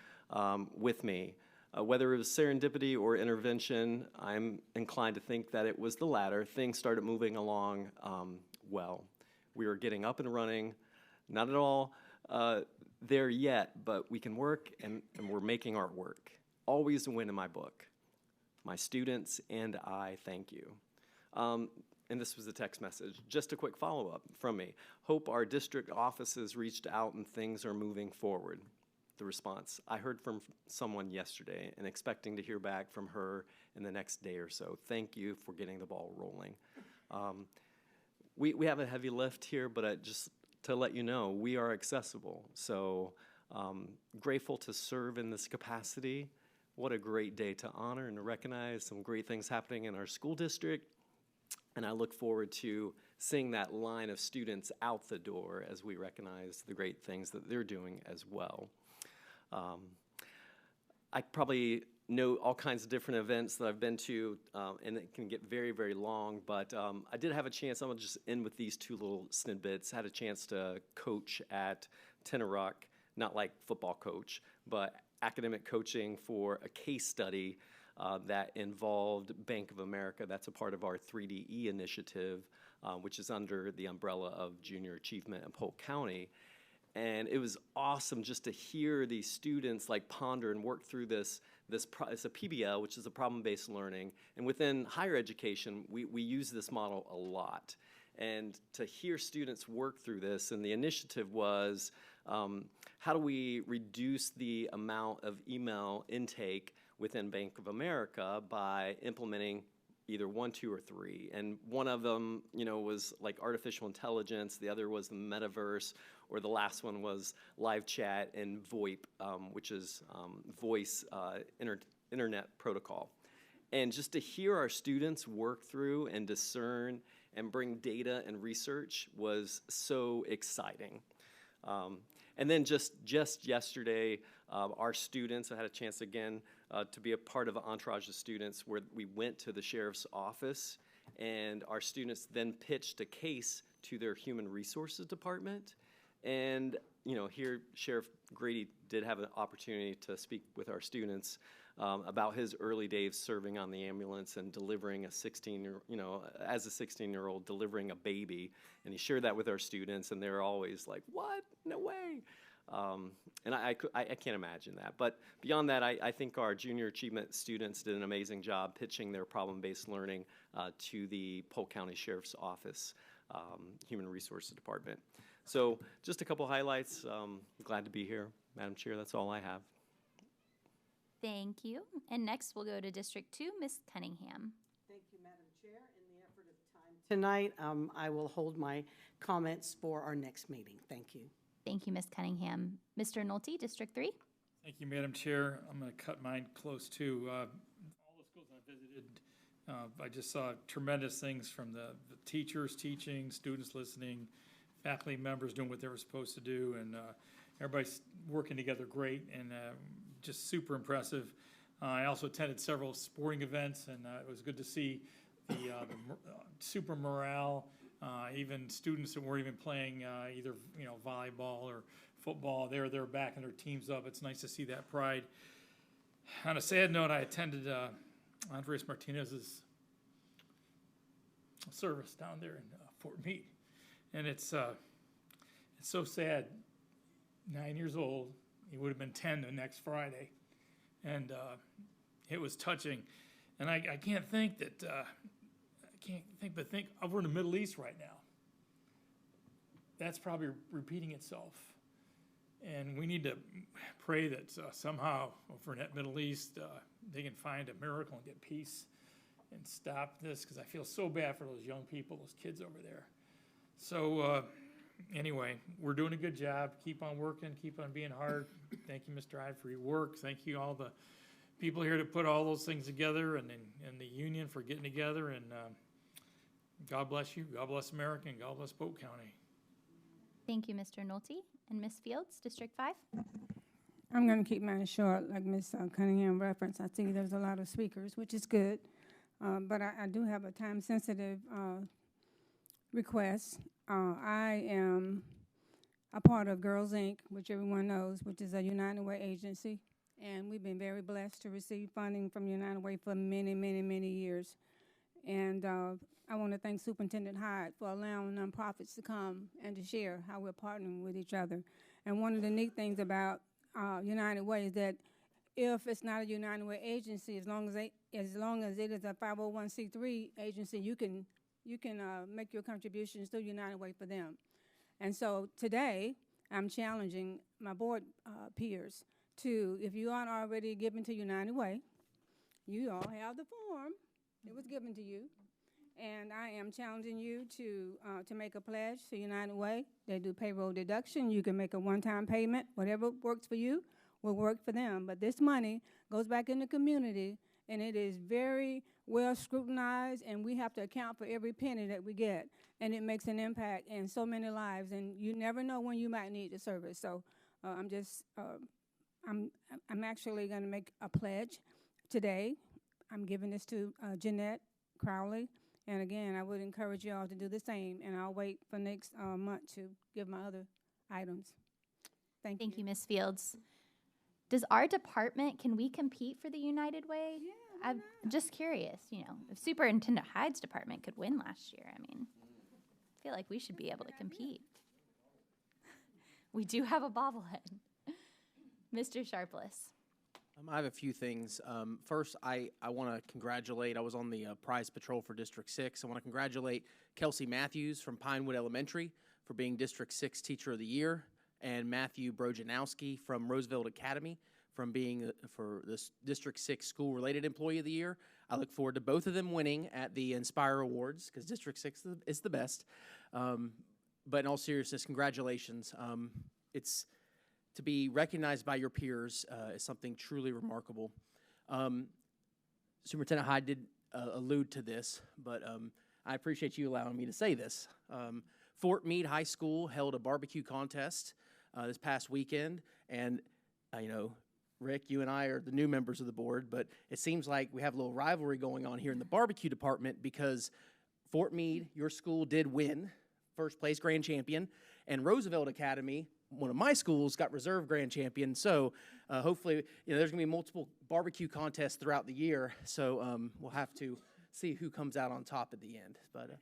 with me. Whether it was serendipity or intervention, I'm inclined to think that it was the latter. Things started moving along well. We were getting up and running, not at all there yet, but we can work and we're making our work. Always a win in my book. My students and I thank you. And this was a text message. Just a quick follow-up from me. Hope our district offices reached out and things are moving forward. The response, I heard from someone yesterday and expecting to hear back from her in the next day or so. Thank you for getting the ball rolling. We have a heavy lift here, but just to let you know, we are accessible. So grateful to serve in this capacity. What a great day to honor and to recognize some great things happening in our school district. And I look forward to seeing that line of students out the door as we recognize the great things that they're doing as well. I probably know all kinds of different events that I've been to, and it can get very, very long, but I did have a chance, I'm gonna just end with these two little snippets. I had a chance to coach at Tenor Rock, not like football coach, but academic coaching for a case study that involved Bank of America. That's a part of our 3DE initiative, which is under the umbrella of Junior Achievement in Polk County. And it was awesome just to hear these students like ponder and work through this. It's a PBL, which is a problem-based learning. And within higher education, we use this model a lot. And to hear students work through this, and the initiative was, how do we reduce the amount of email intake within Bank of America by implementing either 1, 2, or 3. And one of them, was like artificial intelligence. The other was the metaverse, or the last one was live chat and VoIP, which is voice internet protocol. And just to hear our students work through and discern and bring data and research was so exciting. And then just yesterday, our students, I had a chance again to be a part of an entourage of students where we went to the sheriff's office, and our students then pitched a case to their human resources department. And here Sheriff Grady did have an opportunity to speak with our students about his early days serving on the ambulance and delivering as a 16-year-old delivering a baby. And he shared that with our students, and they're always like, what? No way. And I can't imagine that. But beyond that, I think our junior achievement students did an amazing job pitching their problem-based learning to the Polk County Sheriff's Office Human Resources Department. So just a couple highlights. Glad to be here, Madam Chair. That's all I have. Thank you. And next we'll go to District 2, Ms. Cunningham. Thank you, Madam Chair. In the effort of time tonight, I will hold my comments for our next meeting. Thank you. Thank you, Ms. Cunningham. Mr. Nolte, District 3. Thank you, Madam Chair. I'm going to cut mine close too. All the schools I visited, I just saw tremendous things from the teachers teaching, students listening, faculty members doing what they were supposed to do, and everybody's working together great and just super impressive. I also attended several sporting events, and it was good to see the super morale. Even students that weren't even playing either volleyball or football, they're backing their teams up. It's nice to see that pride. On a sad note, I attended Andres Martinez's service down there in Fort Meade, and it's so sad. 9 years old, he would have been 10 the next Friday, and it was touching. And I can't think that. Think over in the Middle East right now. That's probably repeating itself. And we need to pray that somehow over in that Middle East, they can find a miracle and get peace and stop this, because I feel so bad for those young people, those kids over there. So anyway, we're doing a good job. Keep on working, keep on being hard. Thank you, Mr. Hyde, for your work. Thank you all the people here to put all those things together, and the union for getting together, and God bless you, God bless America, and God bless Polk County. Thank you, Mr. Nolte. And Ms. Fields, District 5? I'm going to keep mine short, like Ms. Cunningham referenced. I see there's a lot of speakers, which is good, but I do have a time-sensitive request. I am a part of Girls Inc., which everyone knows, which is a United Way agency, and we've been very blessed to receive funding from United Way for many, many, many years. And I want to thank Superintendent Hyde for allowing nonprofits to come and to share how we're partnering with each other. And one of the neat things about United Way is that if it's not a United Way agency, as long as it is a 501c3 agency, you can make your contributions through United Way for them. And so today, I'm challenging my board peers to, if you aren't already given to United Way, you all have the form. It was given to you. And I am challenging you to make a pledge to United Way. They do payroll deduction. You can make a one-time payment. Whatever works for you will work for them. But this money goes back in the community, and it is very well scrutinized, and we have to account for every penny that we get. And it makes an impact in so many lives, and you never know when you might need the service. So I'm actually going to make a pledge today. I'm giving this to Jeanette Crowley. And again, I would encourage you all to do the same, and I'll wait for next month to give my other items. Thank you. Thank you, Ms. Fields. Does our department, can we compete for the United Way? Yeah, I'm just curious, if Superintendent Hyde's department could win last year, I feel like we should be able to compete. We do have a bobblehead. Mr. Sharpless. I have a few things. First, I want to congratulate, I was on the prize patrol for District 6. I want to congratulate Kelsey Matthews from Pinewood Elementary for being District 6 Teacher of the Year, and Matthew Brojanowski from Roosevelt Academy from being for this District 6 School-Related Employee of the Year. I look forward to both of them winning at the Inspire Awards, because District 6 is the best. But in all seriousness, congratulations. It's to be recognized by your peers is something truly remarkable. Superintendent Hyde did allude to this, but I appreciate you allowing me to say this. Fort Meade High School held a barbecue contest this past weekend, and Rick, you and I are the new members of the board, but it seems like we have a little rivalry going on here in the barbecue department, because Fort Meade, your school, did win first place grand champion, and Roosevelt Academy, one of my schools, got reserve grand champion. So hopefully, there's going to be multiple barbecue contests throughout the year. So we'll have to see who comes out on top at the end. But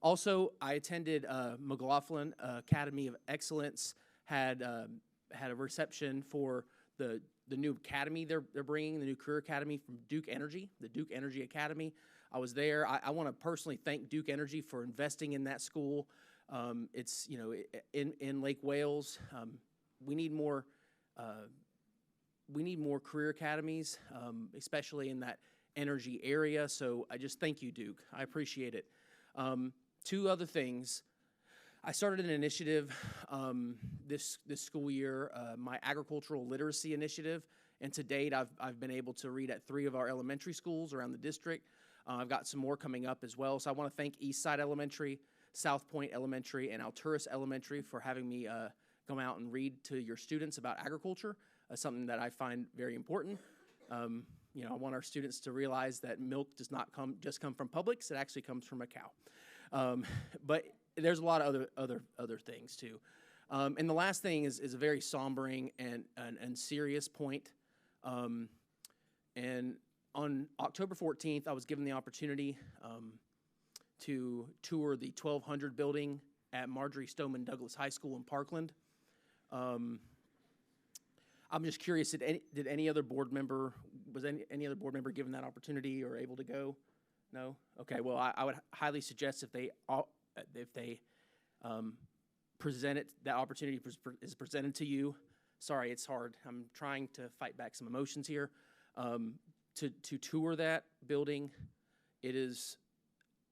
also, I attended McLaughlin Academy of Excellence. Had a reception for the new academy they're bringing, the new career academy from Duke Energy, the Duke Energy Academy. I was there. I want to personally thank Duke Energy for investing in that school. It's in Lake Wales. We need more career academies, especially in that energy area. So I just thank you, Duke. I appreciate it. Two other things. I started an initiative this school year, my agricultural literacy initiative, and to date I've been able to read at 3 of our elementary schools around the district. I've got some more coming up as well. So I want to thank Eastside Elementary, South Point Elementary, and Alturas Elementary for having me come out and read to your students about agriculture, something that I find very important. I want our students to realize that milk does not just come from Publix; it actually comes from a cow. But there's a lot of other things too. And the last thing is a very sombering and serious point. And on October 14th, I was given the opportunity to tour the 1200 building at Marjorie Stoneman Douglas High School in Parkland. I'm just curious, did any other board member, was any other board member given that opportunity or able to go? No? Okay, well, I would highly suggest if they present it, that opportunity is presented to you. Sorry, it's hard. I'm trying to fight back some emotions here. To tour that building, it is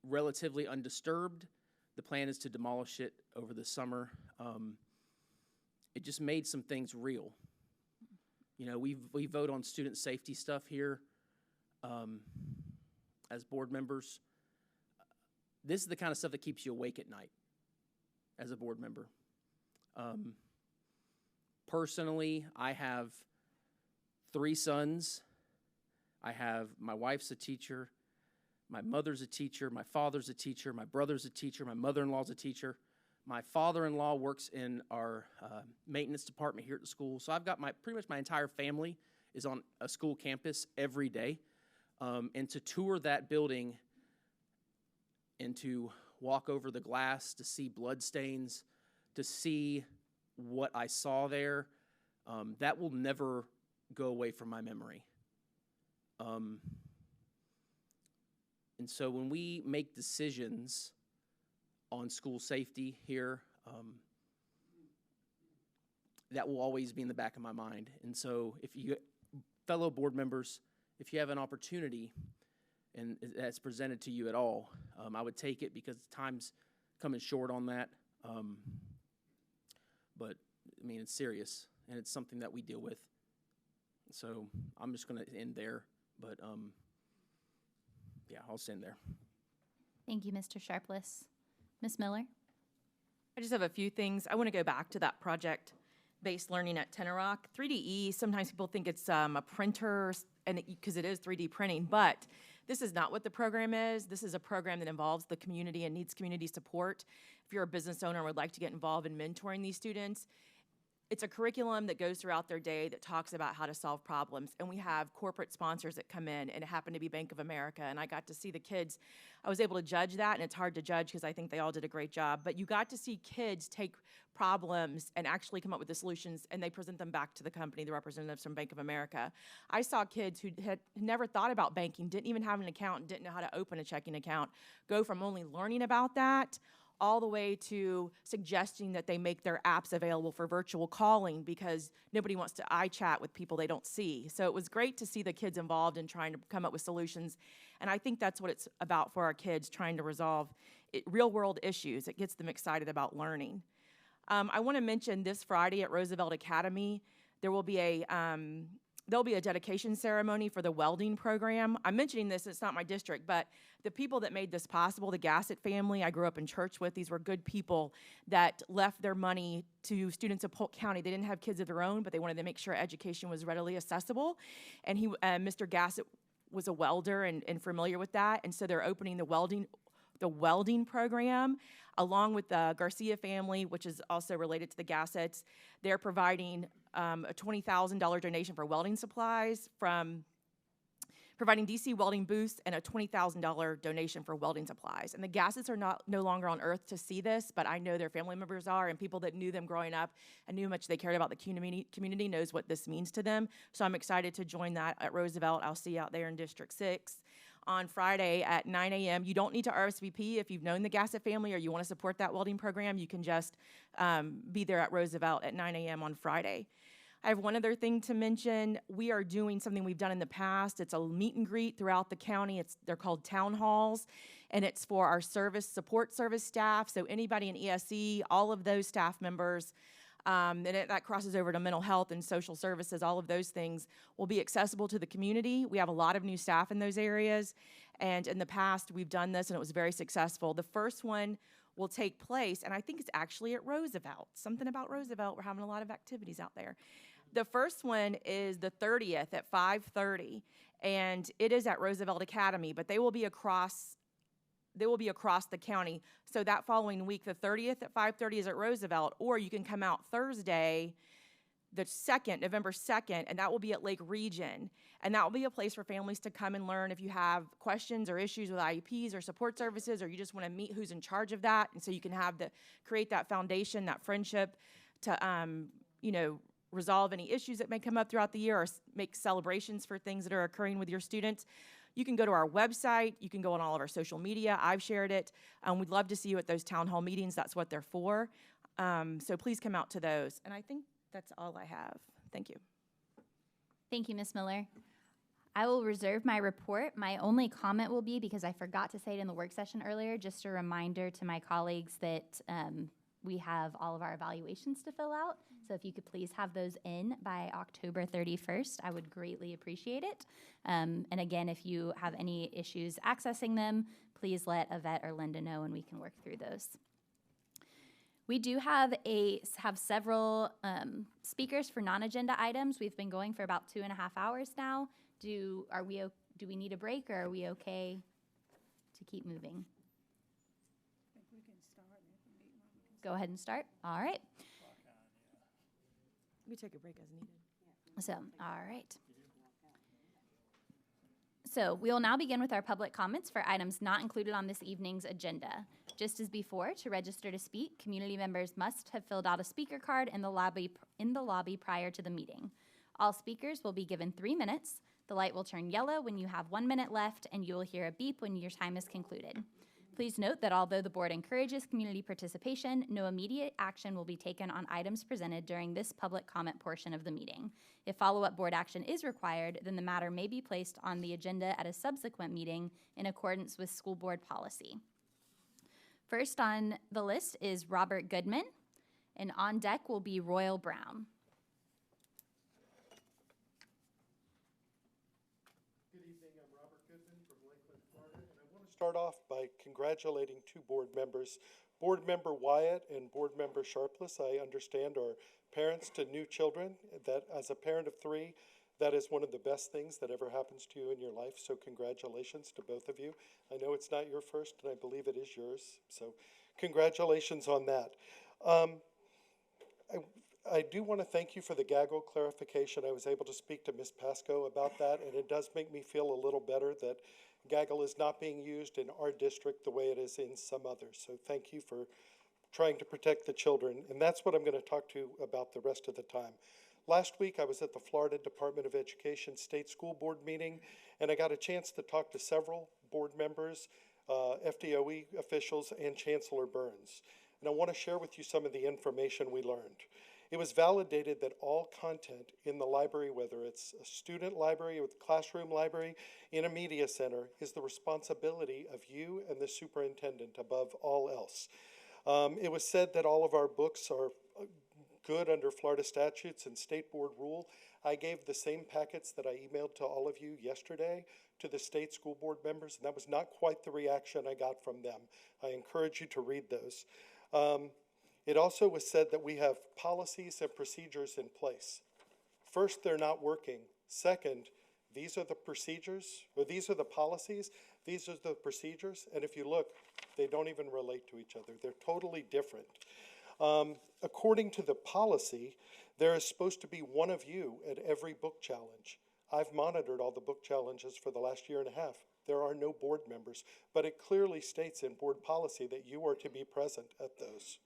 relatively undisturbed. The plan is to demolish it over the summer. It just made some things real. You know, we vote on student safety stuff here as board members. This is the kind of stuff that keeps you awake at night as a board member. Personally, I have 3 sons. My wife's a teacher. My mother's a teacher. My father's a teacher. My brother's a teacher. My mother-in-law's a teacher. My father-in-law works in our maintenance department here at the school. So I've got pretty much my entire family is on a school campus every day. And to tour that building and to walk over the glass, to see bloodstains, to see what I saw there, that will never go away from my memory. And so when we make decisions on school safety here, that will always be in the back of my mind. And so if you, fellow board members, if you have an opportunity and that's presented to you at all, I would take it because time's coming short on that. But, I mean, it's serious, and it's something that we deal with. So I'm just going to end there, but yeah, I'll end there. Thank you, Mr. Sharpless. Ms. Miller? I just have a few things. I want to go back to that project-based learning at Tenoroc. 3DE, sometimes people think it's a printer, and because it is 3D printing, but this is not what the program is. This is a program that involves the community and needs community support. If you're a business owner and would like to get involved in mentoring these students, it's a curriculum that goes throughout their day that talks about how to solve problems. And we have corporate sponsors that come in, and it happened to be Bank of America. And I got to see the kids. I was able to judge that, and it's hard to judge because I think they all did a great job. But you got to see kids take problems and actually come up with the solutions, and they present them back to the company, the representatives from Bank of America. I saw kids who had never thought about banking, didn't even have an account, and didn't know how to open a checking account, go from only learning about that all the way to suggesting that they make their apps available for virtual calling because nobody wants to iChat with people they don't see. So it was great to see the kids involved in trying to come up with solutions. And I think that's what it's about for our kids, trying to resolve real-world issues. It gets them excited about learning. I want to mention this Friday at Roosevelt Academy, there'll be a dedication ceremony for the welding program. I'm mentioning this, it's not my district, but the people that made this possible, the Gassett family, I grew up in church with, these were good people that left their money to students of Polk County. They didn't have kids of their own, but they wanted to make sure education was readily accessible. And Mr. Gassett was a welder and familiar with that, and so they're opening the welding program, along with the Garcia family, which is also related to the Gassetts. They're providing a $20,000 donation for welding supplies, from providing DC welding booths, and a $20,000 donation for welding supplies. And the Gassetts are no longer on earth to see this, but I know their family members are, and people that knew them growing up and knew how much they cared about the community knows what this means to them. So I'm excited to join that at Roosevelt. I'll see you out there in District 6. On Friday at 9 a.m. You don't need to RSVP if you've known the Gassett family or you want to support that welding program. You can just be there at Roosevelt at 9 a.m. on Friday. I have one other thing to mention. We are doing something we've done in the past. It's a meet and greet throughout the county. They're called town halls, and it's for our support service staff. So anybody in ESE, all of those staff members, and that crosses over to mental health and social services, all of those things will be accessible to the community. We have a lot of new staff in those areas, and in the past we've done this and it was very successful. The first one will take place, and I think it's actually at Roosevelt. Something about Roosevelt, we're having a lot of activities out there. The first one is the 30th at 5:30, and it is at Roosevelt Academy, but they will be across the county. So that following week, the 30th at 5:30 is at Roosevelt, or you can come out Thursday, the 2nd, November 2nd, and that will be at Lake Region. And that will be a place for families to come and learn if you have questions or issues with IEPs or support services, or you just want to meet who's in charge of that. And so you can create that foundation, that friendship to, resolve any issues that may come up throughout the year, or make celebrations for things that are occurring with your students. You can go to our website. You can go on all of our social media. I've shared it. We'd love to see you at those town hall meetings. That's what they're for. So please come out to those. And I think that's all I have. Thank you. Thank you, Ms. Miller. I will reserve my report. My only comment will be, because I forgot to say it in the work session earlier, just a reminder to my colleagues that we have all of our evaluations to fill out. So if you could please have those in by October 31st, I would greatly appreciate it. And again, if you have any issues accessing them, please let Yvette or Linda know and we can work through those. We do have several speakers for non-agenda items. We've been going for about 2.5 hours now. Do we need a break, or are we okay to keep moving? Go ahead and start. All right. We take a break as needed. So, all right. So we will now begin with our public comments for items not included on this evening's agenda. Just as before, to register to speak, community members must have filled out a speaker card in the lobby prior to the meeting. All speakers will be given 3 minutes. The light will turn yellow when you have 1 minute left, and you will hear a beep when your time is concluded. Please note that although the board encourages community participation, no immediate action will be taken on items presented during this public comment portion of the meeting. If follow-up board action is required, then the matter may be placed on the agenda at a subsequent meeting in accordance with school board policy. First on the list is Robert Goodman, and on deck will be Royal Brown. Start off by congratulating 2 board members. Board Member Wyatt and Board Member Sharpless, I understand, are parents to new children. That, as a parent of 3, that is one of the best things that ever happens to you in your life, so congratulations to both of you. I know it's not your first, and I believe it is yours, so congratulations on that. I do want to thank you for the gaggle clarification. I was able to speak to Ms. Pasco about that, and it does make me feel a little better that gaggle is not being used in our district the way it is in some others. So thank you for trying to protect the children. And that's what I'm going to talk to you about the rest of the time. Last week, I was at the Florida Department of Education State School Board meeting, and I got a chance to talk to several board members, FDOE officials, and Chancellor Burns. And I want to share with you some of the information we learned. It was validated that all content in the library, whether it's a student library or a classroom library, in a media center, is the responsibility of you and the superintendent above all else. It was said that all of our books are good under Florida statutes and state board rule. I gave the same packets that I emailed to all of you yesterday to the state school board members, and that was not quite the reaction I got from them. I encourage you to read those. It also was said that we have policies and procedures in place. First, they're not working. Second, these are the procedures, or these are the policies, these are the procedures, and if you look, they don't even relate to each other. They're totally different. According to the policy, there is supposed to be one of you at every book challenge. I've monitored all the book challenges for the last 1.5 years. There are no board members, but it clearly states in board policy that you are to be present at those.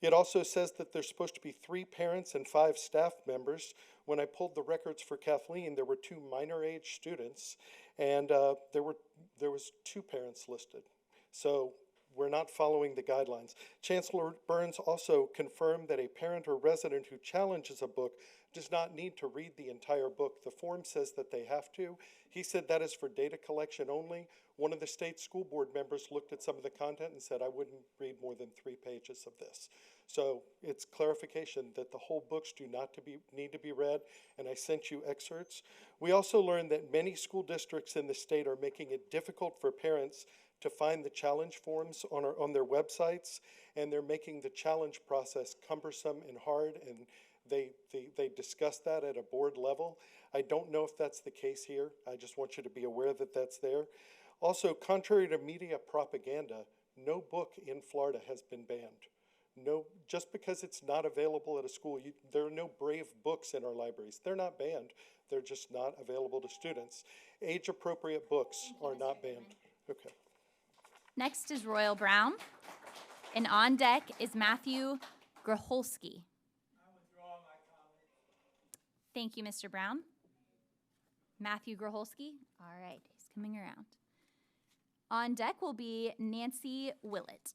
It also says that there's supposed to be 3 parents and 5 staff members. When I pulled the records for Kathleen, there were 2 minor age students, and there was 2 parents listed. So we're not following the guidelines. Chancellor Burns also confirmed that a parent or resident who challenges a book does not need to read the entire book. The form says that they have to. He said that is for data collection only. One of the state school board members looked at some of the content and said, I wouldn't read more than 3 pages of this. So it's clarification that the whole books do not need to be read, and I sent you excerpts. We also learned that many school districts in the state are making it difficult for parents to find the challenge forms on their websites, and they're making the challenge process cumbersome and hard, and they discuss that at a board level. I don't know if that's the case here. I just want you to be aware that that's there. Also, contrary to media propaganda, no book in Florida has been banned. No, just because it's not available at a school, there are no brave books in our libraries. They're not banned. They're just not available to students. Age-appropriate books are not banned. Okay. Next is Royal Brown, and on deck is Matthew Gracholski. Thank you, Mr. Brown. Matthew Gracholski. All right, he's coming around. On deck will be Nancy Willett.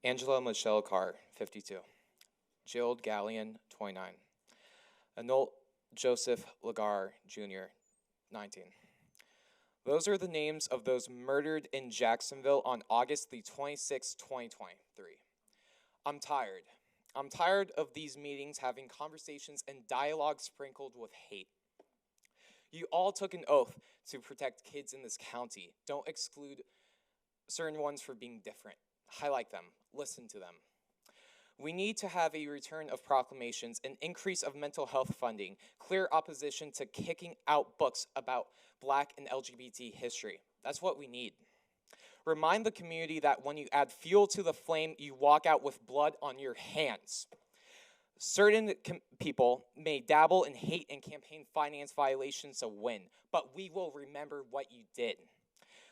Angela Michelle Carr, 52. Gerald Gallion, 29. Anult Joseph Lagar, Jr., 19. Those are the names of those murdered in Jacksonville on August the 26th, 2023. I'm tired. I'm tired of these meetings having conversations and dialogue sprinkled with hate. You all took an oath to protect kids in this county. Don't exclude certain ones for being different. Highlight them. Listen to them. We need to have a return of proclamations, an increase of mental health funding, clear opposition to kicking out books about Black and LGBT history. That's what we need. Remind the community that when you add fuel to the flame, you walk out with blood on your hands. Certain people may dabble in hate and campaign finance violations to win, but we will remember what you did.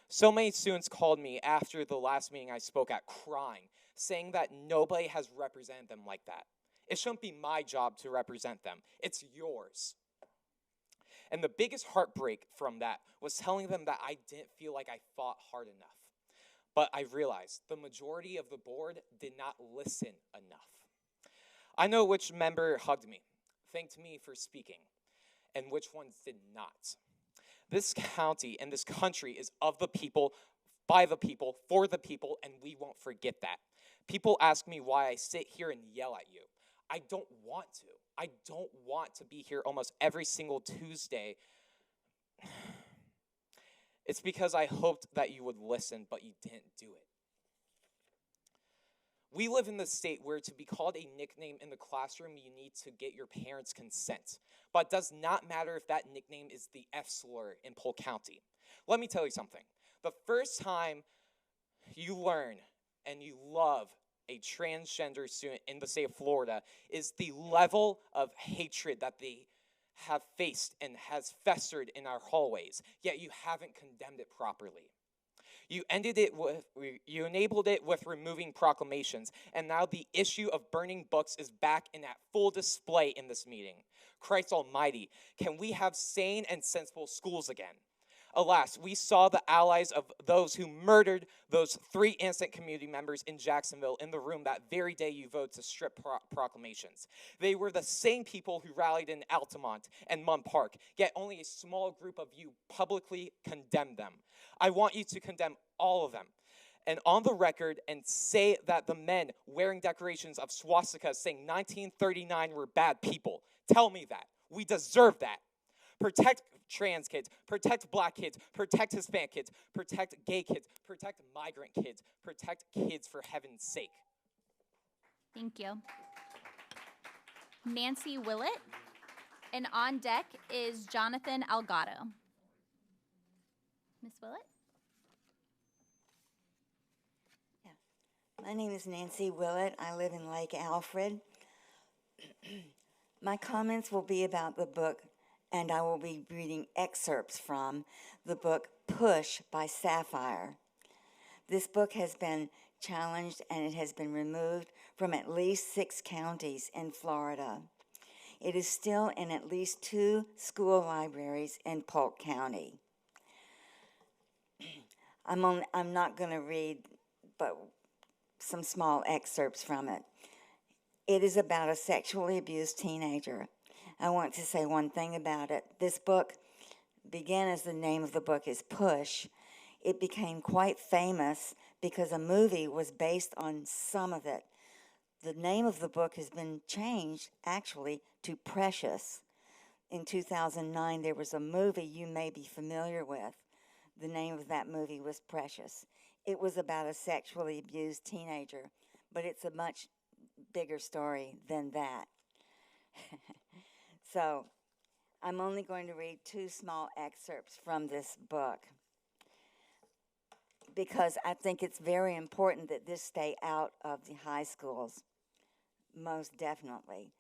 So many students called me after the last meeting I spoke at crying, saying that nobody has represented them like that. It shouldn't be my job to represent them. It's yours. And the biggest heartbreak from that was telling them that I didn't feel like I fought hard enough. But I realized the majority of the board did not listen enough. I know which member hugged me, thanked me for speaking, and which ones did not. This county and this country is of the people, by the people, for the people, and we won't forget that. People ask me why I sit here and yell at you. I don't want to. I don't want to be here almost every single Tuesday. It's because I hoped that you would listen, but you didn't do it. We live in the state where to be called a nickname in the classroom, you need to get your parents' consent. But it does not matter if that nickname is the F slur in Polk County. Let me tell you something. The first time you learn and you love a transgender student in the state of Florida is the level of hatred that they have faced and has festered in our hallways, yet you haven't condemned it properly. You enabled it with removing proclamations, and now the issue of burning books is back in at full display in this meeting. Christ Almighty, can we have sane and sensible schools again? Alas, we saw the allies of those who murdered those 3 innocent community members in Jacksonville in the room that very day you voted to strip proclamations. They were the same people who rallied in Altamont and Munn Park, yet only a small group of you publicly condemned them. I want you to condemn all of them and on the record and say that the men wearing decorations of swastikas saying 1939 were bad people. Tell me that. We deserve that. Protect trans kids, protect Black kids, protect Hispanic kids, protect gay kids, protect migrant kids, protect kids for heaven's sake. Thank you. Nancy Willett, and on deck is Jonathan Algado. Ms. Willett? My name is Nancy Willett. I live in Lake Alfred. My comments will be about the book, and I will be reading excerpts from the book Push by Sapphire. This book has been challenged and it has been removed from at least 6 counties in Florida. It is still in at least 2 school libraries in Polk County. I'm not going to read but some small excerpts from it. It is about a sexually abused teenager. I want to say one thing about it. This book began as the name of the book is Push. It became quite famous because a movie was based on some of it. The name of the book has been changed, actually, to Precious. In 2009, there was a movie you may be familiar with. The name of that movie was Precious. It was about a sexually abused teenager, but it's a much bigger story than that. So, I'm only going to read 2 small excerpts from this book because I think it's very important that this stay out of the high schools, most definitely.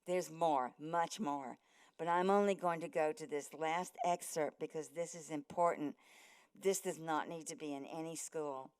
There's more, much more, but I'm only going to go to this last excerpt because this is important This does not need to be in any school.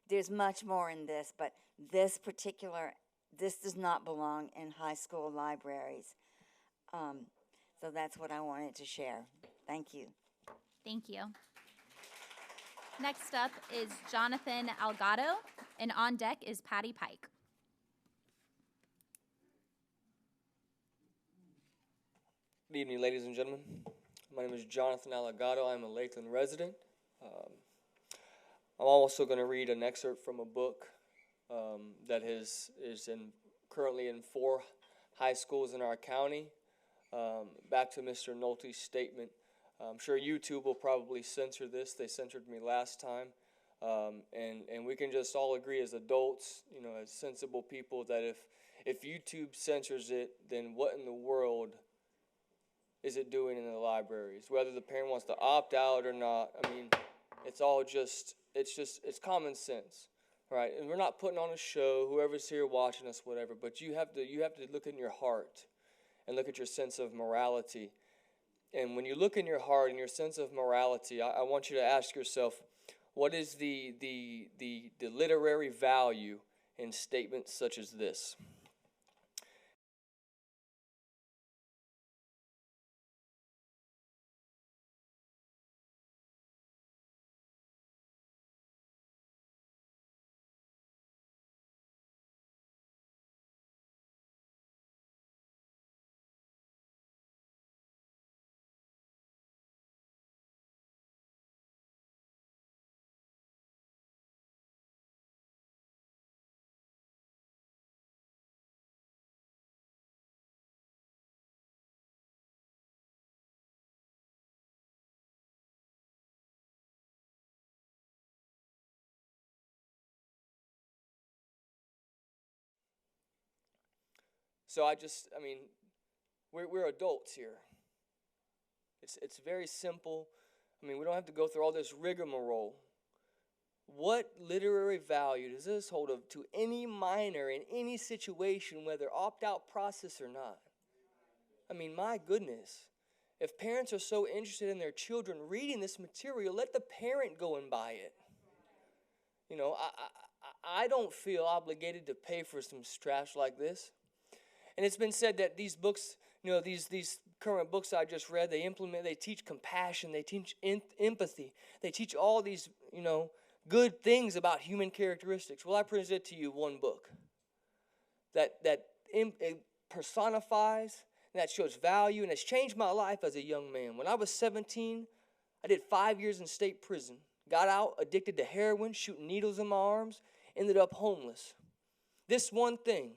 There's much more in this, but this does not belong in high school libraries. So that's what I wanted to share. Thank you. Thank you. Next up is Jonathan Algado, and on deck is Patty Pike. Good evening, ladies and gentlemen. My name is Jonathan Algado. I'm a Lakeland resident. I'm also going to read an excerpt from a book that is currently in 4 high schools in our county. Back to Mr. Nolte's statement. I'm sure YouTube will probably censor this. They censored me last time. And we can just all agree as adults, as sensible people, that if YouTube censors it, then what in the world is it doing in the libraries? Whether the parent wants to opt out or not, it's all it's common sense, right? And we're not putting on a show, whoever's here watching us, whatever, but you have to look in your heart and look at your sense of morality. And when you look in your heart and your sense of morality, I want you to ask yourself, what is the literary value in statements such as this? So we're adults here. It's very simple. We don't have to go through all this rigmarole. What literary value does this hold to any minor in any situation, whether opt-out process or not? My goodness. If parents are so interested in their children reading this material, let the parent go and buy it. I don't feel obligated to pay for some trash like this. And it's been said that these books, these current books I just read, they teach compassion, they teach empathy, they teach all these, good things about human characteristics. Well, I present to you one book that personifies and that shows value and has changed my life as a young man. When I was 17, I did 5 years in state prison, got out addicted to heroin, shooting needles in my arms, ended up homeless. This one thing,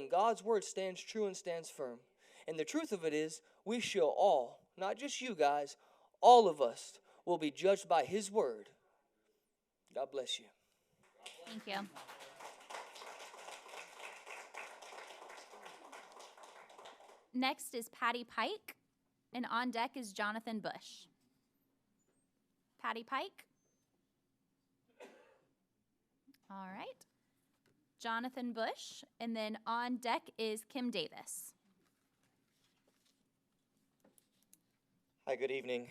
God's word stands true and stands firm. And the truth of it is, we shall all, not just you guys, all of us will be judged by his word. God bless you. Thank you. Next is Patty Pike, and on deck is Jonathan Bush. Patty Pike. All right. Jonathan Bush, and then on deck is Kim Davis. Hi, good evening.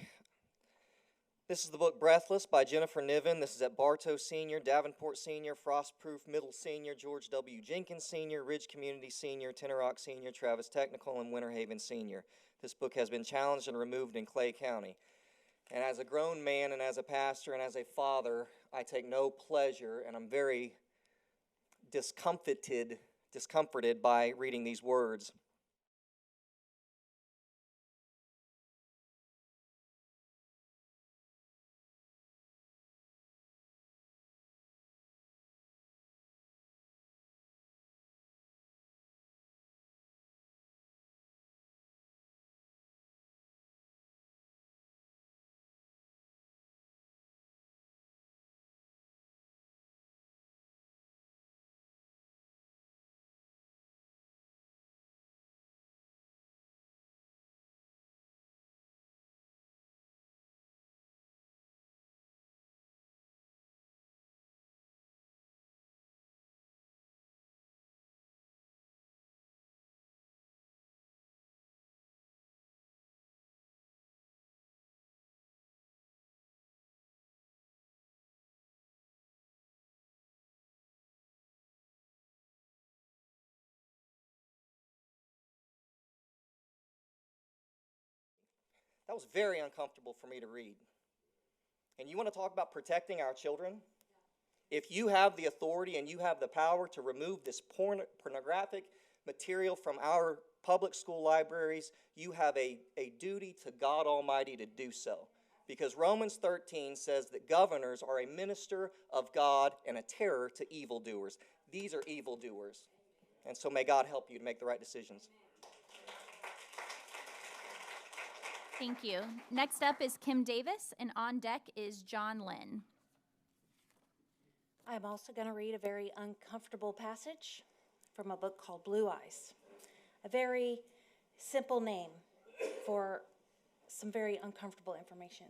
This is the book Breathless by Jennifer Niven. This is at Bartow Senior, Davenport Senior, Frostproof Middle Senior, George W. Jenkins Senior, Ridge Community Senior, Tenor Rock Senior, Travis Technical, and Winter Haven Senior. This book has been challenged and removed in Clay County. And as a grown man and as a pastor and as a father, I take no pleasure, and I'm very discomforted by reading these words. That was very uncomfortable for me to read. And you want to talk about protecting our children? If you have the authority and you have the power to remove this pornographic material from our public school libraries, you have a duty to God Almighty to do so. Because Romans 13 says that governors are a minister of God and a terror to evildoers. These are evildoers. And so may God help you to make the right decisions. Thank you. Next up is Kim Davis, and on deck is John Lynn. I'm also going to read a very uncomfortable passage from a book called Blue Eyes. A very simple name for some very uncomfortable information.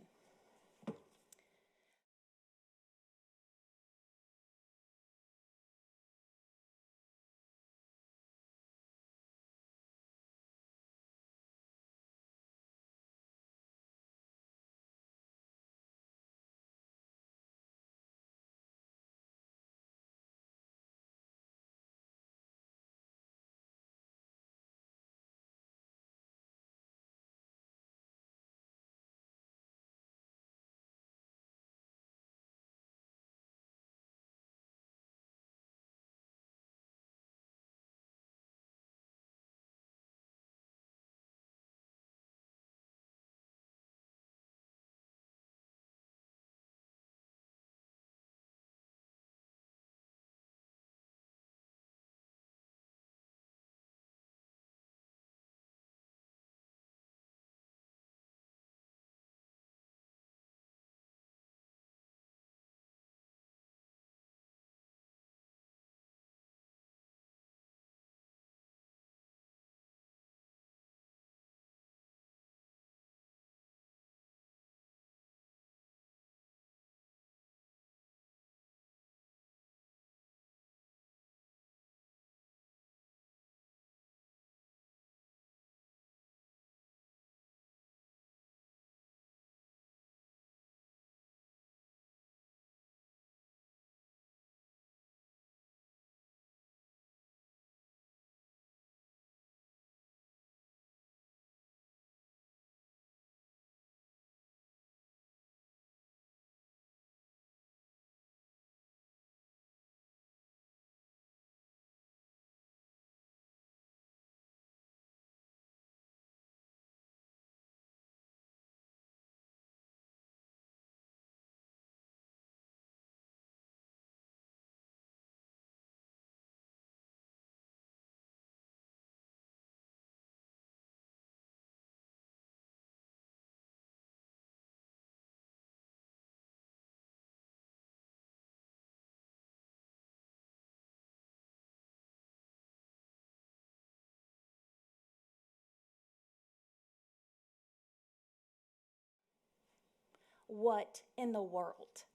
What in the world?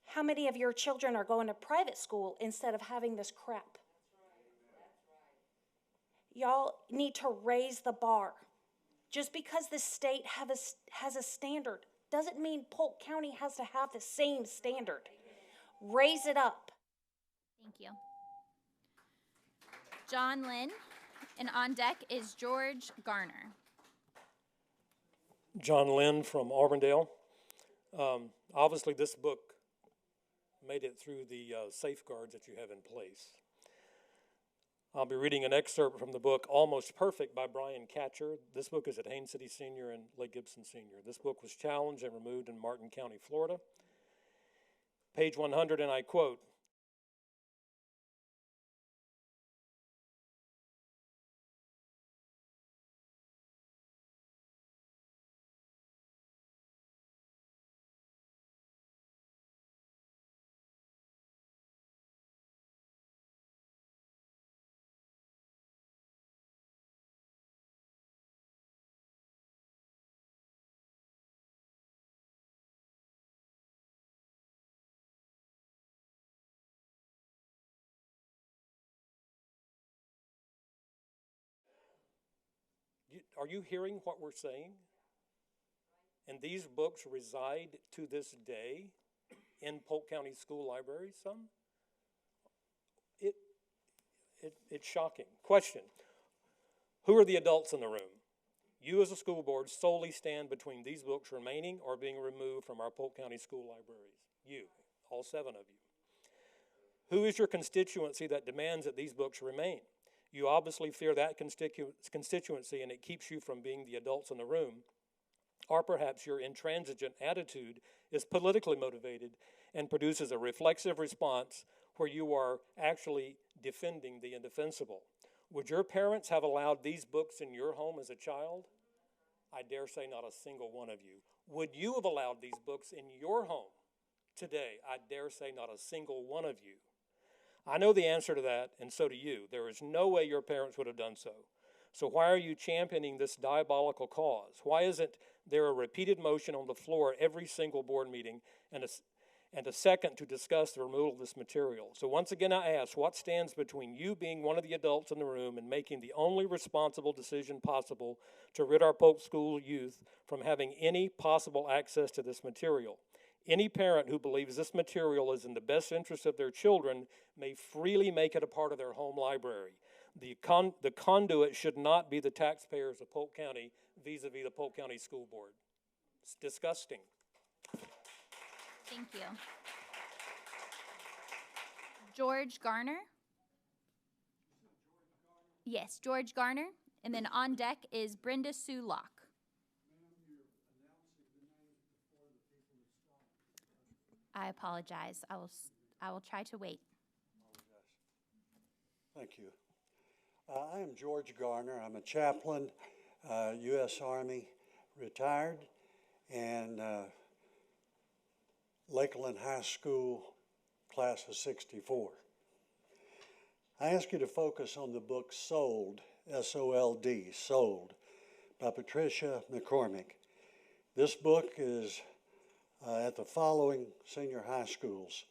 How many of your children are going to private school instead of having this crap? Y'all need to raise the bar. Just because the state has a standard doesn't mean Polk County has to have the same standard. Raise it up. Thank you. John Lynn, and on deck is George Garner. John Lynn from Auburndale. Obviously, this book made it through the safeguards that you have in place. I'll be reading an excerpt from the book Almost Perfect by Brian Katcher. This book is at Haines City Senior and Lake Gibson Senior. This book was challenged and removed in Martin County, Florida. Page 100, and I quote, are you hearing what we're saying? And these books reside to this day in Polk County school libraries, some? It's shocking. Question, who are the adults in the room? You as a school board solely stand between these books remaining or being removed from our Polk County school libraries. You, all 7 of you. Who is your constituency that demands that these books remain? You obviously fear that constituency and it keeps you from being the adults in the room. Or perhaps your intransigent attitude is politically motivated and produces a reflexive response where you are actually defending the indefensible. Would your parents have allowed these books in your home as a child? I dare say not a single one of you. Would you have allowed these books in your home today? I dare say not a single one of you. I know the answer to that, and so do you. There is no way your parents would have done so. So why are you championing this diabolical cause? Why isn't there a repeated motion on the floor every single board meeting and a second to discuss the removal of this material? So once again I ask, what stands between you being one of the adults in the room and making the only responsible decision possible to rid our Polk school youth from having any possible access to this material? Any parent who believes this material is in the best interest of their children may freely make it a part of their home library. The conduit should not be the taxpayers of Polk County vis-a-vis the Polk County School Board. It's disgusting. Thank you. George Garner? Yes, George Garner. And then on deck is Brenda Sue Locke. I apologize. I will try to wait. Thank you. I am George Garner. I'm a chaplain, U.S. Army, retired, and Lakeland High School, class of '64. I ask you to focus on the book Sold, S-O-L-D, Sold, by Patricia McCormick. This book is at the following senior high schools: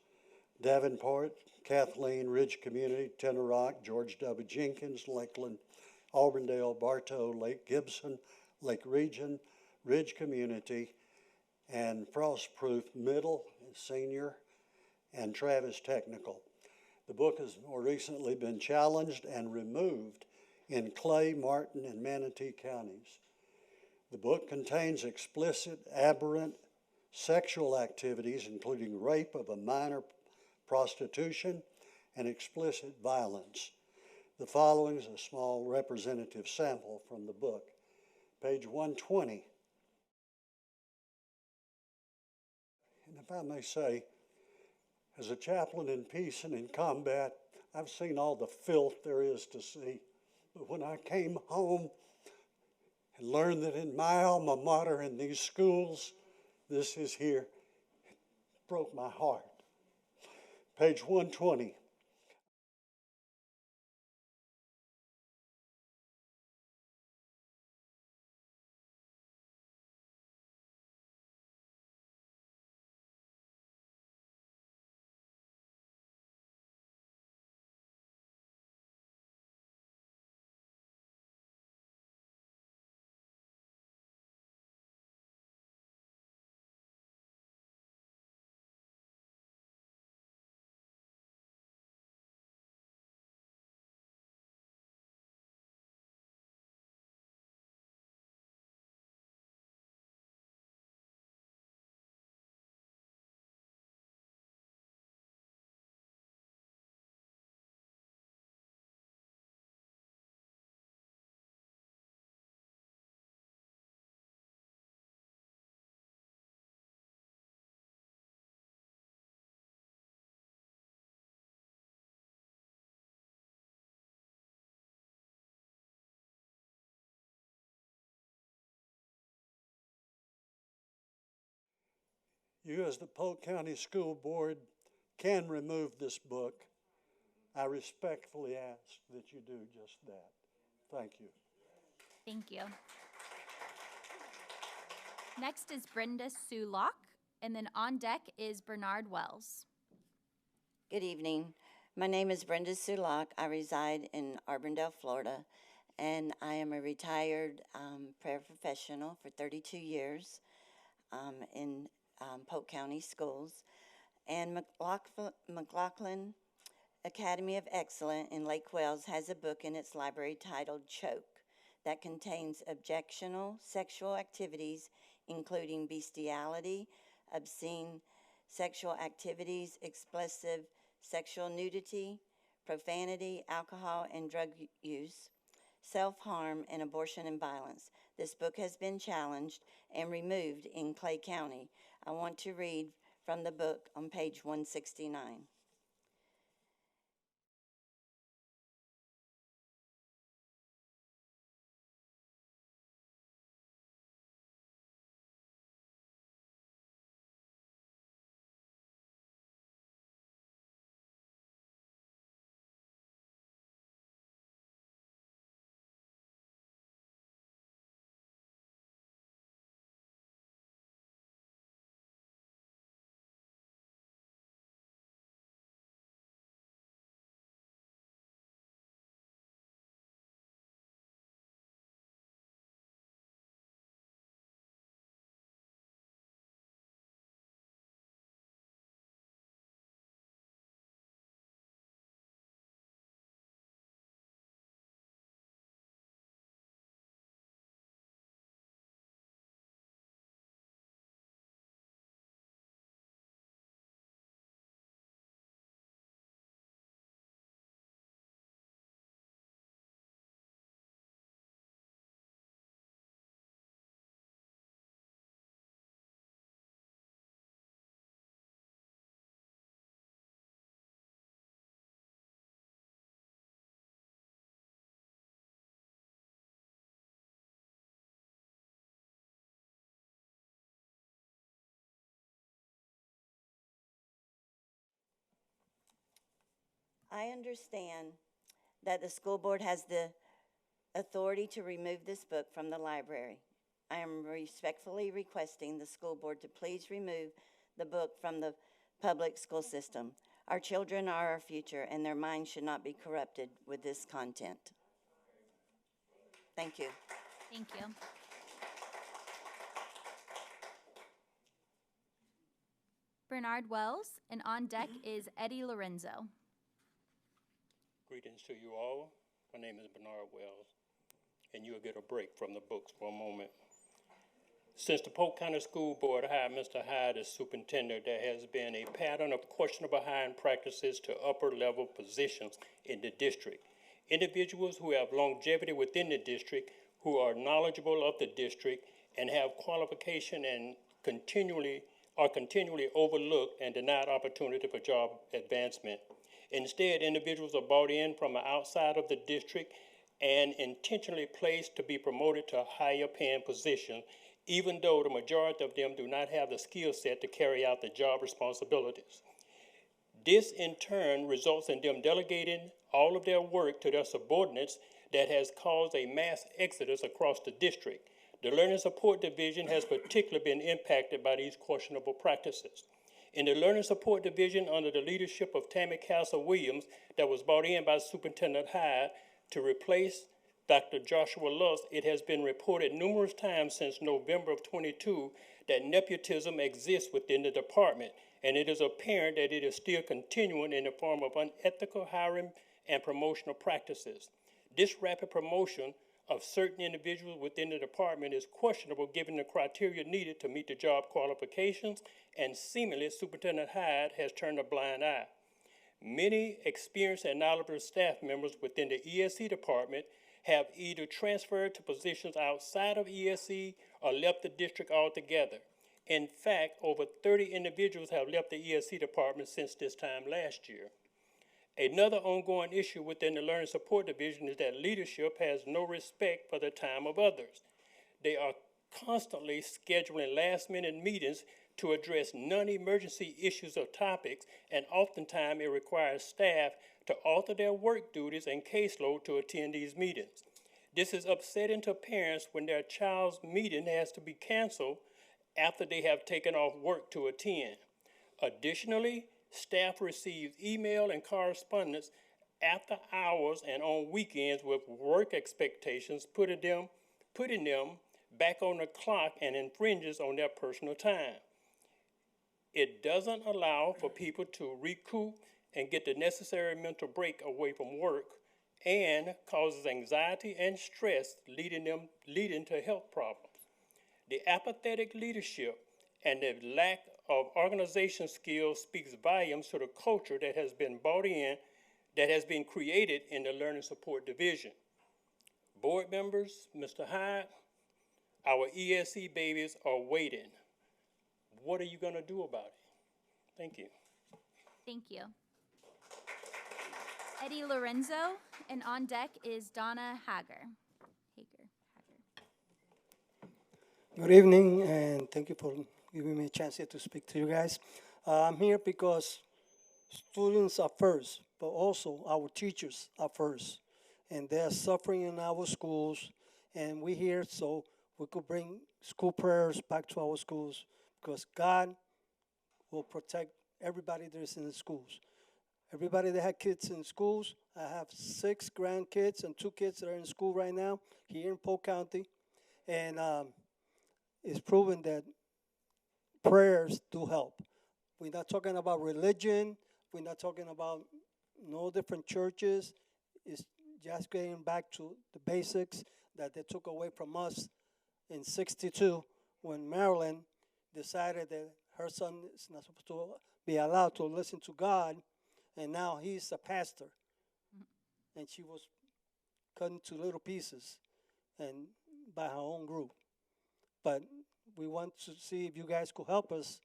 Davenport, Kathleen, Ridge Community, Tenor Rock, George W. Jenkins, Lakeland, Auburndale, Bartow, Lake Gibson, Lake Region, Ridge Community, and Frostproof Middle, Senior, and Travis Technical. The book has more recently been challenged and removed in Clay, Martin, and Manatee counties. The book contains explicit, aberrant sexual activities, including rape of a minor, prostitution, and explicit violence. The following is a small representative sample from the book. Page 120. And if I may say, as a chaplain in peace and in combat, I've seen all the filth there is to see. But when I came home and learned that in my alma mater in these schools, this is here, it broke my heart. Page 120. You, as the Polk County School Board, can remove this book. I respectfully ask that you do just that. Thank you. Thank you. Next is Brenda Sue Locke, and then on deck is Bernard Wells. Good evening. My name is Brenda Sue Locke. I reside in Auburndale, Florida, and I am a retired paraprofessional for 32 years in Polk County Schools, and McLaughlin Academy of Excellence in Lake Wales has a book in its library titled Choke. that contains objectionable sexual activities, including bestiality, obscene sexual activities, explicit sexual nudity, profanity, alcohol and drug use, self-harm, and abortion and violence. This book has been challenged and removed in Clay County. I want to read from the book on page 169. I understand that the school board has the authority to remove this book from the library. I am respectfully requesting the school board to please remove the book from the public school system. Our children are our future, and their minds should not be corrupted with this content. Thank you. Thank you. Bernard Wells, and on deck is Eddie Lorenzo. Greetings to you all. My name is Bernard Wells, and you'll get a break from the books for a moment. Since the Polk County School Board hired Mr. Hyde as superintendent, there has been a pattern of questionable hiring practices to upper-level positions in the district. Individuals who have longevity within the district, who are knowledgeable of the district, and have qualification and continually overlooked and denied opportunity for job advancement. Instead, individuals are brought in from outside of the district and intentionally placed to be promoted to higher paying positions, even though the majority of them do not have the skill set to carry out the job responsibilities. This, in turn, results in them delegating all of their work to their subordinates that has caused a mass exodus across the district. The Learning Support Division has particularly been impacted by these questionable practices. In the Learning Support Division, under the leadership of Tammy Castle Williams, that was brought in by Superintendent Hyde to replace Dr. Joshua Lutz, it has been reported numerous times since November of 22 that nepotism exists within the department, and it is apparent that it is still continuing in the form of unethical hiring and promotional practices. This rapid promotion of certain individuals within the department is questionable given the criteria needed to meet the job qualifications, and seemingly Superintendent Hyde has turned a blind eye. Many experienced and knowledgeable staff members within the ESE department have either transferred to positions outside of ESE or left the district altogether. In fact, over 30 individuals have left the ESE department since this time last year. Another ongoing issue within the Learning Support Division is that leadership has no respect for the time of others. They are constantly scheduling last-minute meetings to address non-emergency issues or topics, and oftentimes it requires staff to alter their work duties and caseload to attend these meetings. This is upsetting to parents when their child's meeting has to be canceled after they have taken off work to attend. Additionally, staff receives email and correspondence after hours and on weekends with work expectations, putting them back on the clock and infringes on their personal time. It doesn't allow for people to recoup and get the necessary mental break away from work and causes anxiety and stress, leading to health problems. The apathetic leadership and the lack of organization skills speaks volumes to the culture that has been brought in, that has been created in the Learning Support Division. Board members, Mr. Hyde, our ESE babies are waiting. What are you going to do about it? Thank you. Thank you. Eddie Lorenzo, and on deck is Donna Hager. Good evening, and thank you for giving me a chance here to speak to you guys. I'm here because students are first, but also our teachers are first. And they're suffering in our schools, and we're here so we could bring school prayers back to our schools, because God will protect everybody that is in the schools. Everybody that had kids in schools, I have 6 grandkids and 2 kids that are in school right now here in Polk County. And it's proven that prayers do help. We're not talking about religion. We're not talking about no different churches. It's just getting back to the basics that they took away from us in '62 when Marilyn decided that her son is not supposed to be allowed to listen to God, and now he's a pastor. And she was cut into little pieces and by her own group. But we want to see if you guys could help us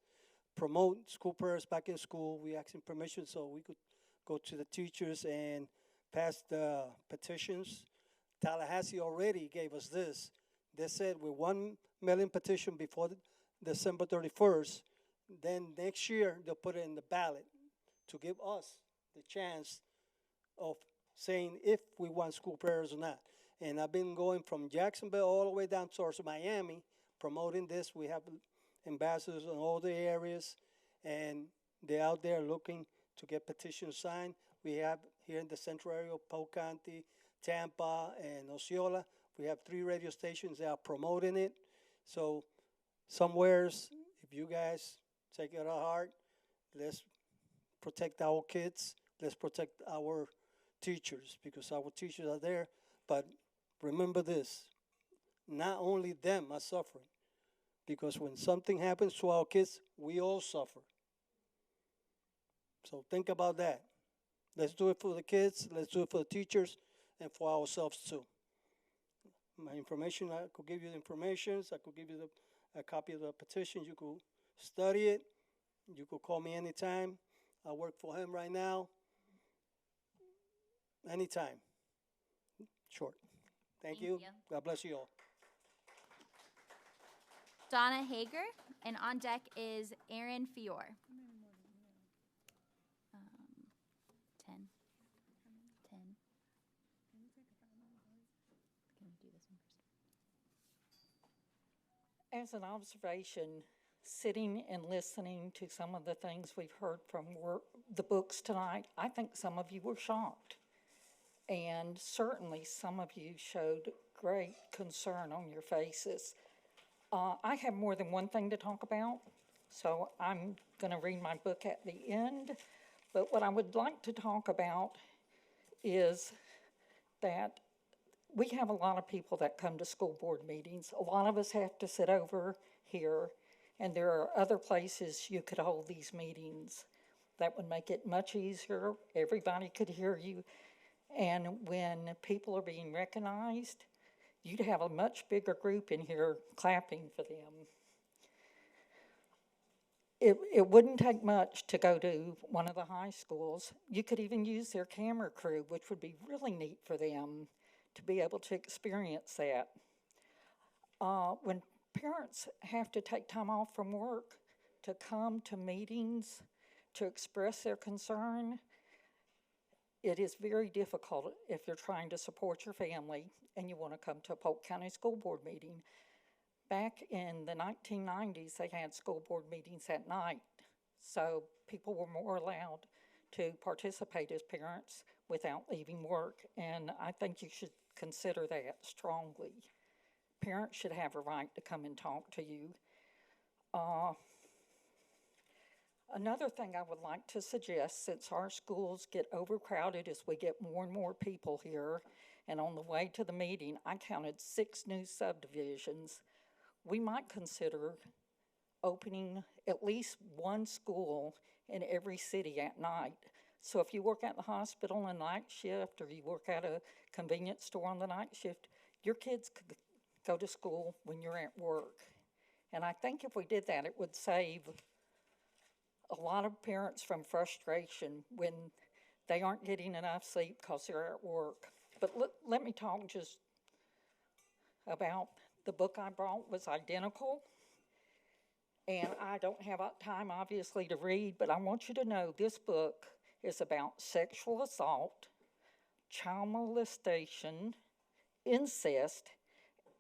promote school prayers back in school. We asking permission so we could go to the teachers and pass the petitions. Tallahassee already gave us this. They said with 1 million petition before December 31st, then next year they'll put it in the ballot to give us the chance of saying if we want school prayers or not. And I've been going from Jacksonville all the way down towards Miami promoting this. We have ambassadors in all the areas, and they're out there looking to get petitions signed. We have here in the central area of Polk County, Tampa, and Osceola, we have 3 radio stations that are promoting it. So somewheres, if you guys take it to heart, let's protect our kids, let's protect our teachers, because our teachers are there. But remember this, not only them are suffering, because when something happens to our kids, we all suffer. So think about that. Let's do it for the kids, let's do it for the teachers, and for ourselves too. My information, I could give you the information, I could give you a copy of the petition, you could study it, you could call me anytime. I work for him right now. Anytime. Short. Thank you. God bless you all. Donna Hager, and on deck is Aaron Fior. 10. Can we do this one first? As an observation, sitting and listening to some of the things we've heard from the books tonight, I think some of you were shocked. And certainly some of you showed great concern on your faces. I have more than one thing to talk about, so I'm going to read my book at the end. But what I would like to talk about is that we have a lot of people that come to school board meetings. A lot of us have to sit over here, and there are other places you could hold these meetings that would make it much easier. Everybody could hear you. And when people are being recognized, you'd have a much bigger group in here clapping for them. It wouldn't take much to go to one of the high schools. You could even use their camera crew, which would be really neat for them to be able to experience that. When parents have to take time off from work to come to meetings to express their concern, it is very difficult if you're trying to support your family and you want to come to a Polk County School Board meeting. Back in the 1990s, they had school board meetings at night, so people were more allowed to participate as parents without leaving work, and I think you should consider that strongly. Parents should have a right to come and talk to you. Another thing I would like to suggest, since our schools get overcrowded as we get more and more people here, and on the way to the meeting, I counted 6 new subdivisions, we might consider opening at least one school in every city at night. So if you work at the hospital on night shift, or you work at a convenience store on the night shift, your kids could go to school when you're at work. And I think if we did that, it would save a lot of parents from frustration when they aren't getting enough sleep because they're at work. But let me talk just about the book I brought was identical. And I don't have time, obviously, to read, but I want you to know this book is about sexual assault, child molestation, incest,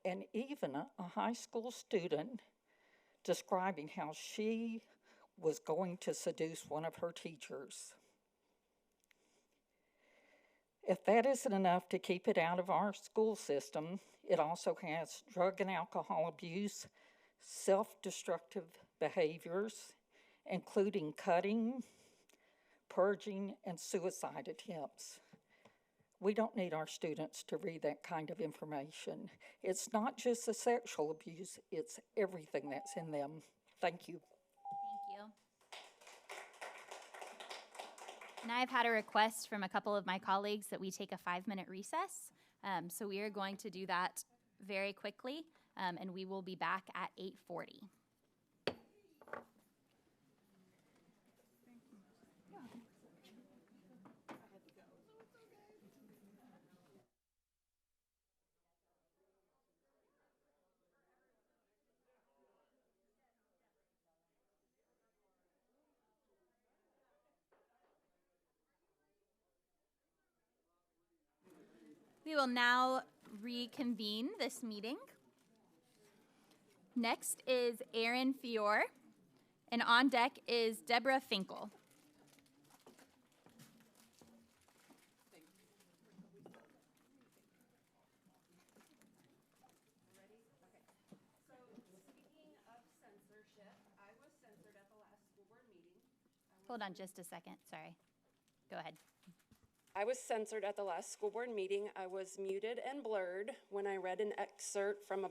and even a high school student describing how she was going to seduce one of her teachers. If that isn't enough to keep it out of our school system, it also has drug and alcohol abuse, self-destructive behaviors, including cutting, purging, and suicide attempts. We don't need our students to read that kind of information. It's not just the sexual abuse, it's everything that's in them. Thank you. Thank you. And I've had a request from a couple of my colleagues that we take a 5-minute recess. So we are going to do that very quickly, and we will be back at 8:40. We will now reconvene this meeting. Next is Aaron Fior, and on deck is Deborah Finkel. Hold on just a second, sorry. Go ahead. I was censored at the last school board meeting. I was muted and blurred when I read an excerpt from the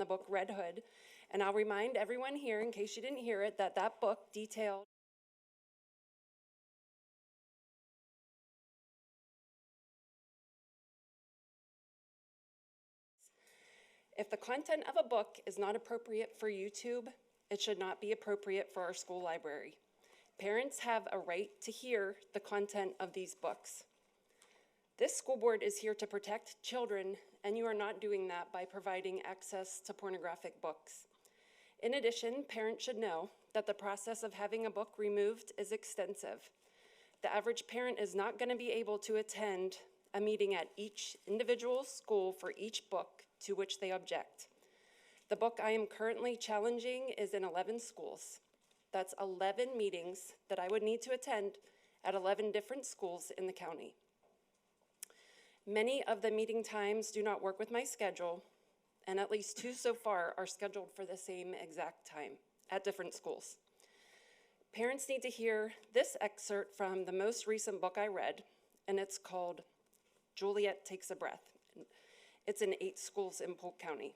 book Red Hood. And I'll remind everyone here, in case you didn't hear it, that that book detailed if the content of a book is not appropriate for YouTube, it should not be appropriate for our school library. Parents have a right to hear the content of these books. This school board is here to protect children, and you are not doing that by providing access to pornographic books. In addition, parents should know that the process of having a book removed is extensive. The average parent is not going to be able to attend a meeting at each individual school for each book to which they object. The book I am currently challenging is in 11 schools. That's 11 meetings that I would need to attend at 11 different schools in the county. Many of the meeting times do not work with my schedule, and at least 2 so far are scheduled for the same exact time at different schools. Parents need to hear this excerpt from the most recent book I read, and it's called Juliet Takes a Breath. It's in 8 schools in Polk County.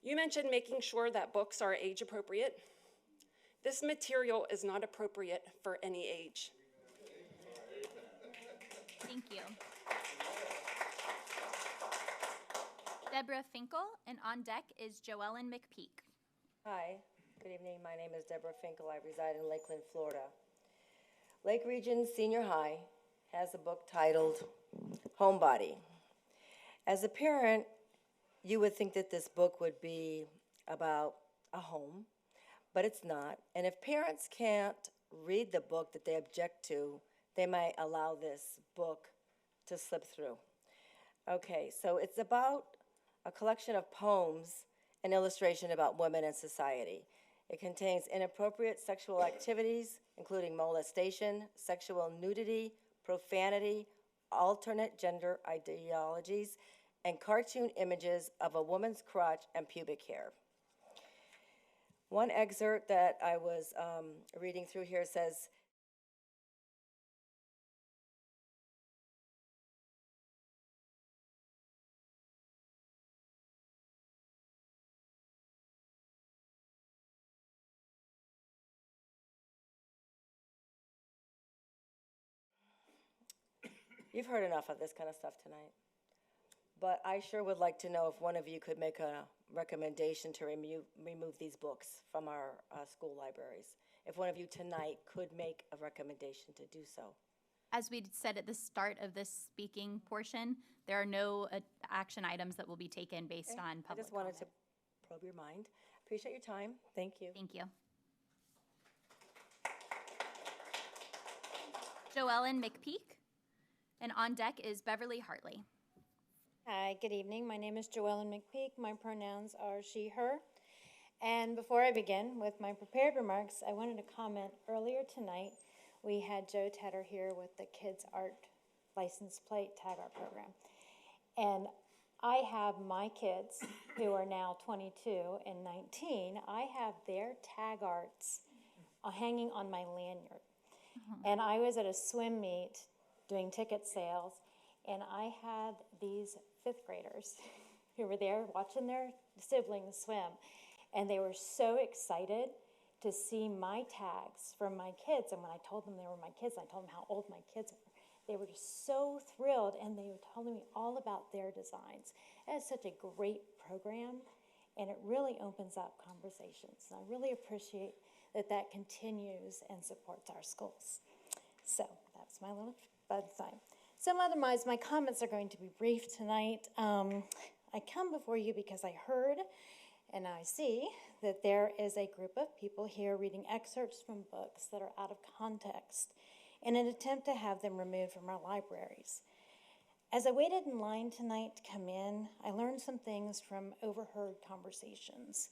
You mentioned making sure that books are age appropriate. This material is not appropriate for any age. Thank you. Deborah Finkel, and on deck is Joellen McPeak. Hi, good evening. My name is Deborah Finkel. I reside in Lakeland, Florida. Lake Region Senior High has a book titled Homebody. As a parent, you would think that this book would be about a home, but it's not. And if parents can't read the book that they object to, they might allow this book to slip through. Okay, so it's about a collection of poems and illustration about women and society. It contains inappropriate sexual activities, including molestation, sexual nudity, profanity, alternate gender ideologies, and cartoon images of a woman's crotch and pubic hair. One excerpt that I was reading through here says, you've heard enough of this kind of stuff tonight, but I sure would like to know if one of you could make a recommendation to remove these books from our school libraries. If one of you tonight could make a recommendation to do so. As we said at the start of this speaking portion, there are no action items that will be taken based on public I just wanted comment. to probe your mind. Appreciate your time. Thank you. Thank you. Joellen McPeak, and on deck is Beverly Hartley. Hi, good evening. My name is Joellen McPeak. My pronouns are she, her. And before I begin with my prepared remarks, I wanted to comment earlier tonight, we had Joe Tedder here with the Kids Art License Plate Tag Art Program. And I have my kids, who are now 22 and 19, I have their tag arts hanging on my lanyard. And I was at a swim meet doing ticket sales, and I had these fifth graders who were there watching their siblings swim, and they were so excited to see my tags from my kids. And when I told them they were my kids, I told them how old my kids were. They were just so thrilled, and they were telling me all about their designs. It's such a great program, and it really opens up conversations. And I really appreciate that that continues and supports our schools. So that's my little bud sign. So otherwise, my comments are going to be brief tonight. I come before you because I heard and I see that there is a group of people here reading excerpts from books that are out of context in an attempt to have them removed from our libraries. As I waited in line tonight to come in, I learned some things from overheard conversations.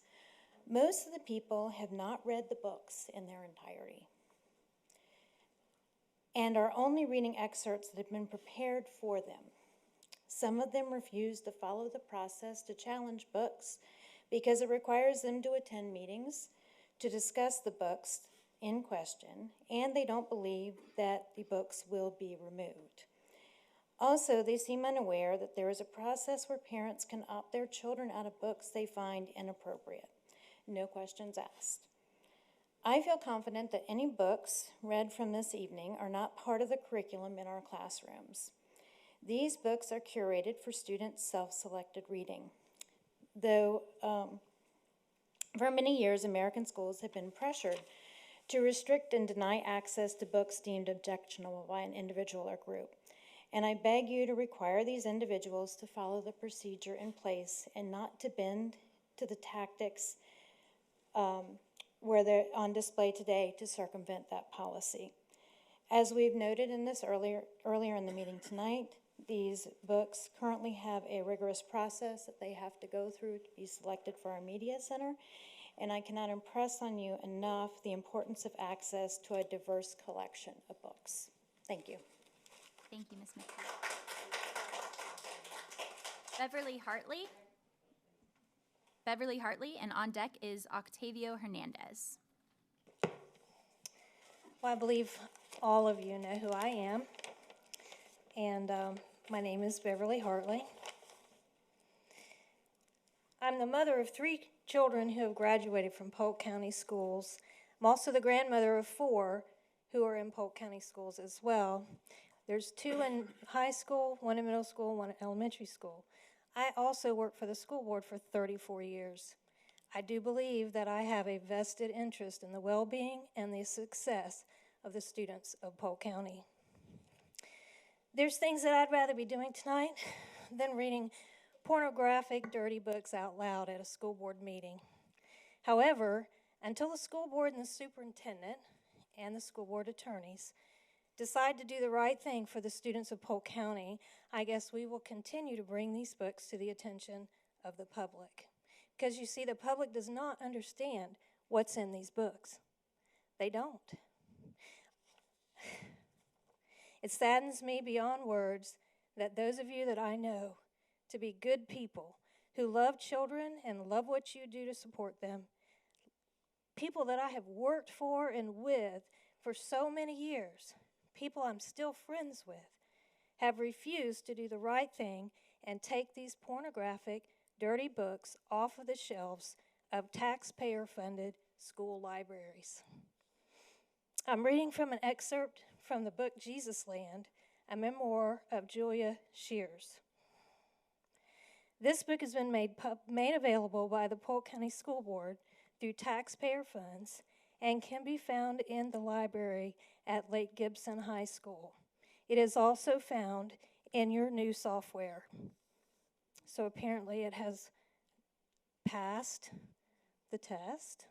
Most of the people have not read the books in their entirety and are only reading excerpts that have been prepared for them. Some of them refuse to follow the process to challenge books because it requires them to attend meetings to discuss the books in question, and they don't believe that the books will be removed. Also, they seem unaware that there is a process where parents can opt their children out of books they find inappropriate. No questions asked. I feel confident that any books read from this evening are not part of the curriculum in our classrooms. These books are curated for students' self-selected reading. Though for many years, American schools have been pressured to restrict and deny access to books deemed objectionable by an individual or group. And I beg you to require these individuals to follow the procedure in place and not to bend to the tactics where they're on display today to circumvent that policy. As we've noted in this earlier in the meeting tonight, these books currently have a rigorous process that they have to go through to be selected for our media center, and I cannot impress on you enough the importance of access to a diverse collection of books. Thank you. Thank you, Ms. McPeak. Beverly Hartley, and on deck is Octavio Hernandez. Well, I believe all of you know who I am, and my name is Beverly Hartley. I I'm the mother of 3 children who have graduated from Polk County schools. I'm also the grandmother of 4 who are in Polk County schools as well. There's 2 in high school, 1 in middle school, 1 in elementary school. I also worked for the school board for 34 years. I do believe that I have a vested interest in the well-being and the success of the students of Polk County. There's things that I'd rather be doing tonight than reading pornographic, dirty books out loud at a school board meeting. However, until the school board and the superintendent and the school board attorneys decide to do the right thing for the students of Polk County, I guess we will continue to bring these books to the attention of the public. Because you see, the public does not understand what's in these books. They don't. It saddens me beyond words that those of you that I know to be good people who love children and love what you do to support them, people that I have worked for and with for so many years, people I'm still friends with, have refused to do the right thing and take these pornographic, dirty books off of the shelves of taxpayer-funded school libraries. I'm reading from an excerpt from the book Jesus Land, a memoir of Julia Shears. This book has been made available by the Polk County School Board through taxpayer funds and can be found in the library at Lake Gibson High School. It is also found in your new software. So apparently it has passed the test.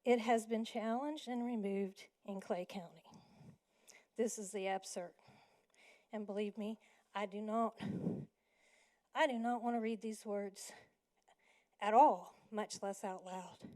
It has been challenged and removed in Clay County. This is the excerpt. And believe me, I do not want to read these words at all, much less out loud.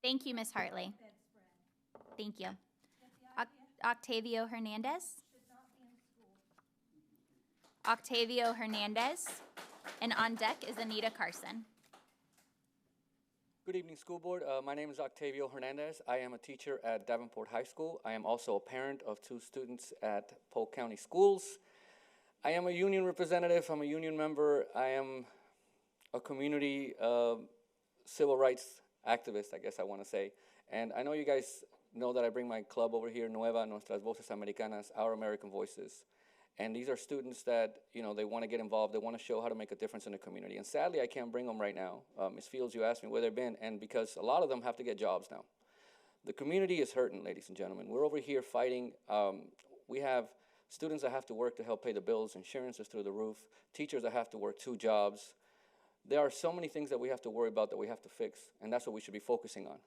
Thank you, Ms. Hartley. Thank you. Octavio Hernandez. Octavio Hernandez. And on deck is Anita Carson. Good evening, school board. My name is Octavio Hernandez. I am a teacher at Davenport High School. I am also a parent of 2 students at Polk County Schools. I am a union representative. I'm a union member. I am a community civil rights activist, I guess I want to say. And I know you guys know that I bring my club over here, Nueva Nuestras Voces Americanas, Our American Voices. And these are students that, you know, they want to get involved. They want to show how to make a difference in the community. And sadly, I can't bring them right now. Ms. Fields, you asked me where they've been, and because a lot of them have to get jobs now. The community is hurting, ladies and gentlemen. We're over here fighting. We have students that have to work to help pay the bills. Insurance is through the roof. Teachers that have to work 2 jobs. There are so many things that we have to worry about that we have to fix, and that's what we should be focusing on.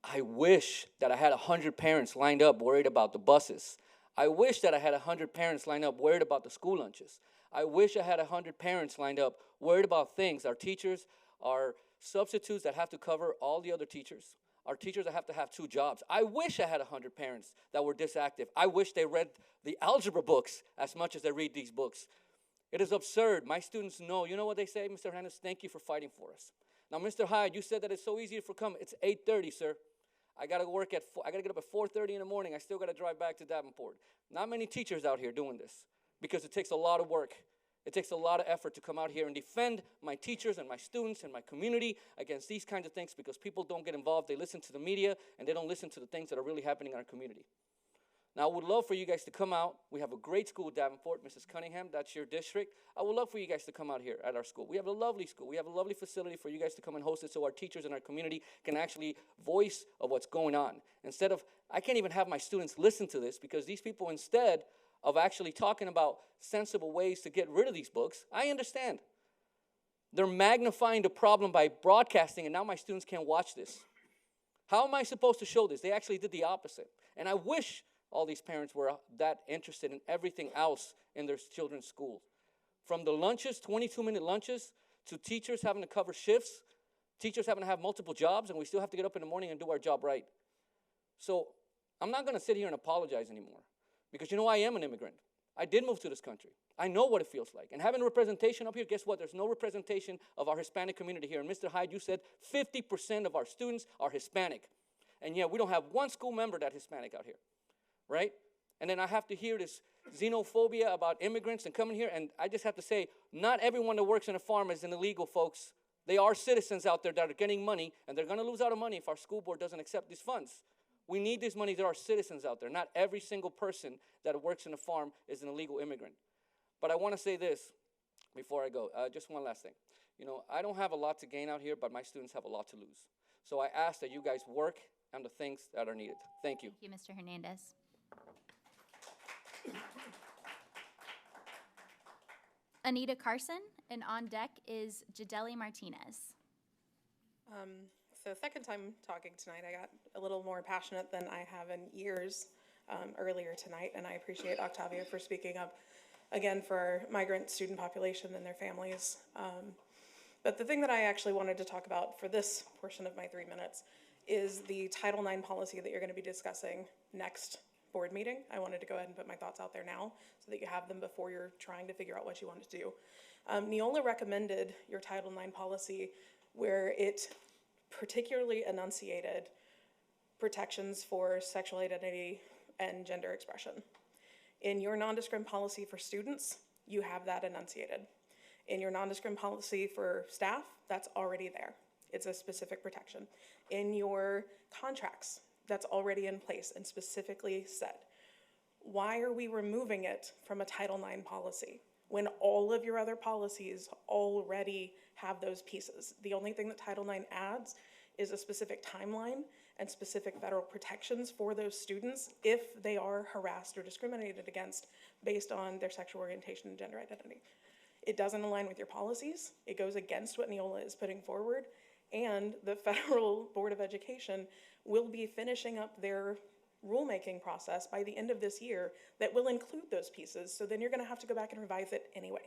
I wish that I had 100 parents lined up worried about the buses. I wish that I had 100 parents lined up worried about the school lunches. I wish I had 100 parents lined up worried about things. Our teachers, our substitutes that have to cover all the other teachers, our teachers that have to have 2 jobs. I wish I had 100 parents that were this active. I wish they read the algebra books as much as they read these books. It is absurd. My students know. You know what they say, Mr. Hernandez? Thank you for fighting for us. Now, Mr. Hyde, you said that it's so easy for come. It's 8:30, sir. I got to work at. I got to get up at 4:30 in the morning. I still got to drive back to Davenport. Not many teachers out here doing this because it takes a lot of work. It takes a lot of effort to come out here and defend my teachers and my students and my community against these kinds of things because people don't get involved. They listen to the media and they don't listen to the things that are really happening in our community. Now, I would love for you guys to come out. We have a great school, Davenport. Mrs. Cunningham, that's your district. I would love for you guys to come out here at our school. We have a lovely school. We have a lovely facility for you guys to come and host it so our teachers in our community can actually voice of what's going on. Instead of, I can't even have my students listen to this because these people, instead of actually talking about sensible ways to get rid of these books, I understand. They're magnifying the problem by broadcasting, and now my students can't watch this. How am I supposed to show this? They actually did the opposite. And I wish all these parents were that interested in everything else in their children's school. From the lunches, 22-minute lunches, to teachers having to cover shifts, teachers having to have multiple jobs, and we still have to get up in the morning and do our job right. So I'm not going to sit here and apologize anymore because, you know, I am an immigrant. I did move to this country. I know what it feels like. And having representation up here, guess what? There's no representation of our Hispanic community here. And Mr. Hyde, you said 50% of our students are Hispanic. And yet we don't have one school member that's Hispanic out here, right? And then I have to hear this xenophobia about immigrants and coming here. And I just have to say, not everyone that works in a farm is an illegal, folks. They are citizens out there that are getting money, and they're going to lose out of money if our school board doesn't accept these funds. We need this money. There are citizens out there. Not every single person that works in a farm is an illegal immigrant. But I want to say this before I go. Just one last thing. You know, I don't have a lot to gain out here, but my students have a lot to lose. So I ask that you guys work on the things that are needed. Thank you. Thank you, Mr. Hernandez. Anita Carson, and on deck is Jadeli Martinez. So second time talking tonight, I got a little more passionate than I have in years earlier tonight, and I appreciate Octavio for speaking up again for our migrant student population and their families. But the thing that I actually wanted to talk about for this portion of my 3 minutes is the Title IX policy that you're going to be discussing next board meeting. I wanted to go ahead and put my thoughts out there now so that you have them before you're trying to figure out what you want to do. Neola recommended your Title IX policy where it particularly enunciated protections for sexual identity and gender expression. In your non-discrim policy for students, you have that enunciated. In your non-discrim policy for staff, that's already there. It's a specific protection. In your contracts, that's already in place and specifically set. Why are we removing it from a Title IX policy when all of your other policies already have those pieces? The only thing that Title IX adds is a specific timeline and specific federal protections for those students if they are harassed or discriminated against based on their sexual orientation and gender identity. It doesn't align with your policies. It goes against what Neola is putting forward, and the Federal Board of Education will be finishing up their rulemaking process by the end of this year that will include those pieces, so then you're gonna have to go back and revise it anyway.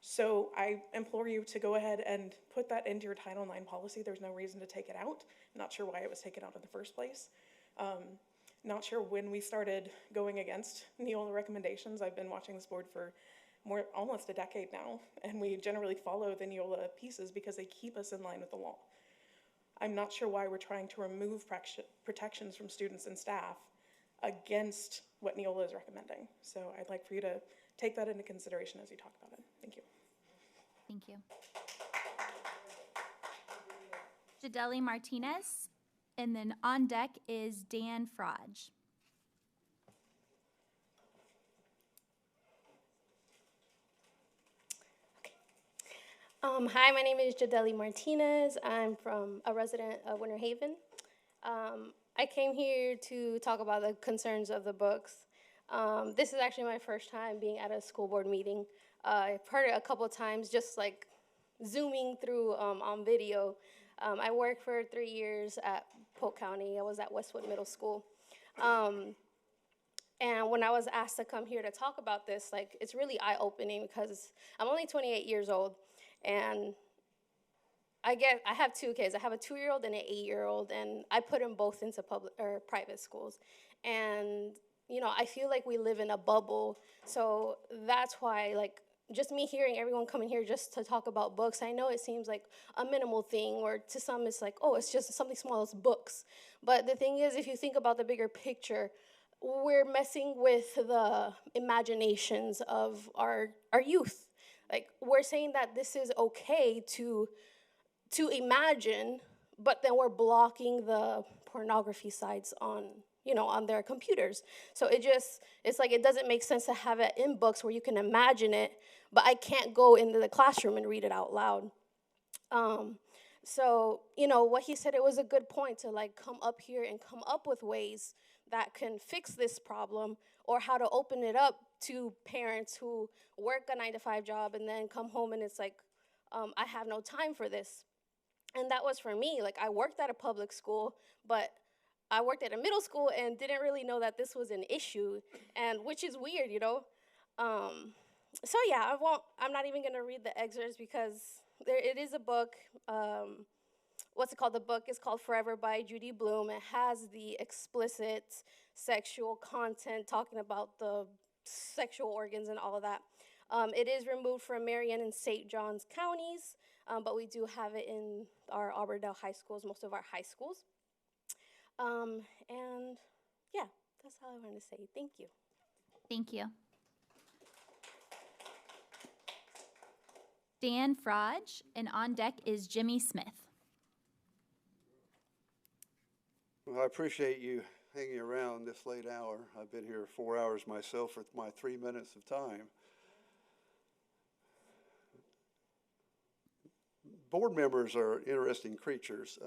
So I implore you to go ahead and put that into your Title IX policy. There's no reason to take it out. Not sure why it was taken out in the first place. Not sure when we started going against Neola recommendations. I've been watching this board for almost a decade now, and we generally follow the Neola pieces because they keep us in line with the law. I'm not sure why we're trying to remove protections from students and staff against what Neola is recommending. So I'd like for you to take that into consideration as you talk about it. Thank you. Thank you. Jadeli Martinez, and then on deck is Dan Frage. Hi, my name is Jadeli Martinez. I'm a resident of Winter Haven. I came here to talk about the concerns of the books. This is actually my first time being at a school board meeting. I've heard it a couple of times, just like zooming through on video. I worked for 3 years at Polk County. I was at Westwood Middle School. And when I was asked to come here to talk about this, like, it's really eye-opening because I'm only 28 years old, and I have 2 kids. I have a 2-year-old and an 8-year-old, and I put them both into public or private schools. And you know, I feel like we live in a bubble. So that's why, like, just me hearing everyone coming here just to talk about books, I know it seems like a minimal thing, or to some it's like, oh, it's just something small as books. But the thing is, if you think about the bigger picture, we're messing with the imaginations of our youth. Like, we're saying that this is okay to imagine, but then we're blocking the pornography sites on on their computers. So it's like it doesn't make sense to have it in books where you can imagine it, but I can't go into the classroom and read it out loud. So, what he said, it was a good point to like come up here and come up with ways that can fix this problem, or how to open it up to parents who work a 9-to-5 job and then come home and it's like, I have no time for this. And that was for me. Like, I worked at a public school, but I worked at a middle school and didn't really know that this was an issue, and which is weird, So yeah, I'm not even gonna read the excerpts because it is a book. What's it called? The book is called Forever by Judy Blume. It has the explicit sexual content talking about the sexual organs and all of that. It is removed from Marion and St. Johns counties, but we do have it in our Auburndale high schools, most of our high schools. And yeah, that's all I wanted to say. Thank you. Thank you. Dan Frage, and on deck is Jimmy Smith. Well, I appreciate you hanging around this late hour. I've been here 4 hours myself with my 3 minutes of time. Board members are interesting creatures.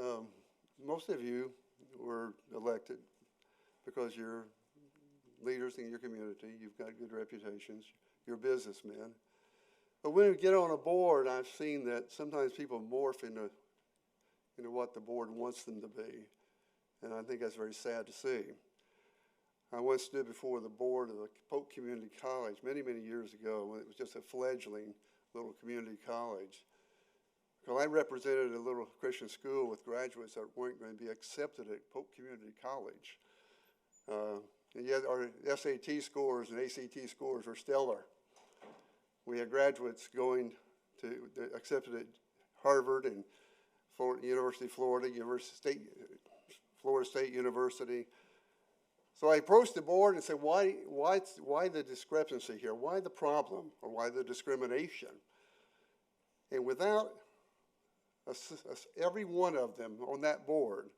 Most of you were elected because you're leaders in your community. You've got good reputations. You're businessmen. But when you get on a board, I've seen that sometimes people morph into what the board wants them to be. And I think that's very sad to see. I once stood before the board of the Polk Community College many, many years ago when it was just a fledgling little community college. Well, I represented a little Christian school with graduates that weren't going to be accepted at Polk Community College. And yet our SAT scores and ACT scores were stellar. We had graduates going to accepted at Harvard and University of Florida, Florida State University. So I approached the board and said, why the discrepancy here? Why the problem, or why the discrimination? And without every one of them on that board,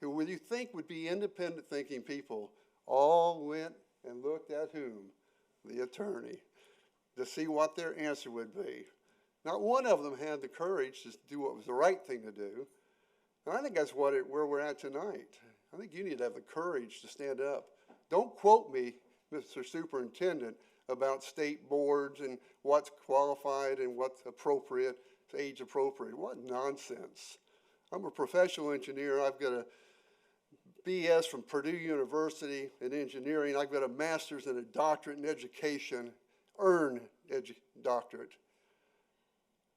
who would you think would be independent thinking people, all went and looked at whom? The attorney, to see what their answer would be. Not one of them had the courage to do what was the right thing to do. And I think that's where we're at tonight. I think you need to have the courage to stand up. Don't quote me, Mr. Superintendent, about state boards and what's qualified and what's appropriate, age appropriate. What nonsense. I'm a professional engineer. I've got a BS from Purdue University in engineering. I've got a master's and a doctorate in education, doctorate.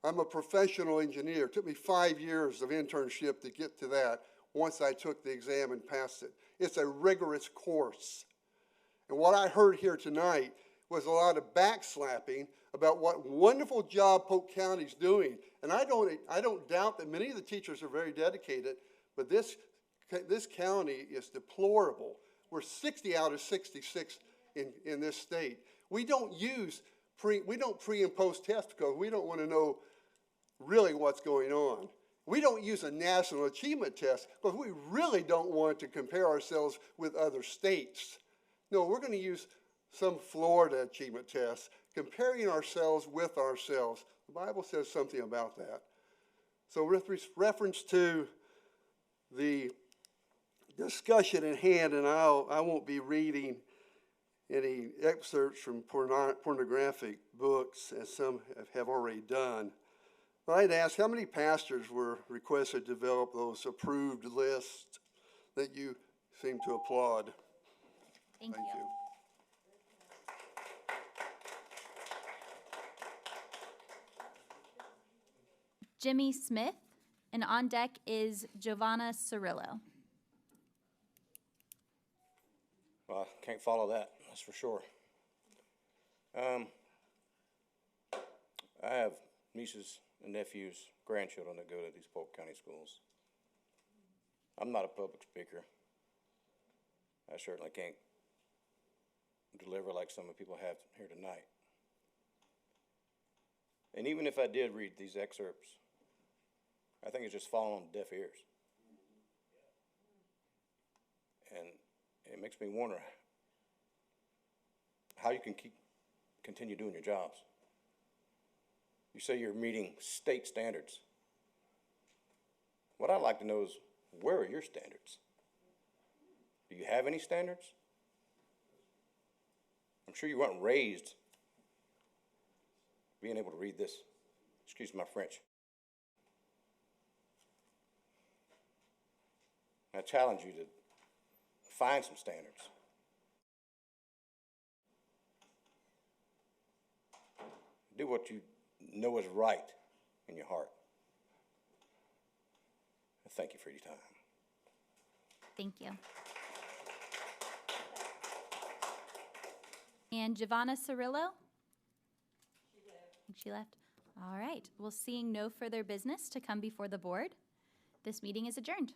I'm a professional engineer. It took me 5 years of internship to get to that once I took the exam and passed it. It's a rigorous course. And what I heard here tonight was a lot of backslapping about what wonderful job Polk County's doing. And I don't doubt that many of the teachers are very dedicated, but this county is deplorable. We're 60 out of 66 in this state. We don't pre and post test because we don't want to know really what's going on. We don't use a national achievement test because we really don't want to compare ourselves with other states. No, we're going to use some Florida achievement test, comparing ourselves with ourselves. The Bible says something about that. So with reference to the discussion at hand, and I won't be reading any excerpts from pornographic books, as some have already done. But I'd ask, how many pastors were requested to develop those approved lists that you seem to applaud? Thank you. Jimmy Smith, and on deck is Giovanna Cirillo. Well, I can't follow that, that's for sure. I have nieces and nephews, grandchildren that go to these Polk County schools. I'm not a public speaker. I certainly can't deliver like some of the people have here tonight. And even if I did read these excerpts, I think it's just falling on deaf ears. And it makes me wonder how you can continue doing your jobs. You say you're meeting state standards. What I'd like to know is, where are your standards? Do you have any standards? I'm sure you weren't raised being able to read this. Excuse my French. I challenge you to find some standards. Do what you know is right in your heart. Thank you for your time. Thank you. And Giovanna Cirillo? She left. All right. Well, seeing no further business to come before the board, this meeting is adjourned.